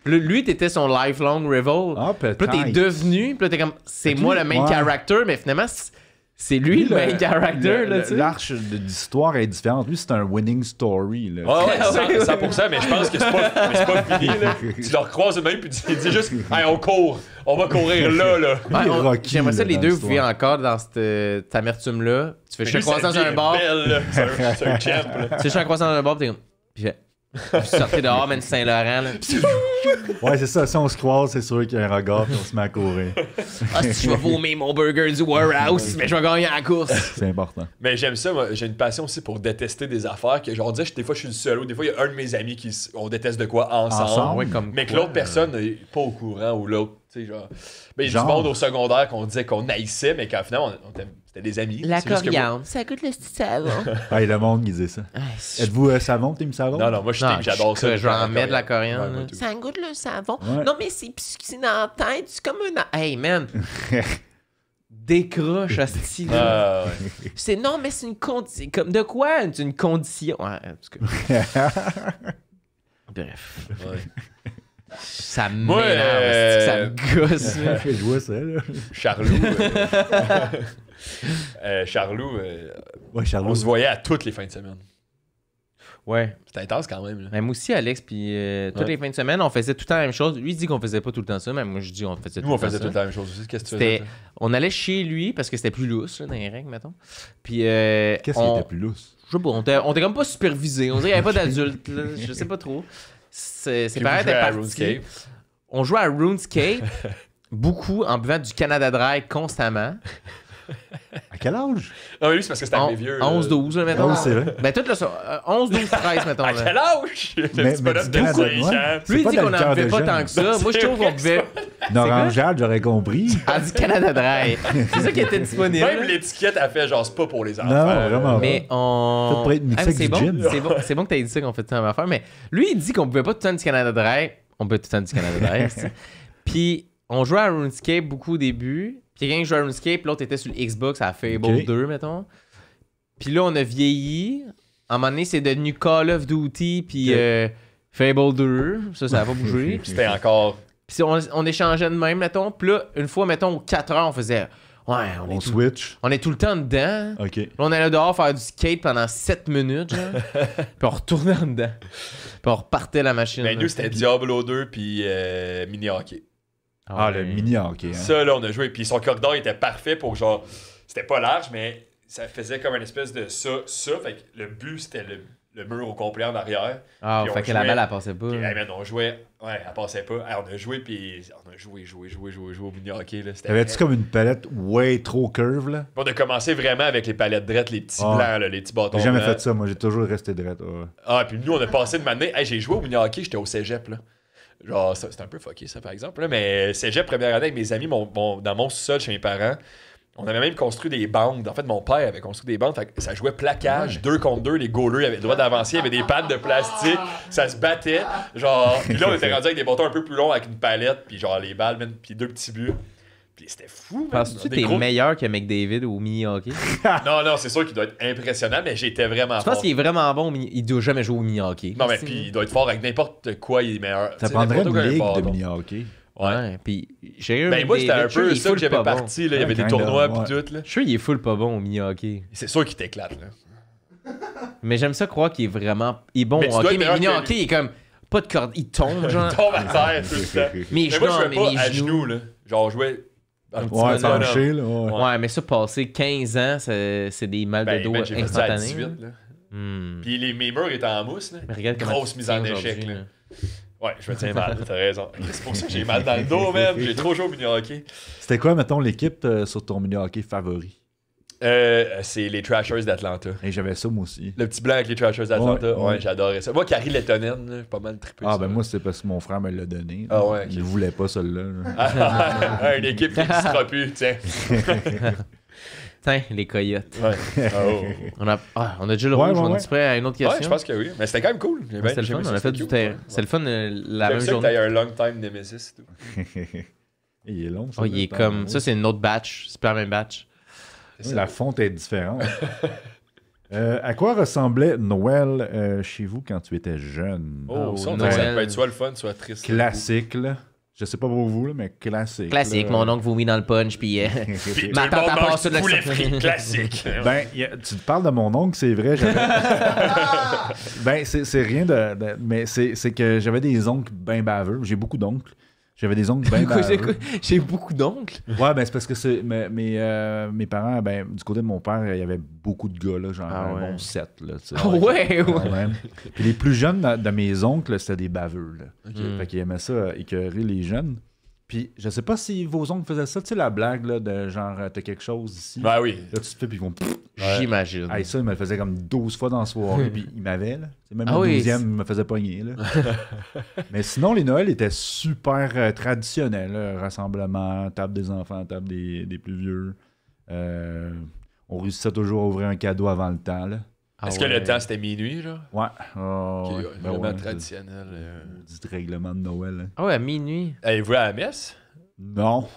Lui, t'étais son lifelong rival. Ah, Puis là, peut-être. t'es devenu, puis là, t'es comme, c'est Fait que moi lui, le main ouais. character, mais finalement, c'est lui le main character, là, tu sais. L'arche d'histoire est différente. Lui, c'est un winning story. Là. Ouais, 100%, mais je pense que c'est pas fini. Là. Tu le recroises de même, puis tu dis juste, hey, on court, on va courir là. Ouais, Il est Rocky, J'aimerais ça, là, les dans deux, vous l'histoire. vivez encore dans cette amertume-là. Tu fais, je te Lui, croise sa dans vie un est bar. belle, là. C'est un champ. Là. Tu sais, je suis en croisant dans un bar, pis t'es comme. Puis vous sortez dehors, même Saint-Laurent, là. Ouais, c'est ça. Si on se croise, c'est sûr qu'il y a un regard et on se met à courir. Ah, si je vais vomir mon burger du Warehouse, mais je vais gagner la course. C'est important. Mais j'aime ça, moi. J'ai une passion aussi pour détester des affaires. Que genre, des fois, je suis le seul. Ou des fois, il y a un de mes amis on déteste de quoi ensemble. Ouais, comme Mais que quoi, l'autre personne n'est pas au courant ou l'autre, tu sais, genre. Mais il y a du Genre. monde au secondaire qu'on disait qu'on haïssait, mais qu'en final, c'était des amis. La C'est juste que moi- coriandre, ça goûte le petit savon. Ouais, le monde qui disait ça. Êtes-vous savon, team savon? Non, non, moi, je Non, team, j'adore ça. je vais en mettre de la coriandre, Ouais, moi, là. tout. Ça goûte le savon. Ouais. Non, mais c'est dans la tête, c'est comme un... Hey, man. Décroche, asti, là. Ah, ouais. C'est non, mais c'est une condition. Comme de quoi? C'est une condition. Ouais, en tout cas. Bref. Ouais. Ça Moi, m'énerve, asti, ça me gosse, là. Fait jouer ça, là. Charlot. Charlot, Ouais, Charlot. on se voyait à toutes les fins de semaine. Ouais. C'était intense quand même. Là. Mais moi aussi, Alex, puis toutes Ouais. les fins de semaine, on faisait tout le temps la même chose. Lui, il dit qu'on faisait pas tout le temps ça, mais moi, je dis qu'on faisait tout Nous, on le temps faisait ça. tout le temps la même chose aussi. Qu'est-ce que tu C'était- faisais? toi? On allait chez lui parce que c'était plus lousse, là, dans les règles, mettons. Puis, Qu'est-ce qui on... était plus lousse? Je sais pas, on était comme pas supervisé. On dirait qu'il n'y avait pas d'adultes, là. Je sais pas trop. Ses Puis parents vous étaient jouez à partis. RuneScape. On jouait à RuneScape beaucoup en buvant du Canada Dry constamment. À quel âge? Non, mais lui, c'est parce que c'était un vieux. 11-12, là, mettons. Ah oui, c'est vrai. Ben, tout le 11-12-13, mettons. À là. quel âge? Le Mais petit bonhomme du de Canada, 5 ouais. ans. C'est Lui, il pas dit dans qu'on le n'en cœur buvait de pas jeune. tant que ça. Moi, je trouve qu'on buvait Norangeade, j'aurais compris. du Canada Dry. C'est ça qui était disponible. Même l'étiquette a fait genre, c'est pas pour les enfants. Non, vraiment. Mais on. Fait pour être mixé Ah, mais avec c'est du bon, gin. c'est bon que t'aies dit ça qu'on fait tout le temps la même affaire. Mais lui, il dit qu'on buvait pas tout le temps du Canada Dry. On buvait tout le temps du Canada Dry. c'est- Puis on jouait à RuneScape beaucoup au début. Puis quelqu'un qui jouait à RuneScape, l'autre était sur le Xbox à Fable Ok. 2, mettons. Puis là, on a vieilli. À un moment donné, c'est devenu Call of Duty, puis Fable 2. Ça a pas bougé. C'était encore. Puis on échangeait de même, mettons. Puis là, une fois, mettons, aux 4 heures, Ouais, On switch. on est tout le temps dedans. OK. Là, on allait dehors faire du skate pendant 7 minutes, genre. Puis on retournait en dedans. Puis on repartait la machine. Ben, là. nous, c'était Diablo 2 puis mini-hockey. Ah, le mini-hockey. Hein. Ça, là, on a joué. Puis son corridor était parfait pour genre. C'était pas large, mais ça faisait comme une espèce de ça. Fait que le but, c'était le mur au complet en arrière. Ah, Puis fait on que la jouait. balle, elle passait pas. Puis, hey, man, on jouait. Ouais, elle passait pas. Hey, on a joué, puis on a joué au mini-hockey. Là. C'était T'avais-tu comme une palette way trop curve, là? On a commencé vraiment avec les palettes drettes, les petits Ah. blancs, là, les petits bâtons J'ai jamais blancs. fait ça, moi, j'ai toujours resté drette. Ouais. Ah, puis nous, on a passé de m'amener. Hey, j'ai joué au mini-hockey, j'étais au cégep, là. Genre, c'était un peu fucké, ça, par exemple. Là, mais cégep, première année avec mes amis, dans mon sous-sol chez mes parents, on avait même construit des bandes. En fait, mon père avait construit des bandes. Fait que ça jouait plaquage, 2 contre 2. Les goalers avaient le droit d'avancer. Il y avait des pattes de plastique. Ça se battait. Genre, puis là, on était rendu avec des bâtons un peu plus longs avec une palette. Puis genre, les balles, man, puis 2 petits buts. Puis c'était fou, man. Penses-tu que Des t'es gros- meilleur que McDavid au mini-hockey? Non, c'est sûr qu'il doit être impressionnant, mais j'étais vraiment Je pense fort. qu'il est vraiment bon au mini... Il doit jamais jouer au mini-hockey. Non, mais puis il doit être fort avec n'importe quoi, il est meilleur. Ça Tu sais, prendrait n'importe une quoi, ligue un de bâton. mini-hockey. Ouais. Ouais, puis j'ai eu Ben moi, c'était un peu ça que j'avais Bon. parti. Là. Il y avait des Ouais, tournois kinda, pis tout. Là. Je suis sûr qu'il est full pas bon au mini-hockey. C'est sûr qu'il t'éclate. Là. Mais j'aime ça croire qu'il est vraiment... Il est bon Mais tu au dois hockey, être mais meilleur mini-hockey, il est comme... Pas de corde, il tombe, genre. Il tombe à terre tout le temps. Mes Mais genoux, moi, je mais jouais mes pas à genoux. genoux. Là. Genre, je jouais. Un petit Ouais, bonhomme. penché, là. Ouais. Ouais, mais ça, passer 15 ans, c'est des mal de Ben, dos man, j'ai fait ça à instantanés. 18. Là. Hmm. Puis mes murs étaient en mousse. Là. Mais regarde comment Grosse tu mise te en tiens échec. aujourd'hui, Là. Ouais, je me tiens mal. T'as raison. C'est pour ça que j'ai mal dans le dos, man. J'ai trop joué au mini-hockey. C'était quoi, mettons, l'équipe sur ton mini-hockey favori? C'est les Trashers d'Atlanta. Et j'avais ça, moi aussi. Le petit blanc avec les Trashers d'Atlanta. Ouais, Ouais, ouais. j'adorais ça. Moi, Carrie Lettonen, là, j'ai pas mal trippé. Ah, ça. ben moi, c'est parce que mon frère me l'a donné. Ah ouais, ok. Il voulait pas, celui-là. là. Une équipe qui n'existera plus, tiens. Tiens, les coyotes. Ouais. Oh. On a déjà le Ouais, rouge, ouais, on ouais. est prêt à une autre question? Ouais, je pense que oui. Mais c'était quand même cool. J'ai bien- C'était le j'ai fun, aimé on ça, a fait c'était du cute, terrain. ouais. C'est le fun la J'aime même ça que journée. t'aies un long time nemesis et tout. Il est long, ça. Oh, il est comme... Ça, c'est une autre batch. C'est pas la même batch. La fonte est différente. À quoi ressemblait Noël chez vous quand tu étais jeune? Oh, Oh, ça, on dirait que ça Noël. peut être soit le fun, soit triste. Classique, là. Je sais pas pour vous, là, mais classique. Classique, là. mon oncle vomit dans le punch, puis... Puis Ma tout le tante, monde elle mange passe sur du le poulet frit classique. Ben, tu te parles de mon oncle, c'est vrai. Ben, c'est rien mais c'est que j'avais des oncles bien baveux. J'ai beaucoup d'oncles. J'avais des oncles bien baveux. J'ai beaucoup d'oncles. Ouais, ben c'est parce que mes parents, ben, du côté de mon père, il y avait beaucoup de gars, là, genre Ah un ouais. bon 7. Là, tu sais. Ah ouais, Quand ouais. même. Puis les plus jeunes de mes oncles, c'était des baveux. Là. Fait qu'ils aimaient ça, écœurer les jeunes. Puis je sais pas si vos oncles faisaient ça, tu sais, la blague là, de genre, t'as quelque chose ici. Ben oui. Là, tu te fais, puis ils vont. J'imagine. Hey, ça, il me le faisait comme 12 fois dans la soirée, puis il m'avait, là. C'est même Ah le oui, 12e, il me faisait pogner, là. Mais sinon, les Noëls étaient super traditionnels, là. Rassemblement, table des enfants, table des plus vieux. On réussissait toujours à ouvrir un cadeau avant le temps, là. Est-ce que le temps, c'était minuit, genre? Ouais. Ok, Ouais. ouais, Ben vraiment ouais, traditionnel. c'est dit règlement de Noël, là. Ah ouais, à minuit. Avez-vous à la messe? Non.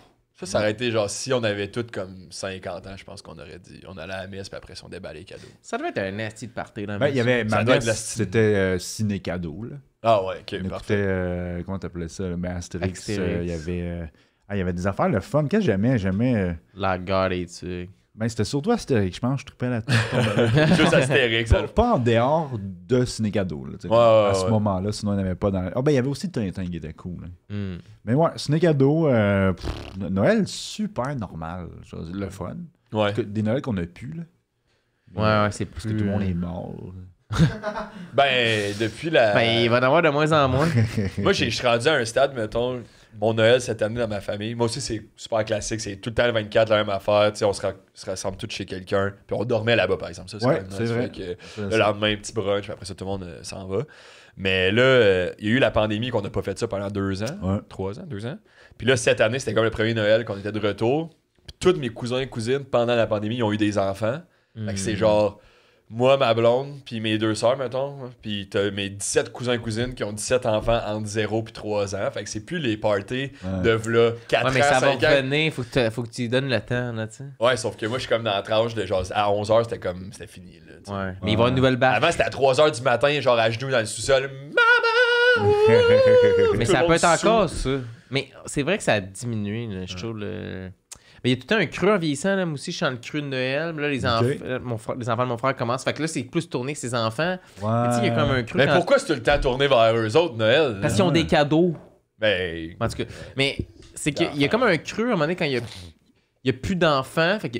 Ça aurait été genre, si on avait tous comme 50 ans, je pense qu'on aurait dit, on allait à la messe, puis après, on déballait les cadeaux. Ça devait être un nasty de party, là. Ben, il y avait Ça ma doit être messe, de la style. c'était ciné-cadeau, là. Ah ouais, ok, On parfait. écoutait, comment t'appelais ça, là? Ben, Astérix, Astérix. il y avait des affaires, le fun. Qu'est-ce que j'aimais... La garde et tu. Ben, c'était surtout Astérix, je pense. Je trippais là-dessus. Juste Astérix. Pas en dehors de Ciné-Cadeau, là, tu sais, Ouais, ouais, à ce ouais. moment-là, sinon il n'y avait pas dans... Ah, ben, il y avait aussi Tintin qui était cool. Là. Hmm. Mais ouais, Ciné-Cadeau, Noël, super normal. Genre, le fun. Ouais. Que- des Noëls qu'on a pu, là. Ouais, c'est Parce que plus... tout le monde est mort. Ben, depuis la. Ben, il va en avoir de moins en moins. Moi, je suis rendu à un stade, mettons, mon Noël cette année dans ma famille. Moi aussi, c'est super classique. C'est tout le temps le 24, la même affaire. Tu sais, on se rassemble tous chez quelqu'un. Puis on dormait là-bas, par exemple. Ça, Ouais, quand même c'est nice. vrai. Fait que C'est le ça. lendemain, petit brunch. Puis après ça, tout le monde s'en va. Mais là, il y a eu la pandémie qu'on n'a pas fait ça pendant 2 ans. Ouais. 3 ans, 2 ans. Puis là, cette année, c'était comme le premier Noël qu'on était de retour. Puis tous mes cousins et cousines, pendant la pandémie, ils ont eu des enfants. Fait que c'est genre moi, ma blonde, puis mes 2 sœurs, mettons. Puis t'as mes 17 cousins et cousines qui ont 17 enfants entre 0 puis 3 ans. Fait que c'est plus les parties de v'là 4 Ouais, mais ans, ça va 5 ans. revenir. Faut que tu lui donnes le temps, là, tu sais. Ouais, sauf que moi, je suis comme dans la tranche de genre à 11h, c'était fini. Là, tu sais. Ouais. Mais il va y avoir une nouvelle batch. Avant, c'était à 3h du matin, genre à genoux dans le sous-sol. Maman! Mais Tout ça le peut monde être sous. encore ça. Mais c'est vrai que ça a diminué, là, je trouve. Mais il y a tout le temps un creux en vieillissant. Là. Moi aussi, je suis dans le creux de Noël. Là, les enfants de mon frère commencent. Fait que là, c'est plus tourné avec ses enfants. Ouais. Mais tu sais, il y a comme un creux. Mais pourquoi c'est tout le temps tourné vers eux autres, Noël? Parce qu'ils ont des cadeaux. Ben. En tout cas. Mais c'est qu'il y a comme un creux à un moment donné quand il y a plus d'enfants. Fait que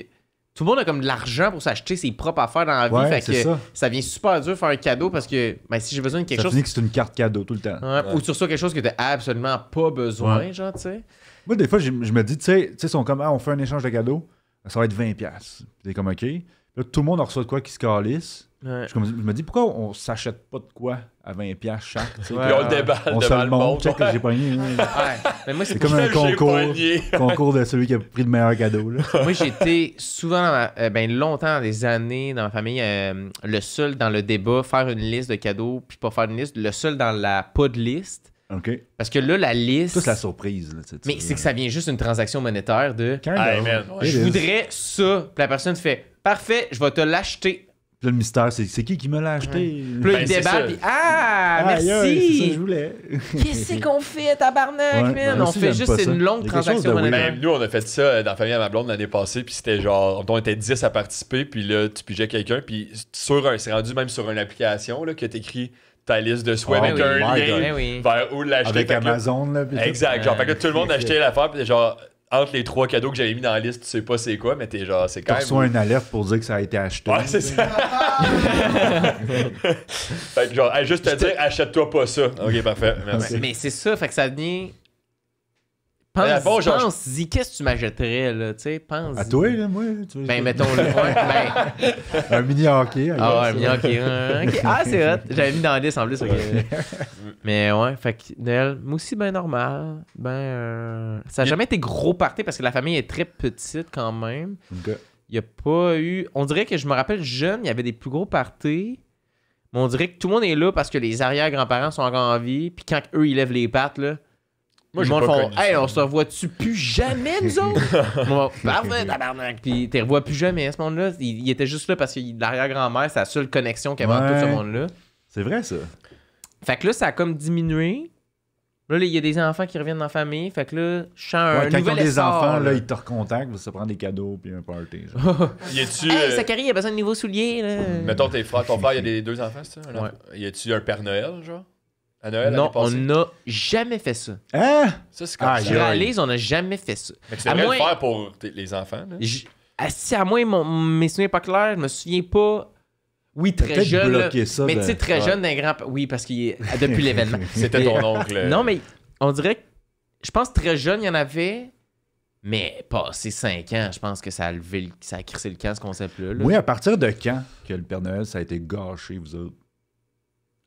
tout le monde a comme de l'argent pour s'acheter ses propres affaires dans la vie. Ouais, fait c'est que ça. vient super dur de faire un cadeau parce que si j'ai besoin de quelque Ça chose. finit que c'est une carte cadeau tout le temps. Ou tu reçois quelque chose que t'as absolument pas besoin, genre, tu sais. Moi, des fois, je me dis, tu sais, ils sont comme, on fait un échange de cadeaux, ça va être 20$. Puis t'es comme, OK. Puis là, tout le monde reçoit de quoi qui se calisse. Ouais. Je me dis, pourquoi on s'achète pas de quoi à 20$ chaque? Tu sais? Ouais. Puis on le déballe On se devant le le montre, monde. check que j'ai pogné. Ouais. Mais moi, C'est c'est comme un J'ai concours, pogné. concours de celui qui a pris le meilleur cadeau. Là. Moi, j'ai été souvent, longtemps, des années, dans ma famille, le seul dans le débat, faire une liste de cadeaux, puis pas faire une liste, le seul dans la pas de liste. OK. Parce que là, la liste. Ça, c'est la surprise. Là, tu sais, Mais c'est que ça vient juste d'une transaction monétaire de. Hey, man. Je voudrais ça. Puis la personne fait parfait, je vais te l'acheter. Puis là, le mystère, c'est qui me l'a acheté? Puis là, Ben, il c'est déballe, ça. puis Aïe, aïe, c'est ça que merci. je voulais. Qu'est-ce qu'on fait, tabarnak, Ouais, man? moi On aussi, fait j'aime juste pas ça. une longue Il y a quelque chose transaction de monétaire. Même nous, on a fait ça dans la famille à ma blonde l'année passée, puis c'était genre, on était 10 à participer, puis là, tu pigeais quelqu'un, puis c'est rendu même sur une application là, que t'écris ta liste de souhaits Oh, avec oui, un my lien God. Ben oui. vers où l'acheter. Avec Fait que là- Amazon. Là, puis tout. Exact. Genre, fait que tout le monde achetait l'affaire, puis genre, entre les 3 cadeaux que j'avais mis dans la liste, tu sais pas c'est quoi, mais t'es genre, c'est Tu quand même. reçois une alerte pour dire que ça a été acheté. Ouais, c'est ça. Fait que genre, hey, juste te dire, achète-toi pas ça. Ok, parfait. Merci. Mais c'est ça, fait que ça devient. Mais à fond, genre- Pense-y, qu'est-ce que tu m'achèterais, là, tu sais, pense. À toi, là, moi. Tu veux, Ben, mettons le point. un mini hockey. Ah ouais, bien, ok. Ok. Ah, c'est hot. J'avais mis dans la liste en plus. ok. Mais ouais, fait que Noël, moi aussi, ben normal. Ça a jamais été gros party parce que la famille est très petite quand même. OK. Il y a pas eu. On dirait que je me rappelle jeune, il y avait des plus gros parties. Mais on dirait que tout le monde est là parce que les arrière-grands-parents sont encore en vie. Puis quand eux, ils lèvent les pattes, là. Moi, Le j'ai monde pas font connu hey, ça. on se revoit-tu plus jamais, nous autres? Moi, parfait, tabarnak. Puis t'es revois plus jamais, ce monde-là. Il était juste là parce que l'arrière-grand-mère, c'est la seule connexion qu'il y avait entre tout ce Ouais. monde-là. C'est vrai, ça. Fait que là, ça a comme diminué. Là, il y a des enfants qui reviennent dans la famille. Fait que là, je sens un Ouais, quand ils nouvel ont des essor, enfants, là. là, ils te recontactent, ça prend des cadeaux puis un party. genre. Y a-tu. Hey, Zachary, il a besoin de nouveaux souliers, là. Mettons tes frères, ton frère, il y a des 2 enfants, c'est ça? Ouais. Y a-tu un Père Noël, genre? À Noël, Non, l'année passée? on n'a jamais fait ça. Hein? Ça, c'est comme Ah, ça. Je réalise, on n'a jamais fait ça. Mais tu À devrais moins- le faire pour les enfants, là. Si à moi, mes souvenirs pas clairs, je me souviens pas. Oui, très Peut-être jeune. là. bloquer ça Mais de- tu sais, très Ouais. jeune d'un grand. Oui, parce qu'il est depuis l'événement. C'était Mais- ton oncle. Non, mais on dirait que. Je pense que très jeune, il y en avait. Mais passé 5 ans, je pense que ça a levé, ça a crissé le camp, ce concept-là. là. Oui, à partir de quand que le Père Noël, ça a été gâché, vous autres?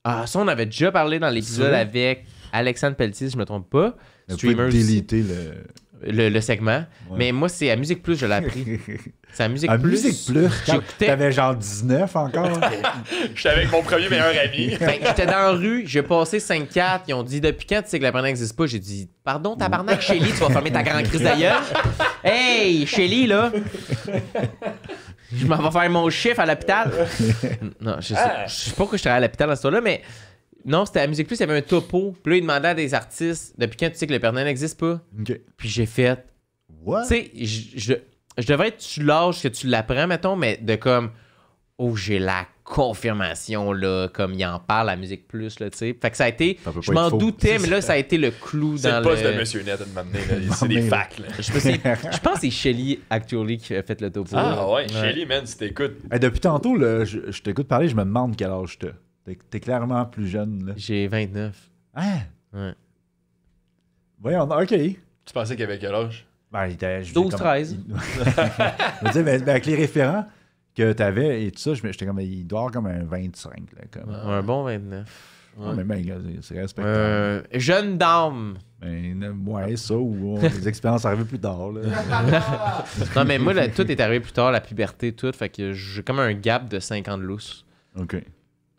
Ah, ça, on avait déjà parlé dans l'épisode vrai? avec Alexandre Pelletier, si je me trompe pas. Vous pouvez Streamer aussi. déliter Le segment. Ouais. Mais moi, c'est à Musique Plus, je l'ai appris. C'est à Musique À Plus. Musique Plus, quand J'écoutais- t'avais genre 19 encore. J'étais avec mon premier meilleur ami. Fait que j'étais dans la rue, j'ai passé 5-4, ils ont dit depuis quand tu sais que la première n'existe pas? J'ai dit pardon tabarnak Shelly, tu vas fermer ta grande crise d'ailleurs. Hey Shelly là! Je m'en vais faire mon chiffre à l'hôpital. Non, je sais pas pourquoi je travaillais à l'hôpital à ce temps-là, mais non, c'était à la Musique Plus, il y avait un topo. Puis là, ils demandaient à des artistes depuis quand tu sais que le Père Noël n'existe pas? OK. Puis j'ai fait. What? Tu sais, je devrais être sur l'âge que tu l'apprends, mettons, mais de comme. Oh, j'ai la confirmation, là, comme il en parle à Musique Plus, là, tu sais. Fait que ça a été. Ça peut pas Je m'en être faux. doutais, mais là, ça a été le clou C'est dans le poste de Monsieur Net de m'amener, là. C'est des M'amener, là. facts, là. Je pense que c'est Shelly, actually, qui a fait le topo. Ah ouais, Shelly, man, si t'écoutes. Hey, depuis tantôt, là, je t'écoute parler, je me demande quel âge t'as. T'es clairement plus jeune, là. J'ai 29. Hein? Ouais. Voyons, OK. Tu pensais qu'il avait quel âge? Ben, 12-13. Je veux dire, ben, avec les référents que t'avais et tout ça, j'étais comme, il doit avoir comme un 25, là, comme. Un bon 29. Ouais, mais ben, c'est respectable. Jeune dame. Ben, ouais, ça, ou les expériences arrivées plus tard, là. Non, mais moi, là, tout est arrivé plus tard, la puberté, tout. Fait que j'ai comme un gap de 5 ans de lousse. OK.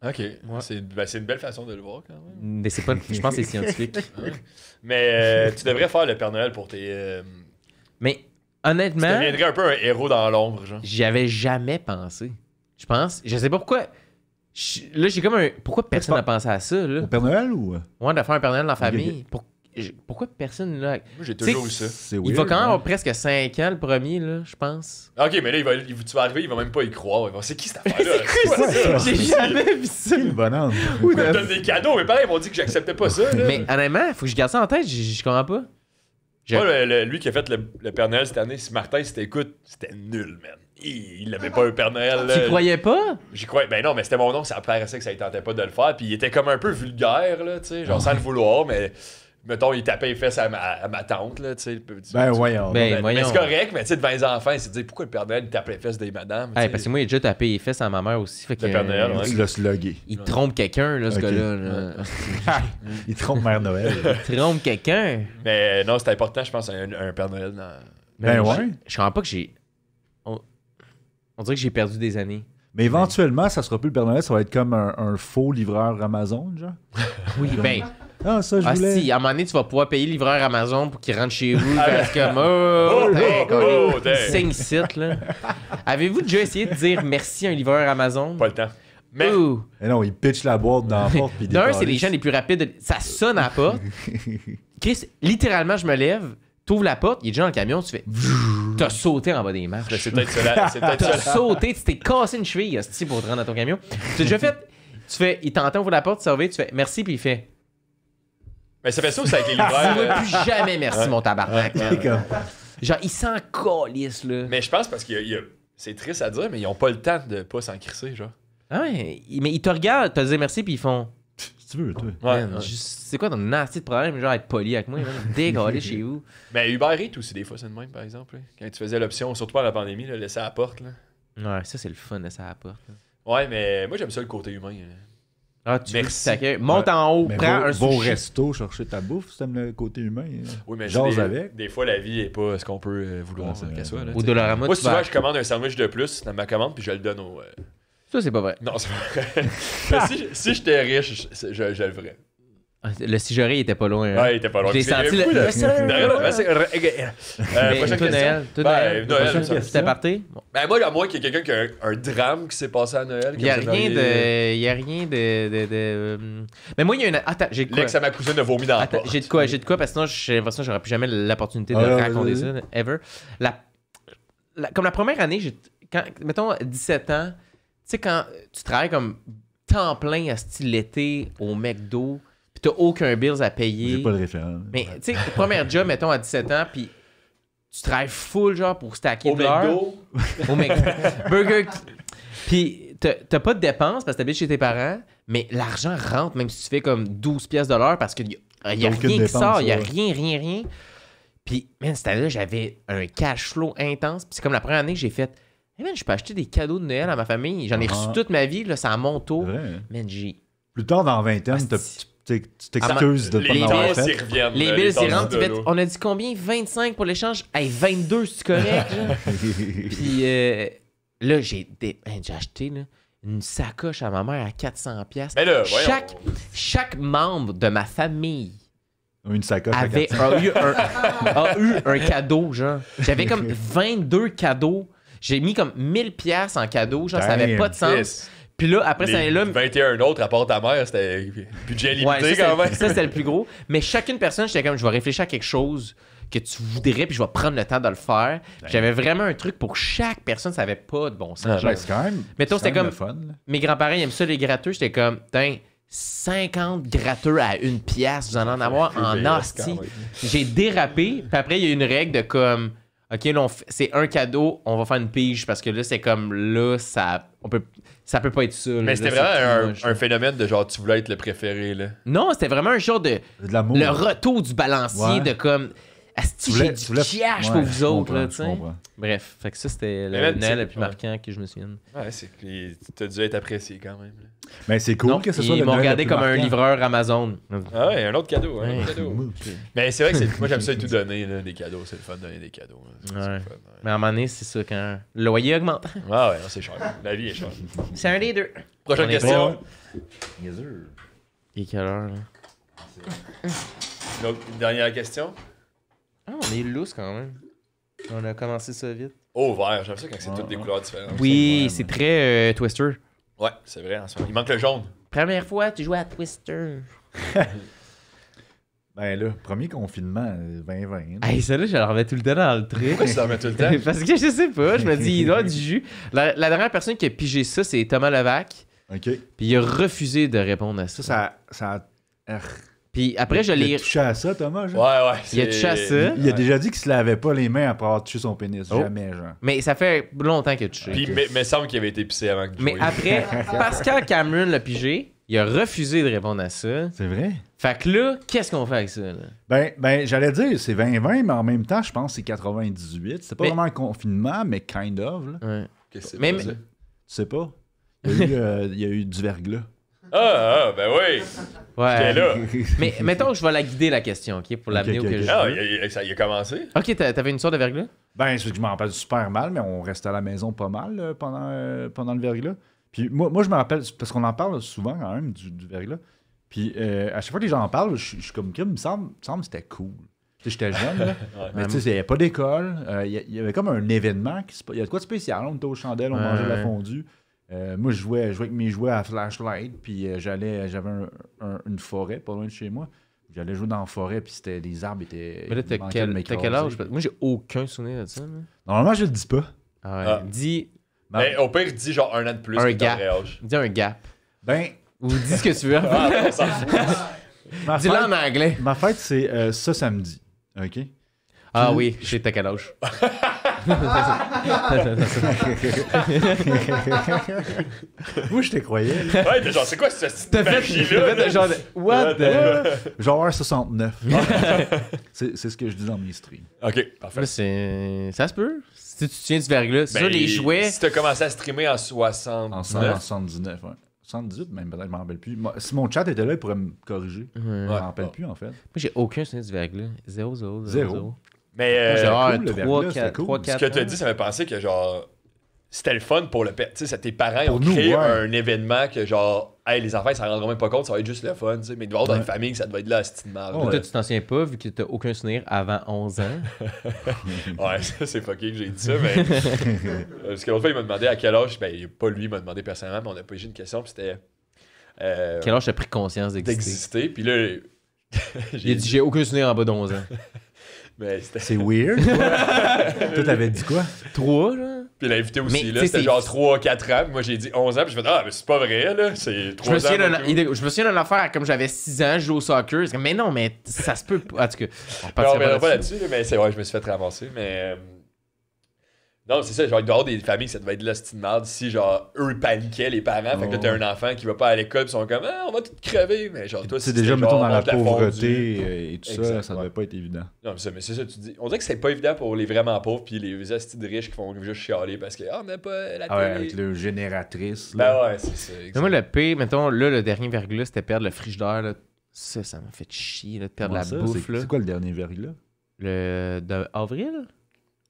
Ok. C'est une belle façon de le voir, quand même. Mais c'est pas, je pense que c'est scientifique. Mais tu devrais faire le Père Noël pour tes. Mais Tu honnêtement, deviendrais un peu un héros dans l'ombre, genre. j'y avais jamais pensé. Je pense. Je sais pas pourquoi. Là, j'ai comme un. Pourquoi personne n'a pensé à ça, là? Au Père Noël ou? Ouais, de faire un Père Noël dans la famille. pourquoi personne là. Moi, j'ai toujours eu ça. C'est Il weird, va quand même hein. avoir presque 5 ans le premier, là, je pense. Ok, mais là, tu vas arriver, il va même pas y croire. C'est qui cette affaire-là? J'ai jamais vu ça. Quelle bonne Il me donne des cadeaux, mais pareil, ils m'ont dit que j'acceptais pas ça. Là. Mais honnêtement, faut que je garde ça en tête, je comprends pas. Moi, lui qui a fait le Père Noël cette année, si Martin, si t'écoutes, c'était nul, man. Il avait pas un Père Noël. Tu croyais pas? J'y croyais. Ben non, mais c'était mon nom, ça paraissait que ça ne tentait pas de le faire. Puis il était comme un peu vulgaire, là, tu sais, genre sans le vouloir, mais mettons, il tapait les fesses à ma tante, là, tu sais. Ben voyons. Ben, Mais c'est correct, mais tu sais, devant les enfants, il s'est dit pourquoi le Père Noël il tape les fesses des madames. Hey, parce que moi, il a déjà tapé les fesses à ma mère aussi. Fait que, Le Père Noël, ouais. Tu l'as slugué. il trompe quelqu'un, là, ce Ok. gars-là. Là. Il trompe Mère Noël. Il trompe quelqu'un. Mais non, c'est important, je pense, un Père Noël dans. Ben ouais. Je comprends pas que j'ai. On dirait que j'ai perdu des années. Mais éventuellement, ça sera plus le Père Noël, ça va être comme un faux livreur Amazon, genre. Oui, ben. Ah, ça, je Ah voulais. si, à un moment donné, tu vas pouvoir payer le livreur Amazon pour qu'il rentre chez vous. Parce que, oh, dang. saigne site, là. Avez-vous déjà essayé de dire merci à un livreur Amazon? Pas le temps. Mais. Ouh. Eh non, il pitch la boîte dans la porte. Puis il D'un, décolle. c'est les gens les plus rapides. Ça sonne à la porte. Chris, littéralement, je me lève, t'ouvres la porte, il est déjà dans le camion, tu fais. T'as sauté en bas des marches. C'est peut-être ça. C'est peut-être T'as ça. sauté, tu t'es cassé une cheville asti, pour te rendre dans ton camion. Tu as déjà fait. Tu fais. Il t'entend ouvrir la porte, tu surveilles, tu fais merci, puis il fait. Mais ça fait ça aussi avec les livreurs. Dis-moi là. plus jamais merci, mon tabarnak. man. C'est comme- Genre, il s'en calisse, là. Mais je pense parce que c'est triste à dire, mais ils ont pas le temps de pas s'en crisser, genre. Ah ouais, mais ils te regardent, te disent merci, puis ils font. Si tu veux, toi. Ouais. Man, c'est quoi ton nasty de problème, genre être poli avec moi, dégaler chez vous. Mais Uber Eats aussi, des fois, c'est le même, par exemple. Là. Quand tu faisais l'option, surtout par la pandémie, là, laisser à la porte. Là. Ouais, ça, c'est le fun de ça à la porte. là. Ouais, mais moi, j'aime ça le côté humain. Ah, tu Merci. veux monte en haut, Mais prends un va au sushi. resto chercher ta bouffe si t'aimes le côté humain. Oui, mais Jase des, avec. des fois, la vie est pas ce qu'on peut vouloir Ah, qu'elle soit. Là, Au t'sais. Dollarama, Moi, tu souvent, vas. je commande un sandwich de plus dans ma commande, puis je le donne au. Ça, c'est pas vrai. Non, c'est pas vrai. Mais si j'étais riche, je le ferais. Le cigeré, il était pas loin. hein. Ouais, il était pas loin. Je l'ai Parce qu'il y senti, avait le- beaucoup de- Mais Prochaine toi, question. Noël, toi, Ben, Noël, Prochaine ça. question. C'était parti? Bon. Ben, moi, à moins qu'il y ait quelqu'un qui a un drame qui s'est passé à Noël. Il y a comme ça, rien dans les- de. Il y a rien de. Mais moi, il y a une. Attends, j'ai de quoi. L'ex à ma cousine a vomi dans la Attends, porte. j'ai de quoi, parce que sinon, j'ai l'impression que j'aurais plus jamais l'opportunité de Ah, ouais, raconter vas-y. ça, ever. Comme la première année, mettons 17 ans, tu sais, quand tu travailles comme temps plein à style l'été au McDo, pis t'as aucun bills à payer. J'ai pas de référent. Mais tu sais, le premier job, mettons à 17 ans, puis tu travailles full genre pour stacker Au de l'heure. McDo. Au McDo. Burger King. Puis t'as pas de dépenses parce que t'habites chez tes parents, mais l'argent rentre même si tu fais comme 12 pièces de l'heure parce qu'il y a Aucune rien qui dépense, sort, il y a ouais. rien. Puis, man, cette année-là, j'avais un cash flow intense. Puis c'est comme la première année que j'ai fait, hey, man, je peux acheter des cadeaux de Noël à ma famille. J'en ai reçu toute ma vie, là, c'est à mon C'est tour. vrai, hein? Man, j'ai... Plus tard dans la vingtaine, tu t'excuses de pas Les en avoir billes, fait. ils reviennent. Les là, bills, c'est tasses rentre. de l'eau. On a dit combien? 25 pour l'échange? Hey, 22, c'est correct, là? Puis là, j'ai acheté là, une sacoche à ma mère à 400$. Mais là, voyons. Chaque membre de ma famille Une sacoche à avait 400. a eu un cadeau, genre. J'avais comme 22 cadeaux. J'ai mis comme 1000$ en cadeau, genre, ça avait Damn. pas de sens. Yes. Puis là, après, ça Les là 21 autres, à part ta mère, c'était budget limité ouais, ça, quand même. ça, c'était le plus gros. Mais chacune personne, j'étais comme, je vais réfléchir à quelque chose que tu voudrais, puis je vais prendre le temps de le faire. Puis j'avais vraiment un truc pour chaque personne, ça avait pas de bon sens. Ouais, c'est quand même. Mettons, c'est c'était quand même comme- le fun, là. Mes grands-parents, ils aiment ça, les gratteux. J'étais comme, tain, 50 gratteux à 1$, vous allez en avoir en hostie. J'ai dérapé, puis après, il y a une règle de comme, OK, là, c'est un cadeau, on va faire une pige, parce que là, c'est comme, là, ça peut pas être ça. là. Mais c'était Là, c'est vraiment too much. un phénomène de genre, tu voulais être le préféré, là. Non, c'était vraiment un genre de... De l'amour. Le retour du balancier Ouais. de comme... Asti, j'ai du cash pour Ouais, vous je autres, comprends, là, je tu sais. comprends. Bref, fait que ça, c'était Mais le même, Noël le c'est- plus marquant que je me souvienne. Ouais, c'est que t'as dû être apprécié quand même. là. Mais c'est cool Non, que ce soit ils le m'ont Noël le regardé plus comme un marquant. livreur Amazon. Ah ouais, un autre cadeau, un Ouais. autre cadeau. Mais c'est vrai que moi j'aime ça tout donner, là, des cadeaux. C'est le fun de donner des cadeaux. là. C'est Ouais. le fun, Mais à un moment donné, c'est ça, quand le loyer augmente. Ah ouais, non, c'est cher. La vie est chère. C'est un des deux. Prochaine On est question. Il est quelle heure, là? Une dernière question. Ah, on est lousse quand même. On a commencé ça vite. Oh, vert, j'aime ça quand c'est toutes des couleurs différentes. Oui, c'est très Twister. Ouais, c'est vrai, en ce moment. Il manque le jaune. Première fois, tu jouais à Twister. Ben là, premier confinement, 2020. Hey, ça là, je le remets tout le temps dans le truc. Pourquoi tu en mets tout le temps? Parce que je sais pas, je me dis, il doit y avoir du jus. La dernière personne qui a pigé ça, c'est Thomas Levac. OK. Puis il a refusé de répondre à ça. Ça Puis après, je il a l'ai. touché à ça, Thomas, genre? Ouais. Il a touché à ça. Il a déjà dit qu'il se lavait pas les mains après avoir touché son pénis. Oh. Jamais, genre. Mais ça fait longtemps qu'il a touché. Puis, mais semble qu'il avait été pissé avant que Mais après, Pascal Cameron l'a pigé. Il a refusé de répondre à ça. C'est vrai? Fait que là, qu'est-ce qu'on fait avec ça? Là? Ben, j'allais dire, c'est 2020, mais en même temps, je pense que c'est 98. C'était pas Mais- vraiment un confinement, mais kind of, là. Ouais. Qu'est-ce que c'est Mais- pas ça? Tu sais pas? Il y a eu du verglas. Ben oui. Ouais. J'étais là. Mais mettons que je vais la guider la question, OK? Pour l'amener ok, au que ok. je Ah, veux. ça y a commencé. OK, t'avais une histoire de verglas? Ben, je m'en rappelle super mal, mais on restait à la maison pas mal pendant le verglas. Puis moi, je me rappelle, parce qu'on en parle souvent quand même du verglas. Puis à chaque fois que les gens en parlent, je suis comme, il me semble que c'était cool. Tu sais, j'étais jeune, là. Mais tu sais, il n'y avait pas d'école. Il y avait comme un événement. Il y a de quoi de spécial. On était aux chandelles, on mangeait de la fondue. Moi, je jouais avec mes jouets à flashlight. Puis j'avais une forêt pas loin de chez moi. J'allais jouer dans la forêt, puis les arbres étaient. Mais là, t'as quel âge? Moi, j'ai aucun souvenir de ça. Là. Normalement, je le dis pas. Ah ouais. Ah. Dis Mais au pire, dis genre 1 an de plus un que ton gap. vrai âge. Dis un gap. Ben, Ou dis ce que tu veux. Ah, ça ma Dis-le en fête, anglais. ma fête, c'est ce samedi. OK? Ah oui, je sais t'as quel âge. Moi, je te croyais. Ouais, t'es genre, c'est quoi cette T'as magie-là? fait genre de... What the... Genre 69. C'est ce que je dis dans mes streams. Ok, parfait. Là, c'est... Ça se peut. Si tu te souviens du verglas. C'est ça, les jouets... Si t'as commencé à streamer en En 69. 79, ouais. 78 même, peut-être, je m'en rappelle plus. Si mon chat était là, il pourrait me corriger. Je m'en rappelle plus, en fait. Moi, j'ai aucun souvenir du verglas. 0. Zéro. Mais Genre cool, le 3, verglas, c'était 4, cool. 3, ce 4 que t'as dit, ça m'a pensé que genre. C'était le fun pour le pet. Tu sais, tes parents ils Pour ont nous, créé ouais. un événement que genre, hey, les enfants ils s'en rendront même pas compte, ça va être juste le fun, tu sais. Mais de voir dans une Ouais. famille, ça doit être là à cette mal. Oh, Toi, tu t'en souviens pas, vu que t'as aucun souvenir avant 11 ans. Ouais, ça c'est fucké que j'ai dit ça, mais. Parce que l'autre fois, il m'a demandé à quel âge. Ben, pas lui, il m'a demandé personnellement, mais on a pas eu une question, puis c'était. Quel âge t'as pris conscience d'exister? D'exister. Puis là, Il a dit, j'ai aucun souvenir en bas d'11 ans. mais c'était. C'est weird. Toi, t'avais dit quoi? 3, là? Puis l'invité aussi, Mais, là, tu sais, c'était c'est- genre 3-4 ans. Puis moi, j'ai dit 11 ans. Puis je fais, ah, mais c'est pas vrai, là. C'est 3 Je me ans. souviens mon coup. je me souviens d'une affaire, comme j'avais 6 ans, je jouais au soccer. C'est comme, mais non, mais ça se peut pas. En tout cas, on Non, on partira reviendra pas là-dessus. là-dessus, là, mais c'est vrai, je me suis fait ramasser. Mais. Non, c'est ça, genre, il doit y avoir des familles, ça devait être de la style merde si, genre, eux paniquaient, les parents. Fait que là, t'as un enfant qui va pas à l'école, pis ils sont comme, ah, on va tout crever. Mais genre, toi, C'est si déjà, c'était mettons, genre, dans la mange fondue. pauvreté et tout ça, Exact, ça ouais. devait pas être évident. Non, mais c'est ça, tu dis. On dirait que c'est pas évident pour les vraiment pauvres, puis les astis de riches qui font juste chialer parce que, ah, mais pas la Ah ouais, télé. avec le génératrice. Là. Ben ouais, c'est ça. Mais moi, le pire, mettons, là, le dernier verglas, c'était perdre le frigidaire. Là. Ça m'a fait chier, là, de perdre Comment la ça? bouffe. Là. C'est quoi le dernier verglas? Le de avril?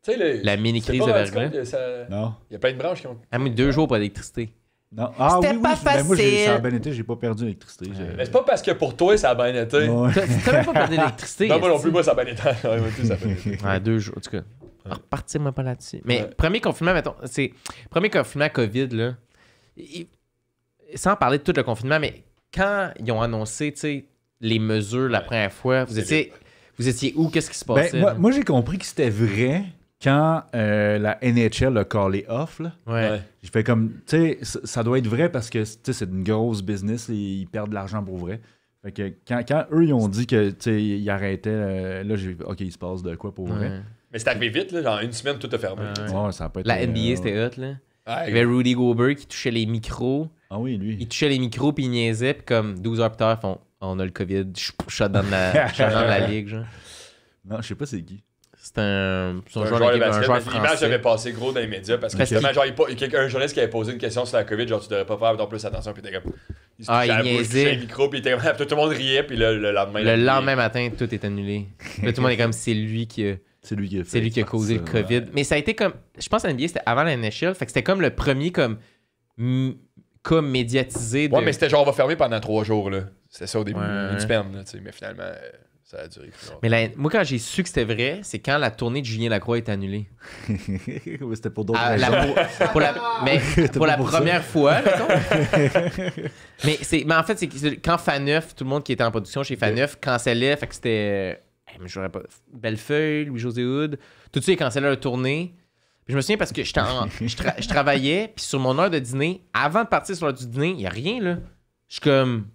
Tu sais, La mini-crise c'est pas de rendu verglas. compte que ça- Non. Il y a plein de branches qui ont. Ah, mais 2 jours pas d'électricité. Non. Ah C'était oui, pas oui. Ben, moi, facile. ça a bien été, j'ai pas perdu l'électricité. Mais c'est pas parce que pour toi, ça a bien été. Ouais. T'as même pas perdu d'électricité. Non, moi non esti. plus, moi, ça a bien été. Ouais, moi, tout, ça a bien été. Ouais, 2 jours, en tout cas. Repartis-moi pas là-dessus. Mais premier confinement, mettons, c'est. Premier confinement COVID, là. Sans parler de tout le confinement, mais quand ils ont annoncé, tu sais, les mesures la première fois, vous étiez où? Qu'est-ce qui se passait? Ben, moi j'ai compris que c'était vrai quand la NHL a callé off. Là. Ouais. J'ai fait comme, tu sais, ça doit être vrai parce que tu sais, c'est une grosse business, ils perdent de l'argent pour vrai. Fait que quand eux, ils ont dit que, tu sais, ils arrêtaient, là, j'ai OK, il se passe de quoi pour vrai. Ouais. Mais c'est arrivé vite, là, genre une semaine, tout a fermé. Ouais, ça a pas été, La NBA, c'était hot, là. Il y avait Rudy Gobert qui touchait les micros. Ah oui, lui. Il touchait les micros puis il niaisait. Puis comme 12 heures plus tard, ils font on a le COVID. Shut dans la ligue, genre. Non, je sais pas c'est qui. C'est un Un joueur joueur de d'équipe, un basket, joueur mais l'image français. avait passé gros dans les médias parce que Parce justement, genre, un journaliste qui avait posé une question sur la COVID, genre, tu devrais pas faire d'autant plus attention, puis t'es comme. Il se Ah, touchait il à la bouche, il niaisait. touchait le micro, puis il était comme. Tout le monde riait, puis là, le lendemain. Le lendemain matin, tout est annulé. Là, tout le monde est comme c'est lui qui a, C'est lui qui a fait. c'est lui qui a causé le ça, COVID. ouais. Mais ça a été comme. Je pense que la NBA, c'était avant la NHL. Fait que c'était comme le premier comme cas médiatisé de. Ouais, mais c'était genre, on va fermer pendant 3 jours, là. C'était ça au début, Ouais. une semaine, là, tu sais, mais finalement. Ça a duré plus longtemps. Mais moi, quand j'ai su que c'était vrai, c'est quand la tournée de Julien Lacroix est annulée. Ouais, c'était pour d'autres Ah, raisons. pour la pour ça. première fois, mettons. mais en fait, c'est que quand Faneuf, tout le monde qui était en production chez Faneuf, cancellait, fait que c'était. Mais j'aurais pas. Bellefeuille, Louis-José Hood, tout ça, ils cancellaient leur tournée. Puis je me souviens parce que je travaillais, puis sur mon heure de dîner, avant de partir sur l'heure du dîner, il n'y a rien, là. Je suis comme.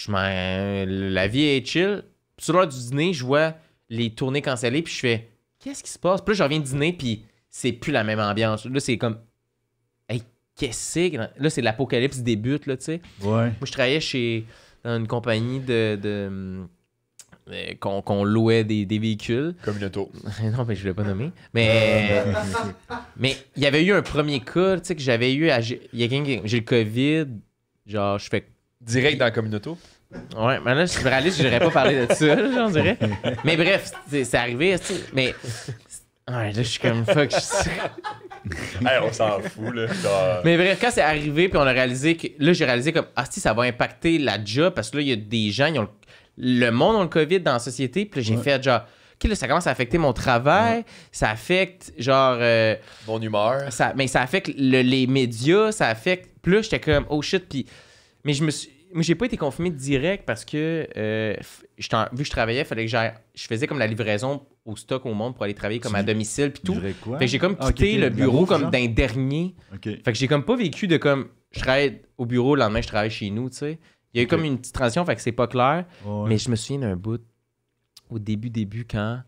La vie est chill. Puis sur l'heure du dîner, je vois les tournées cancellées, puis je fais qu'est-ce qui se passe? Puis là, je reviens de dîner, puis c'est plus la même ambiance. Là, c'est comme hey, qu'est-ce que là, c'est l'apocalypse débute, là, tu sais. Ouais. Moi, je travaillais dans une compagnie qu'on louait des véhicules. Communauto. Non, mais je ne l'ai pas nommé. Mais il y avait eu un premier cas, tu sais, que j'avais eu. Il y a quelqu'un j'ai le COVID. Genre, je fais. Direct dans Communauto. Ouais, mais là, je suis réaliste, je n'aurais pas parlé de ça, là, on dirait. Mais bref, c'est arrivé, tu sais. Mais. Ouais, là, je suis comme fuck. Hey, on s'en fout, là. Genre... Mais bref, quand c'est arrivé, puis on a réalisé que. Là, j'ai réalisé comme. Ah, si, ça va impacter la job, parce que là, il y a des gens, ils ont le monde a le COVID dans la société, puis là, j'ai fait genre. OK, là, ça commence à affecter mon travail, ça affecte, genre... Bonne humeur. Mais ça affecte les médias, ça affecte... Puis là, j'étais comme, oh shit, puis... Mais moi, j'ai pas été confiné direct parce que, vu que je travaillais, il fallait que je faisais comme la livraison au stock au monde pour aller travailler comme à domicile, puis tout. Quoi? Fait que j'ai comme quitté le bureau comme d'un dernier. Okay. Fait que j'ai comme pas vécu de comme... Je travaille au bureau, le lendemain, je travaille chez nous, tu sais. Il y a eu comme une petite transition, fait que c'est pas clair. Ouais. Mais je me souviens d'un bout, au début, quand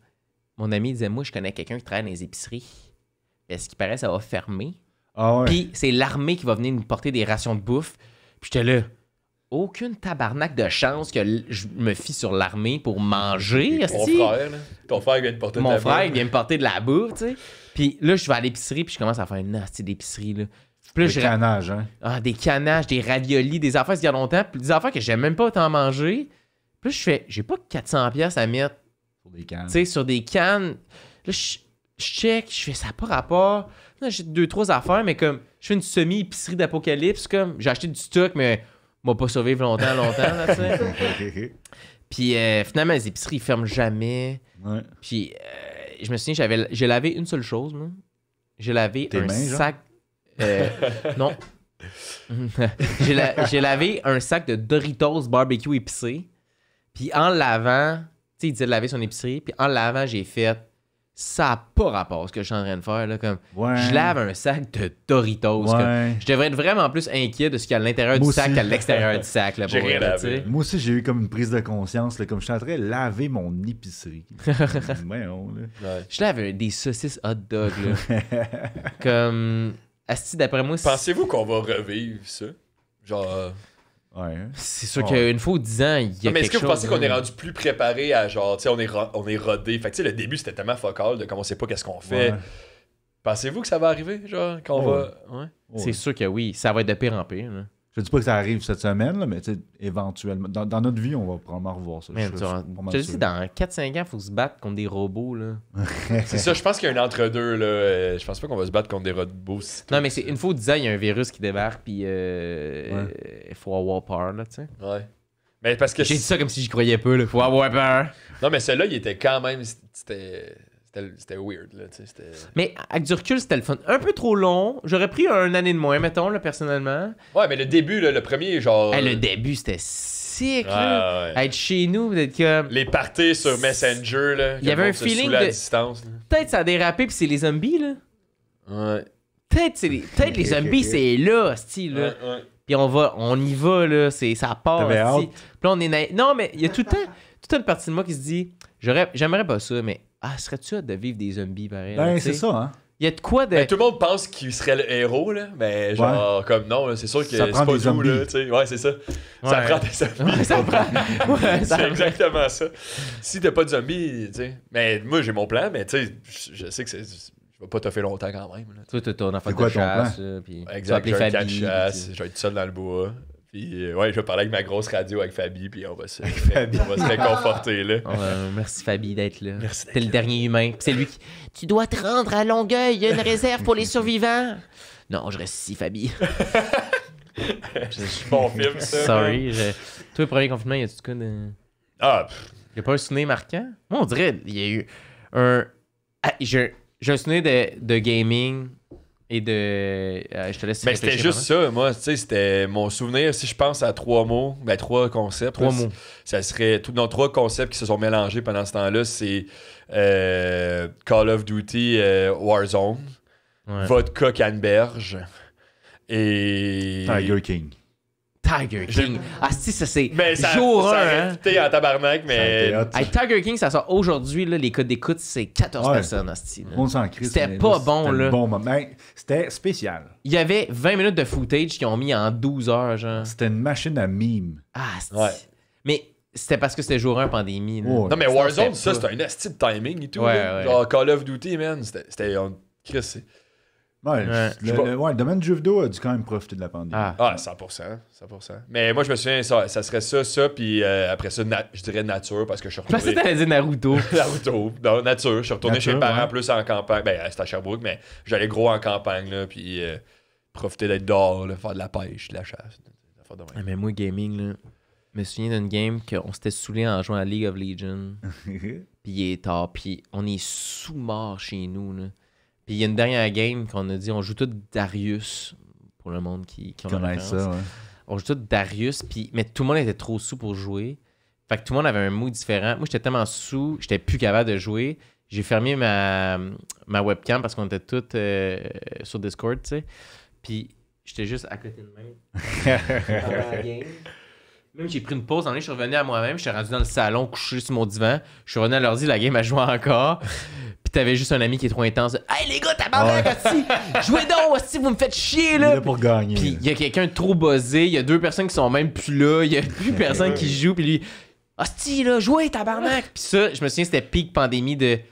mon ami disait, moi, je connais quelqu'un qui travaille dans les épiceries. Est-ce qu'il paraît ça va fermer? Ah ouais. Puis c'est l'armée qui va venir nous porter des rations de bouffe. Puis j'étais là, aucune tabarnak de chance que je me fie sur l'armée pour manger. Ton frère vient de porter de la Mon frère, bouffe. il vient me porter de la bouffe, tu sais. Puis là, je vais à l'épicerie, puis je commence à faire une nasty d'épicerie, là. Puis là, Le canage, hein. Ah, des canages, des raviolis, des affaires il y a longtemps, puis des affaires que j'aime même pas autant manger. Puis là, je fais, j'ai pas 400$ à mettre, Sur des cannes. tu sais, sur des cannes. Là, je check, je fais, ça n'a pas rapport. Là, j'ai 2-3 affaires, mais comme, je fais une semi-épicerie d'apocalypse, comme, j'ai acheté du stock, mais m'a pas survivre longtemps, là, tu sais. Puis finalement, les épiceries, ils ferment jamais. Ouais. Puis je me souviens, j'ai lavé une seule chose, moi. J'ai lavé Tes un mains, genre? sac... non. J'ai lavé un sac de Doritos barbecue épicé. Puis en le lavant, tu sais, il disait de laver son épicerie. Puis en le lavant, j'ai fait, ça n'a pas rapport à ce que je suis en train de faire. Là, comme, Ouais. je lave un sac de Doritos. Ouais. Comme, je devrais être vraiment plus inquiet de ce qu'il y a à l'intérieur du Moi sac aussi. qu'à l'extérieur du sac. Là, J'ai pour rien vrai, lavé. tu sais. Moi aussi, j'ai eu comme une prise de conscience, là, comme je suis en train de laver mon épicerie. Voyons, là. Je lave des saucisses hot dog. Là. Comme, asti, d'après moi, Pensez-vous qu'on va revivre ça? Genre... Ouais. c'est sûr Ouais. qu'une fois ou 10 ans, il y a Non, mais est-ce quelque que vous chose. pensez qu'on est là. rendu plus préparé à genre, tu sais, on est rodé. Fait que tu sais, le début c'était tellement focal de comme on sait pas qu'est-ce qu'on fait. Ouais. Pensez-vous que ça va arriver, genre, qu'on Ouais. va. Ouais. C'est sûr que oui, ça va être de pire en pire. Là. Je dis pas que ça arrive cette semaine, là, mais tu sais, éventuellement. Dans notre vie, on va probablement revoir ça. Man, Je suis pas mal je te sûr. dis, dans 4-5 ans, il faut se battre contre des robots. Là. C'est ça, je pense qu'il y a un entre-deux, là. Je pense pas qu'on va se battre contre des robots. Non, mais c'est une fois ou 10 ans, il y a un virus qui débarque, puis il faut avoir peur. Là, tu sais. Ouais. Mais parce que. J'ai dit ça comme si j'y croyais pas. Il faut avoir peur. Non, mais celui-là, il était quand même. C'était weird, là. Tu sais, c'était. Mais avec du recul, c'était le fun. Un peu trop long. J'aurais pris une année de moins, mettons, là, personnellement. Ouais, mais le début, là, le premier, genre. Hey, le début, c'était sick. Ouais, là. ouais. Être chez nous, d'être comme. Les parties sur Messenger, là. Il y avait que le un monde se feeling saoulait à de- distance, là. Peut-être ça a dérapé, puis c'est les zombies, là. Ouais. Peut-être les zombies, c'est là, style, là. Ouais. Puis on y va, là. Ça part, T'avais esti. hâte? Puis là, on est... Non, mais il y a tout le temps une partie de moi qui se dit, j'aimerais pas ça, mais serais-tu hâte de vivre des zombies, pareil? là, Ben, tu c'est sais? ça, hein. Il y a de quoi de... Ben, tout le monde pense qu'il serait le héros, là. Mais genre, comme non, là, c'est sûr que Ça c'est prend pas des nous, zombies. là. Tu sais. Ouais, c'est ça. Ça Ouais. prend des zombies. Ouais, ça prend... Ouais, ça C'est exactement ça. Si t'as pas de zombies, tu sais. Mais moi, j'ai mon plan, mais tu sais, je sais que je vais pas te faire longtemps quand même. Là, Toi, t'as ton enfant C'est quoi de ton chasse, là, puis tu vas exact, appeler j'ai un camp de Fabi, chasse, puis- je vais être tout seul dans le bois. Puis, ouais, je vais parler avec ma grosse radio avec Fabi, puis on va se réconforter, là. merci Fabi d'être là. Merci d'être T'es le là. dernier humain. Puis c'est lui qui... Tu dois te rendre à Longueuil, il y a une réserve pour les survivants. Non, je reste ici, Fabi. Bon film, ça. Sorry. Toi, le premier confinement, y a-tu de quoi de... Ah, Il n'y a pas un souvenir marquant? Moi, on dirait il y a eu un... Ah, j'ai un souvenir de gaming et de... je te laisse Mais c'était juste ça, moi, tu sais, c'était mon souvenir, si je pense à 3 mots, 3 concepts. 3 mots. Ça serait 3 concepts qui se sont mélangés pendant ce temps-là, c'est Call of Duty Warzone, Vodka Canneberge et... Tiger King. Tiger King. Ah, si, ça c'est ça, jour 1, ça hein? réputé en tabarnak, mais... Hey, Tiger King, ça sort aujourd'hui, là, les codes d'écoute, c'est 14 personnes, hostie. On s'en crie. C'était pas bon, là. Bon moment. C'était spécial. Il y avait 20 minutes de footage qu'ils ont mis en 12 heures, genre. C'était une machine à meme. Ah, c'est... Ouais. Mais c'était parce que c'était jour 1 pandémie, là. Ouais. Non, mais Sinon, Warzone, c'était ça, pas. c'est un esti de timing et tout. Ouais, là. ouais. Genre Call of Duty, man, c'était... Chris, c'est... Ouais, le domaine du jeu vidéo a dû quand même profiter de la pandémie. Ah. Ah, 100%. Mais moi, je me souviens, ça serait ça, puis après ça, je dirais nature, parce que je suis Je pensais retourné... que t'allais dire Naruto. Naruto. Non, nature. Je suis retourné Nature, chez mes parents ouais. plus en campagne. Ben, c'était à Sherbrooke, mais j'allais gros en campagne, là, puis profiter d'être dehors, là, faire de la pêche, de la chasse. Faire de même. Ah, mais moi, gaming, là, je me souviens d'une game qu'on s'était saoulé en jouant à League of Legends. Puis il est tard, puis on est sous-mort chez nous, là. Puis il y a une dernière game qu'on a dit, on joue tout Darius, pour le monde qui ont la Connais référence. ça, ouais. On joue tout Darius, mais tout le monde était trop sous pour jouer. Fait que tout le monde avait un mood différent. Moi, j'étais tellement sous, j'étais plus capable de jouer. J'ai fermé ma webcam parce qu'on était tous sur Discord, tu sais. Puis j'étais juste à côté de même. Pendant la game. Même j'ai pris une pause, je suis revenu à moi-même, j'étais rendu dans le salon, couché sur mon divan. Je suis revenu à l'ordi, la game a joué encore. Puis t'avais juste un ami qui est trop intense. Hey les gars, tabarnak, hostie! Jouez donc, hostie, vous me faites chier, Il est là! là pour gagner. Puis il y a quelqu'un de trop buzzé, il y a 2 personnes qui sont même plus là, il y a plus personne qui joue, puis lui, hostie, là, jouez, tabarnak! Puis ça, je me souviens, c'était peak pandémie de. Tu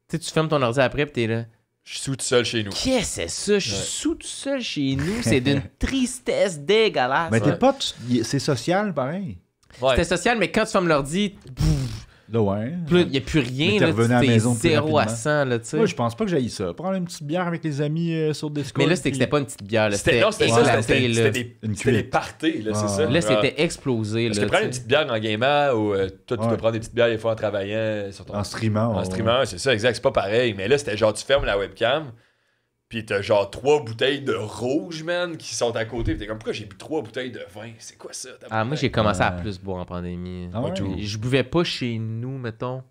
sais, tu fermes ton ordi après, puis t'es là. Je suis sous tout seul chez nous. Qu'est-ce que c'est ça? Je suis sous tout seul chez nous, c'est d'une tristesse dégueulasse. Mais t'es pas... C'est social, pareil. Ouais. C'était social, mais quand tu fermes l'ordi, Là, ouais. il n'y a plus rien, Mais t'es là, revenu à la t'es maison plus 0 à rapidement. 100, là, tu sais. Moi, je pense pas que j'aille ça. Prendre une petite bière avec les amis sur Discord. Mais là, c'était que puis- c'était pas une petite bière, là. C'était ça, éclaté, c'était là. Une c'était des cuite. parties, là, c'est Ah. ça. Là, c'était explosé, Parce là. que prendre tu une sais. petite bière en gaming ou toi, tu Ouais. peux prendre des petites bières des fois en travaillant sur ton... En streamant. En streamant, c'est ça, exact, c'est pas pareil. Mais là, c'était genre, tu fermes la webcam, puis t'as genre 3 bouteilles de rouge, man, qui sont à côté. Puis t'es comme, pourquoi j'ai bu 3 bouteilles de vin? C'est quoi ça? Ah, moi, j'ai commencé à Ouais. plus boire en pandémie. Ah ouais? Je buvais pas chez nous, mettons.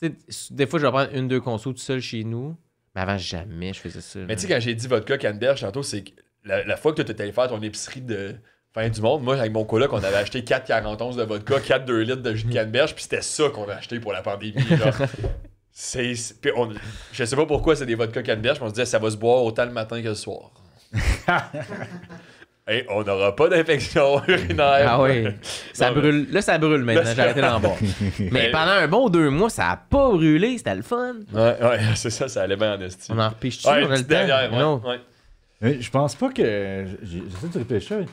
Tu sais, des fois, je vais prendre 1-2 consos tout seul chez nous. Mais avant, jamais je faisais ça. Mais tu sais, quand j'ai dit vodka canneberge tantôt, c'est que la fois que tu étais allé faire ton épicerie de fin du monde, moi, avec mon coloc, on avait acheté 4,41 de vodka, 4 2 litres de jus de canneberge, puis c'était ça qu'on a acheté pour la pandémie. Genre. Puis je sais pas pourquoi c'est des vodka canneberge, mais on se disait ça va se boire autant le matin que le soir. Et on n'aura pas d'infection urinaire. Ah oui. Ça Non, mais- brûle. Là, ça brûle maintenant. J'ai arrêté d'en boire. Mais pendant un bon 2 mois, ça a pas brûlé. C'était le fun. Ouais, c'est ça, ça allait bien en esti. On en repêche-tu? Ouais, On a le petite dernière, temps? Non. ouais. Mais je pense pas que. J'essaie de réfléchir.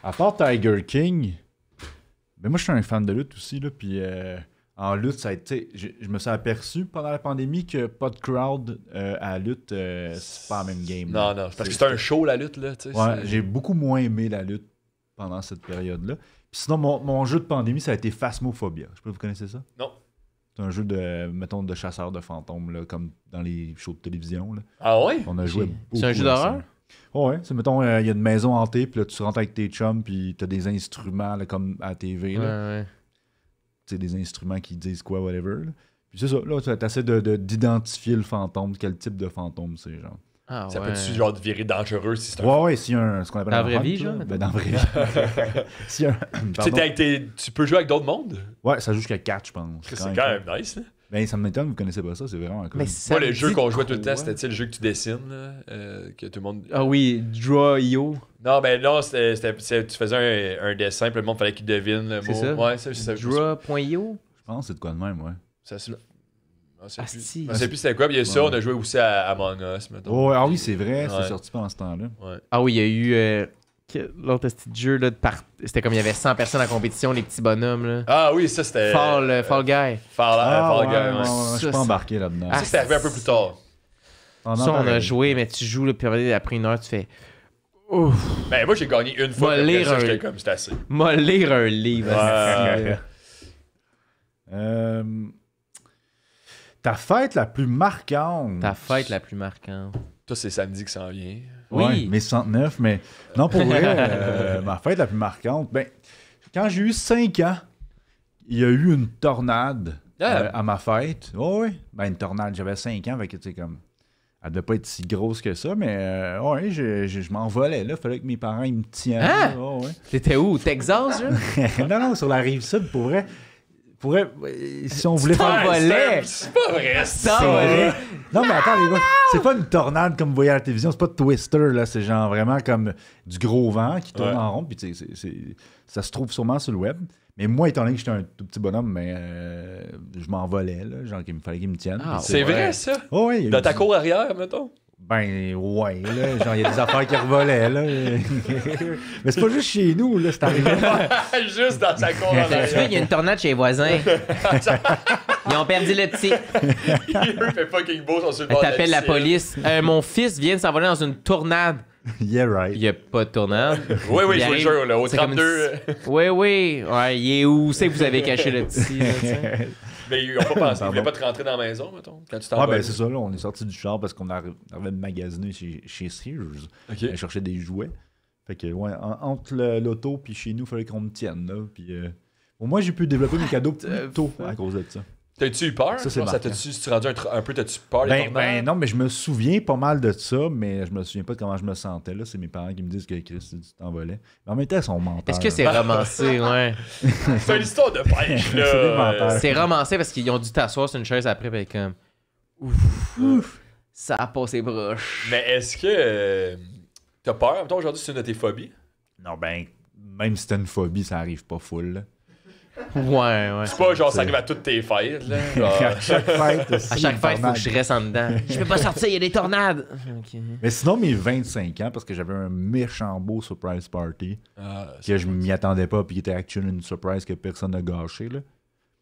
À part Tiger King, ben moi je suis un fan de lutte aussi, là. Puis en lutte, ça a été. Je me suis aperçu pendant la pandémie que pas de crowd à la lutte, c'est pas la même game. Non, non, c'est parce que c'est un show la lutte, là. Tu sais, Ouais, c'est- j'ai beaucoup moins aimé la lutte pendant cette période-là. Puis sinon, mon jeu de pandémie, ça a été Phasmophobia. Je sais pas, vous connaissez ça? Non. C'est un jeu de, mettons, de chasseurs de fantômes, là, comme dans les shows de télévision. Là. Ah ouais? On a joué C'est un beaucoup jeu à ça. d'horreur? Ouais, c'est mettons, il y a une maison hantée, puis là, tu rentres avec tes chums, puis t'as des instruments, là, comme à la TV, là. Ouais. Tu sais, des instruments qui disent quoi, whatever. Là. Puis c'est ça, là, tu essaies d'identifier le fantôme, quel type de fantôme c'est, genre. Ah, Ça ouais. peut-tu genre virer dangereux si c'est un. Ouais, s'il y a un, ce qu'on appelle Dans un la vraie hunt, vie, là. genre, Ben, dans la vraie vie. S'il y a un... Tu Pardon. sais, tu peux jouer avec d'autres mondes? Ouais, ça joue jusqu'à 4, je pense. C'est quand même nice, là. Ben, ça m'étonne, vous connaissez pas ça, c'est vraiment cool. Mais ça Moi, le me jeu dit qu'on jouait tout le temps, quoi? c'était le jeu que tu dessines, là, que tout le monde. Ah oui, Draw.io. Non, ben non, tu faisais un dessin, puis le monde fallait qu'il devine le C'est mot. ça? Ouais, c'est ça. Draw.io. Je pense que c'est de quoi de même, ouais. Ça se. On sait plus. Asti. On sait plus c'était quoi. Puis il y a ça, Ouais. on a joué aussi à Among Us, mettons. Oh, ah oui, c'est vrai, Ouais. c'est sorti pendant ce temps-là. Ouais. Ah oui, il y a eu l'autre petit jeu là, c'était comme il y avait 100 personnes en compétition, les petits bonhommes là. Ah oui, ça c'était. Fall Guy. ouais, Fall Guy, ouais. je suis Ça, pas embarqué là-dedans. Ah, Ça, c'était arrivé un peu plus tard. Ça, on a joué, mais tu joues, là, puis après 1 heure, tu fais ouf, Ben moi, j'ai gagné une fois. Va puis après lire ça, un- j'étais comme, c'était assez. m'a lire un livre. Ouais. asti, là. Ta fête la plus marquante. Ta fête la plus marquante. Toi, c'est samedi qui s'en vient. Oui. Ouais, mes 69, mais non, pour vrai, ma fête la plus marquante, ben, quand j'ai eu 5 ans, il y a eu une tornade à ma fête. Oh, oui, ben une tornade, j'avais 5 ans, fait que tu sais, comme, elle devait pas être si grosse que ça, mais ouais, je m'envolais là, fallait que mes parents ils me tiennent. Hein? Oh, ouais. T'étais où? Au Texas, là? non, sur la rive sud, pour vrai. Pour vrai, si on voulait faire... T'envolais! C'est pas vrai, ça! T'envolais! Non, mais attends, les gars, c'est pas une tornade comme vous voyez à la télévision, c'est pas de Twister, là, c'est genre vraiment comme du gros vent qui tourne en rond, puis tu sais, ça se trouve sûrement sur le web. Mais moi, étant donné que j'étais un tout petit bonhomme, mais je m'envolais, là, genre qu'il me fallait qu'il me tienne. Ah, C'est vrai, ça? Oh, oui, Dans ta cour arrière, mettons? Ben, ouais, là, genre, il y a des affaires qui revolaient, là. Mais c'est pas juste chez nous, là, c'est arrivé. Juste dans sa cour Tu vois, arrière. il y a une tornade chez les voisins. Ils ont perdu le petit. Il fait fucking beau, son sur le bord de T'appelles la piscine. police. Mon fils vient de s'envoler dans une tornade. Yeah, right. Il n'y a pas de tornade. Oui, oui, Il je vous le arrive, jure, là, au c'est comme 32. Oui, oui. Ouais, il est où? C'est que vous avez caché le petit. Là, tu sais. Mais ils ont pas pensé, ils voulaient pas te rentrer dans la maison, mettons, quand tu t'en Ouais, vas. ben c'est ça, là, on est sorti du char parce qu'on arrivait de magasiner chez Sears. Ok. On cherchait des jouets. Fait que, ouais, entre l'auto puis chez nous, il fallait qu'on me tienne, là. Puis, au moins, j'ai pu développer mes cadeaux plus tôt à cause de ça. T'as-tu eu peur? Ça, c'est Ça marquant. t'as-tu rendu un peu, t'as-tu peur des Ben, tornades? non, mais je me souviens pas mal de ça, mais je me souviens pas de comment je me sentais, là. C'est mes parents qui me disent que Chris, tu t'envolais. Mais en même temps, ils sont menteurs. Est-ce que c'est romancé? Ouais. C'est une histoire de pêche, là. C'est des menteurs. C'est romancé parce qu'ils ont dû t'asseoir sur une chaise après, ben comme. Ouf. Ça a passé broche. Mais est-ce que t'as peur? Mettons, aujourd'hui, c'est une de tes phobies. Non, ben, même si t'as une phobie, ça arrive pas full, là. Ouais, ouais. C'est pas genre, ça arrive à toutes tes fêtes, là. Genre, À chaque fête, À chaque fête, il faut que je reste en dedans. Je peux pas sortir, il y a des tornades. Ok. Mais sinon, mes 25 ans, parce que j'avais un méchant beau surprise party, ah, que je m'y attendais pas, puis qui était actuellement une surprise que personne n'a gâché, là.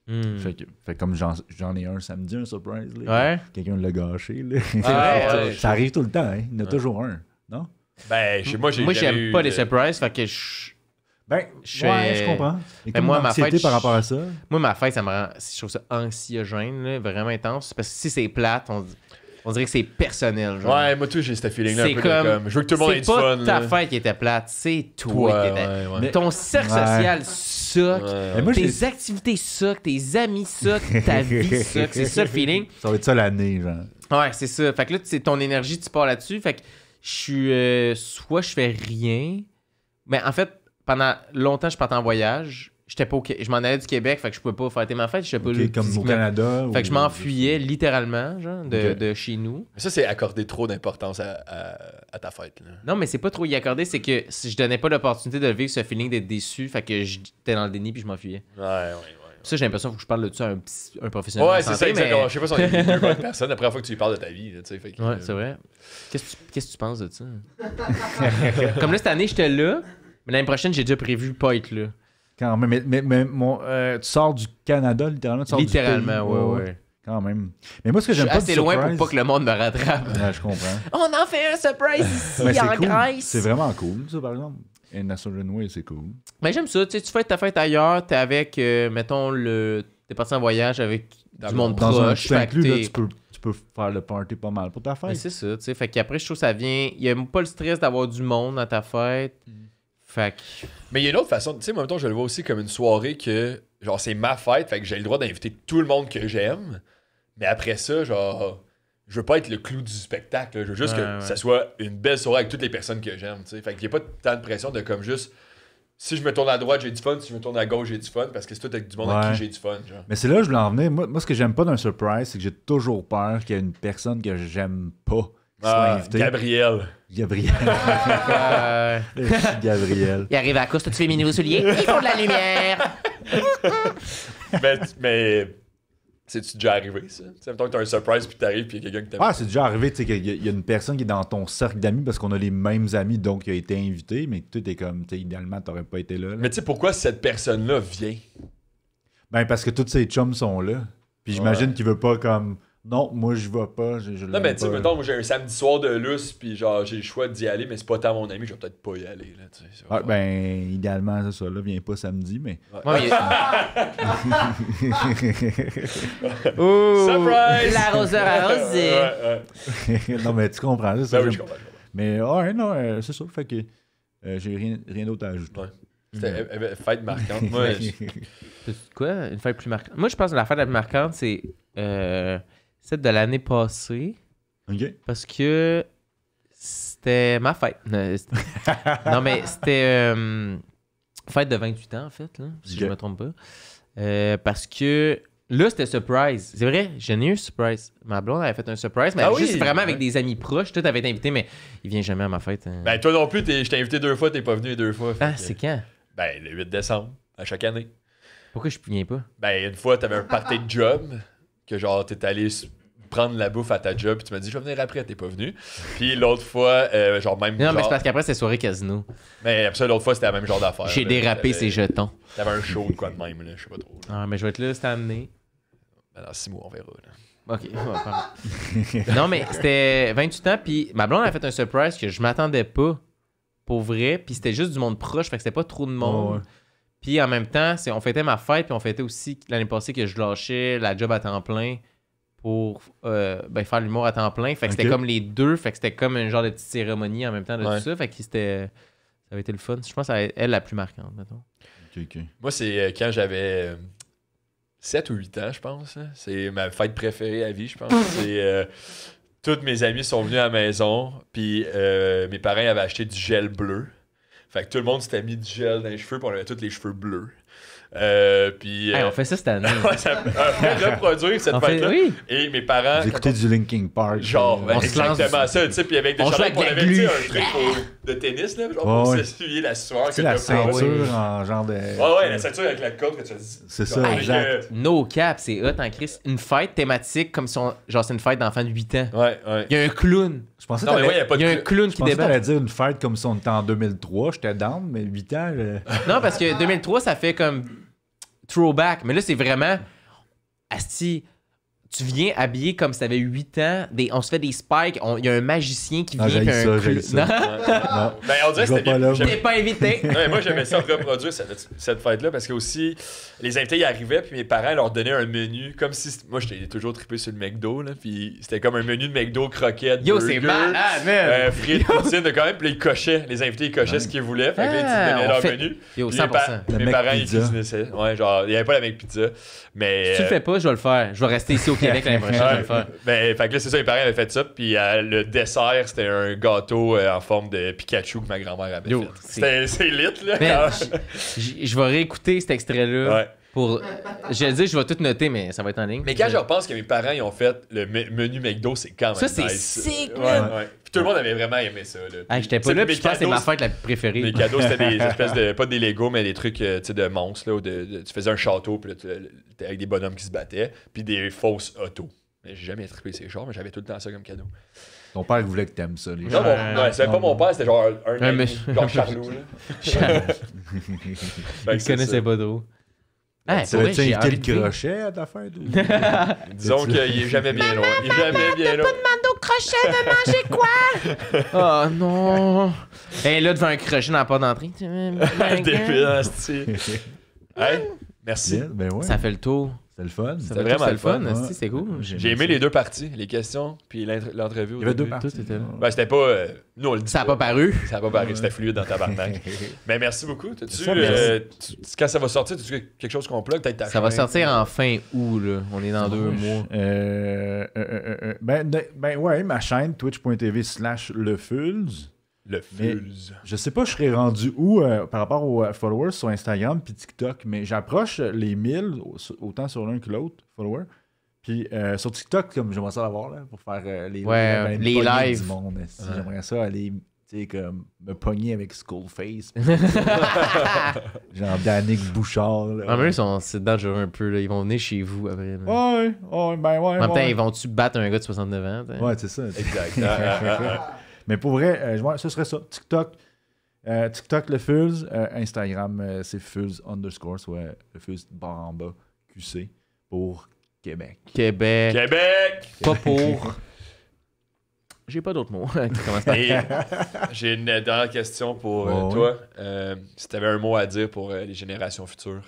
Hmm. Fait comme j'en ai un samedi, un surprise, là. Ouais. Quelqu'un l'a gâché, là. vrai, Ça arrive tout le temps, hein. Il y en a toujours un, non? ben, chez moi, j'ai Moi, jamais j'aime eu pas de- les surprises, fait que je. Ben, ouais, je comprends. Et comme moi, ma l'anxiété fête, par rapport à ça. Moi, ma fête, ça me rend. Je trouve ça anxiogène, là, vraiment intense. Parce que si c'est plate, on dirait que c'est personnel. Genre. Ouais, moi, tout, j'ai ce feeling-là un C'est peu comme, de comme. Je veux que tout le monde ait du c'est fun. pas ta là. fête qui était plate, c'est toi Toi, qui était. ouais. Mais- Ton cercle Ouais. social suck. Mais moi, Tes activités suck, tes amis suck, ta vie suck. C'est ça le feeling. Ça va être ça l'année, genre. Ouais, c'est ça. Fait que là, c'est ton énergie, tu pars là-dessus. Fait que je suis. Soit je fais rien. Mais en fait, pendant longtemps, je partais en voyage. J'étais pas je m'en allais du Québec, fait que je pouvais pas fêter ma fête. J'étais pas Ok, là comme au physiquement. Canada. Fait que je m'enfuyais littéralement, genre, Ok. de chez nous. Mais ça, c'est accorder trop d'importance à ta fête. Là. Non, mais c'est pas trop y accorder, c'est que si je donnais pas l'opportunité de vivre ce feeling d'être déçu, fait que j'étais dans le déni puis je m'enfuyais. Ouais. Ça, j'ai l'impression qu'il faut que je parle de ça à un professionnel. Ouais, de c'est santé, ça, mais- exactement. Je sais pas si on est deux bonnes personnes la première fois que tu lui parles de ta vie. Là, tu sais, fait que, Ouais, c'est vrai. Qu'est-ce que tu penses de ça? Comme là, cette année, j'étais là, mais l'année prochaine, j'ai déjà prévu pas être là. Quand même, mais tu sors du Canada, littéralement. Tu sors Littéralement, du pays. ouais. Quand même. Mais moi, ce que Je suis j'aime pas assez du loin surprise... pour pas que le monde me rattrape. Ouais, je comprends. On en fait un surprise ici Mais c'est en cool. Grèce. C'est vraiment cool, ça, par exemple. Et National Way, c'est cool. Mais j'aime ça, tu sais, tu fais ta fête ailleurs, t'es avec, mettons, t'es parti en voyage avec du monde Dans un proche. tout fait que inclus, là, t'es- tu peux faire le party pas mal pour ta Mais fête. c'est ça, tu sais. Fait qu'après, je trouve que ça vient. Il y a pas le stress d'avoir du monde à ta fête. Fait que. Mais il y a une autre façon. Tu sais, en même temps, je le vois aussi comme une soirée que, genre, c'est ma fête, fait que j'ai le droit d'inviter tout le monde que j'aime. Mais après ça, genre, je veux pas être le clou du spectacle. Là. Je veux juste que ça soit une belle soirée avec toutes les personnes que j'aime. Tu sais. Fait qu'il y a pas tant de pression de comme juste. Si je me tourne à droite, j'ai du fun. Si je me tourne à gauche, j'ai du fun. Parce que c'est tout avec du monde avec Ouais. qui j'ai du fun. Genre. Mais c'est là que je voulais en venir. Moi, ce que j'aime pas d'un surprise, c'est que j'ai toujours peur qu'il y ait une personne que j'aime pas qui soit invitée. Gabriel. Gabriel. Gabriel. Il arrive à la course, tu fais mes nouveaux souliers. Il faut de la lumière. mais c'est-tu déjà arrivé, ça? Tu sais, mettons que t'as un surprise puis t'arrives puis il y a quelqu'un qui t'aime. Ah, c'est déjà arrivé, tu sais, qu'il y a une personne qui est dans ton cercle d'amis parce qu'on a les mêmes amis, donc il a été invité, mais tout est comme, tu sais, idéalement, t'aurais pas été là. Mais tu sais, pourquoi cette personne-là vient? Ben, parce que tous ses chums sont là. Puis j'imagine qu'il veut pas, comme, Non, moi, je vais pas. Non, mais tu sais, mettons, moi, j'ai un samedi soir de lousse, puis genre, j'ai le choix d'y aller, mais c'est pas tant mon ami, je vais peut-être pas y aller, là, tu sais. Ah, ben, idéalement, c'est ça, là, viens pas samedi, mais... Ouais, Surprise! L'arroseur arrosé. Ouais. Non, mais tu comprends, c'est ça. Ben oui, je comprends. Mais, ouais, non, c'est ça, fait que j'ai rien d'autre à ajouter. Ouais. C'était fête marquante. Moi, quoi? Une fête plus marquante? Moi, je pense que la fête la plus marquante, c'est celle de l'année passée. OK. Parce que c'était ma fête. Non, mais c'était fête de 28 ans, en fait, là, si Ok. je me trompe pas. Parce que là, c'était surprise. C'est vrai, j'ai eu un surprise. Ma blonde avait fait un surprise, mais Ah oui? juste vraiment avec des amis proches. Toi, t'avais été invité, mais il vient jamais à ma fête. Hein. ben, toi non plus, je t'ai invité 2 fois, t'es pas venu les 2 fois. fait Ah, que- c'est quand? Ben, le 8 décembre, à chaque année. Pourquoi je viens pas? Ben, une fois, t'avais un party de job, que genre, t'es allé prendre la bouffe à ta job, puis tu m'as dit, je vais venir après, t'es pas venu. Puis l'autre fois, genre, même. Non, genre, mais c'est parce qu'après, c'était soirée casino. mais après ça, l'autre fois, c'était la même genre d'affaire. J'ai là. dérapé T'avais- ces jetons. T'avais un show de quoi de même, là, je sais pas trop. Là. Ah, mais je vais être là cette année. Ben, dans 6 mois, on verra. Là. Ok, on va faire. Non, mais c'était 28 ans, puis ma blonde a fait un surprise que je m'attendais pas, pour vrai, puis c'était juste du monde proche, fait que c'était pas trop de monde. Ouais. Puis en même temps, on fêtait ma fête, puis on fêtait aussi l'année passée que je lâchais la job à temps plein pour faire l'humour à temps plein. Fait que c'était Ok. comme les deux, fait que c'était comme un genre de petite cérémonie en même temps de Ouais. tout ça. Fait que c'était... Ça avait été le fun. Je pense que c'est elle la plus marquante, mettons. OK. Moi, c'est quand j'avais 7 ou 8 ans, je pense. Hein. C'est ma fête préférée à vie, je pense. C'est tous mes amis sont venus à la maison, puis mes parents avaient acheté du gel bleu. Fait que tout le monde s'était mis du gel dans les cheveux, puis on avait tous les cheveux bleus. Puis Hey, on fait ça cette année. ouais, ça fait reproduire cette On fait... fête-là. Oui! Et mes parents, Vous écoutez du Linkin Park. genre, On se lance- exactement ça, tu sais, puis avec des On joue chandails avec qu'on la avait, tu sais, glu. un truc de tennis, là, genre pour Ouais. s'essuyer la sueur. Tu sais, que la t'as pas. ceinture en genre de... Ouais, la ceinture avec la corde que tu as dit. C'est Genre, ça, avec, exact. No cap, c'est hot en Chris. Une fête thématique comme si genre c'est une fête d'enfant de 8 ans. Ouais, ouais. Il y a un clown. Je pensais Non, que mais ouais, il t'allais n'y a pas Il y a un de. clown je qui pensais que t'allais débarque. dire une fête comme si on était en 2003. J'étais down, mais 8 ans... Non, parce que 2003, ça fait comme throwback. Mais là, c'est vraiment... Asti, tu viens habillé comme si t'avais 8 ans. On se fait des spikes. Il y a un magicien qui vient. Ah, j'haïs puis un ça, clown. j'haïs ça. Non, Ben, on dirait que Je c'était vais pas bien. là, j'aimais- t'es pas invité. Non, mais moi, j'aimais ça reproduire cette fête-là parce que aussi, les invités y arrivaient, puis mes parents leur donnaient un menu comme si. Moi, j'étais toujours trippé sur le McDo, là, puis c'était comme un menu de McDo, croquettes, Yo, burger, c'est malade, man. frites, poutine, de quand même, puis là, ils cochaient, les invités, ils cochaient ce qu'ils voulaient, fait que là, Ah, ils donnaient on leur fait- menu. Yo, Puis 100%. Le mes parents, ils McPizza. cuisinaient ça. Ouais, genre, il n'y avait pas la McPizza, mais. Si tu le fais pas, je vais le faire. Je vais rester ici au Québec l'année prochaine, je vais le faire. Ben, fait que là, c'est ça, mes parents avaient fait ça. Puis le dessert, c'était un gâteau en forme de Pikachu que ma grand-mère avait Yo, fait. C'est lit, là. Man, quand- je vais réécouter cet extrait-là. Ouais. Pour... Je vais le dire, je vais tout noter, mais ça va être en ligne. Mais quand je repense que mes parents ils ont fait le menu McDo, c'est quand même Ça, c'est nice. sick, Ouais, man. ouais. Puis tout le monde avait vraiment aimé ça. Là. Ah, j'étais pas Puis, là, mes puis je pense que c'est ma cadeaux, fête la plus préférée. Mes cadeaux, c'était des espèces de. Pas des Legos, mais des trucs tu sais, de monstres. Là, où tu faisais un château, puis là, t'es avec des bonhommes qui se battaient, puis des fausses autos. Mais j'ai jamais trippé ces genres, mais j'avais tout le temps ça comme cadeau. Ton père voulait que t'aimes ça, les Non, gens. ouais, c'était pas mon père, c'était genre un ami, monsieur. genre Charlot. Là. Fait que Je c'est connaissais ça. pas trop. Ah, Tu pour vrai, avais-tu j'ai invité envie le de vivre. crochet à ta fête? ou- Disons qu'il est jamais bien loin. Il est jamais bien loin. Au crochet de manger quoi? Oh non! Hey, là, devant un crochet dans la porte d'entrée. Débile, asti. Hey, merci. Bien, ben ouais, Ça fait le tour. c'est le fun. Ça C'est fait vraiment le le fun, fun. ouais. asti, c'est cool. J'ai aimé les deux parties, les questions, puis l'entrevue. Il y avait deux début. parties. Tout était là. Ben, c'était pas. Nous, on le dit. Ça a pas paru. Ça a pas paru, c'était fluide dans ta barnaque. Mais merci beaucoup. T'as-tu, Ça, merci. quand ça va sortir, as-tu quelque chose qu'on plug? Peut-être ta Ça va chaîne? sortir en fin août, là. On est dans 2 mois. Ben ouais, ma chaîne twitch.tv/lefulz. Le Mais- Fuse. Je sais pas, je serais rendu où par rapport aux followers sur Instagram puis TikTok, mais j'approche les 1000, autant sur l'un que l'autre, followers. Puis sur TikTok, comme j'aimerais ça l'avoir, là, pour faire les, Ouais, une les poignée lives. du monde. Si j'aimerais ça aller, tu sais, comme me pogner avec Skullface. Genre Danick Bouchard. Là. En même temps, c'est dangereux un peu, là. Ils vont venir chez vous après. là. Ouais, ben ouais. En même temps, ouais. ils vont-tu battre un gars de 69 ans? t'sais? Ouais, c'est ça. Exact. Mais pour vrai, ouais, ce serait ça. TikTok, le Fuzz. Instagram, c'est Fuzz_, soit le Fuzz barre en bas, QC, pour Québec. Québec. Québec! Pas pour. J'ai pas d'autres mots. qui commencent par- Et j'ai une dernière question pour Oh, toi. Si t'avais un mot à dire pour les générations futures.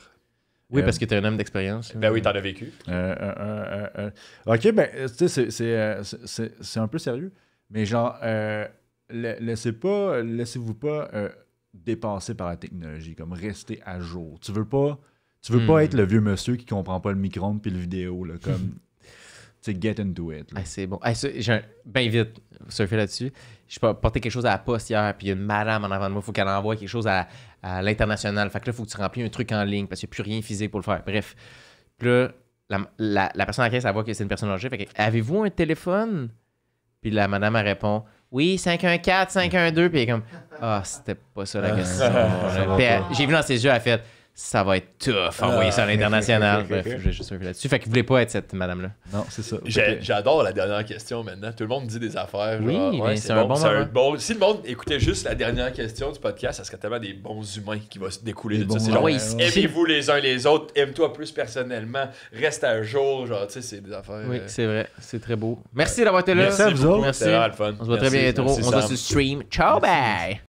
Oui, parce que t'es un homme d'expérience. Ben oui, t'en as vécu. Ok, ben, tu sais, c'est un peu sérieux, mais genre, laissez-vous pas dépasser par la technologie, comme rester à jour. Tu veux pas être le vieux monsieur qui comprend pas le micro-ondes puis le vidéo, là, comme, tu sais, get into it. Là. Ah, c'est bon. Ah, ben vite, surfer là-dessus. Je portais quelque chose à la poste hier, puis il y a une madame en avant de moi, il faut qu'elle envoie quelque chose à l'international. Fait que là, il faut que tu remplis un truc en ligne parce qu'il n'y a plus rien physique pour le faire. Bref. Puis là, la personne à la caisse, elle voit que c'est une personne âgée. Fait que, avez-vous un téléphone? Puis la madame, elle répond, oui, 514, 512. Puis elle est comme, c'était pas ça la question. Puis j'ai vu dans ses yeux, elle a fait, ça va être tough envoyer ça à l'international. Bref, je vais juste surfer là-dessus. Fait que vous voulez pas être cette madame-là. Non, c'est ça. J'adore la dernière question maintenant. Tout le monde dit des affaires. Oui, genre, mais c'est un bon c'est moment. Si le monde écoutait juste la dernière question du podcast, ça serait tellement des bons humains qui vont se découler Des de ça. bons C'est genre, humains. aimez-vous les uns les autres, aime-toi plus personnellement, reste à jour. Genre, tu sais, c'est des affaires. Oui, c'est vrai. C'est très beau. Merci d'avoir été là. Merci à vous autres. Merci. C'est vraiment le fun. On se voit très Merci, bientôt. merci, On se voit Sam. sur stream. Ciao, bye!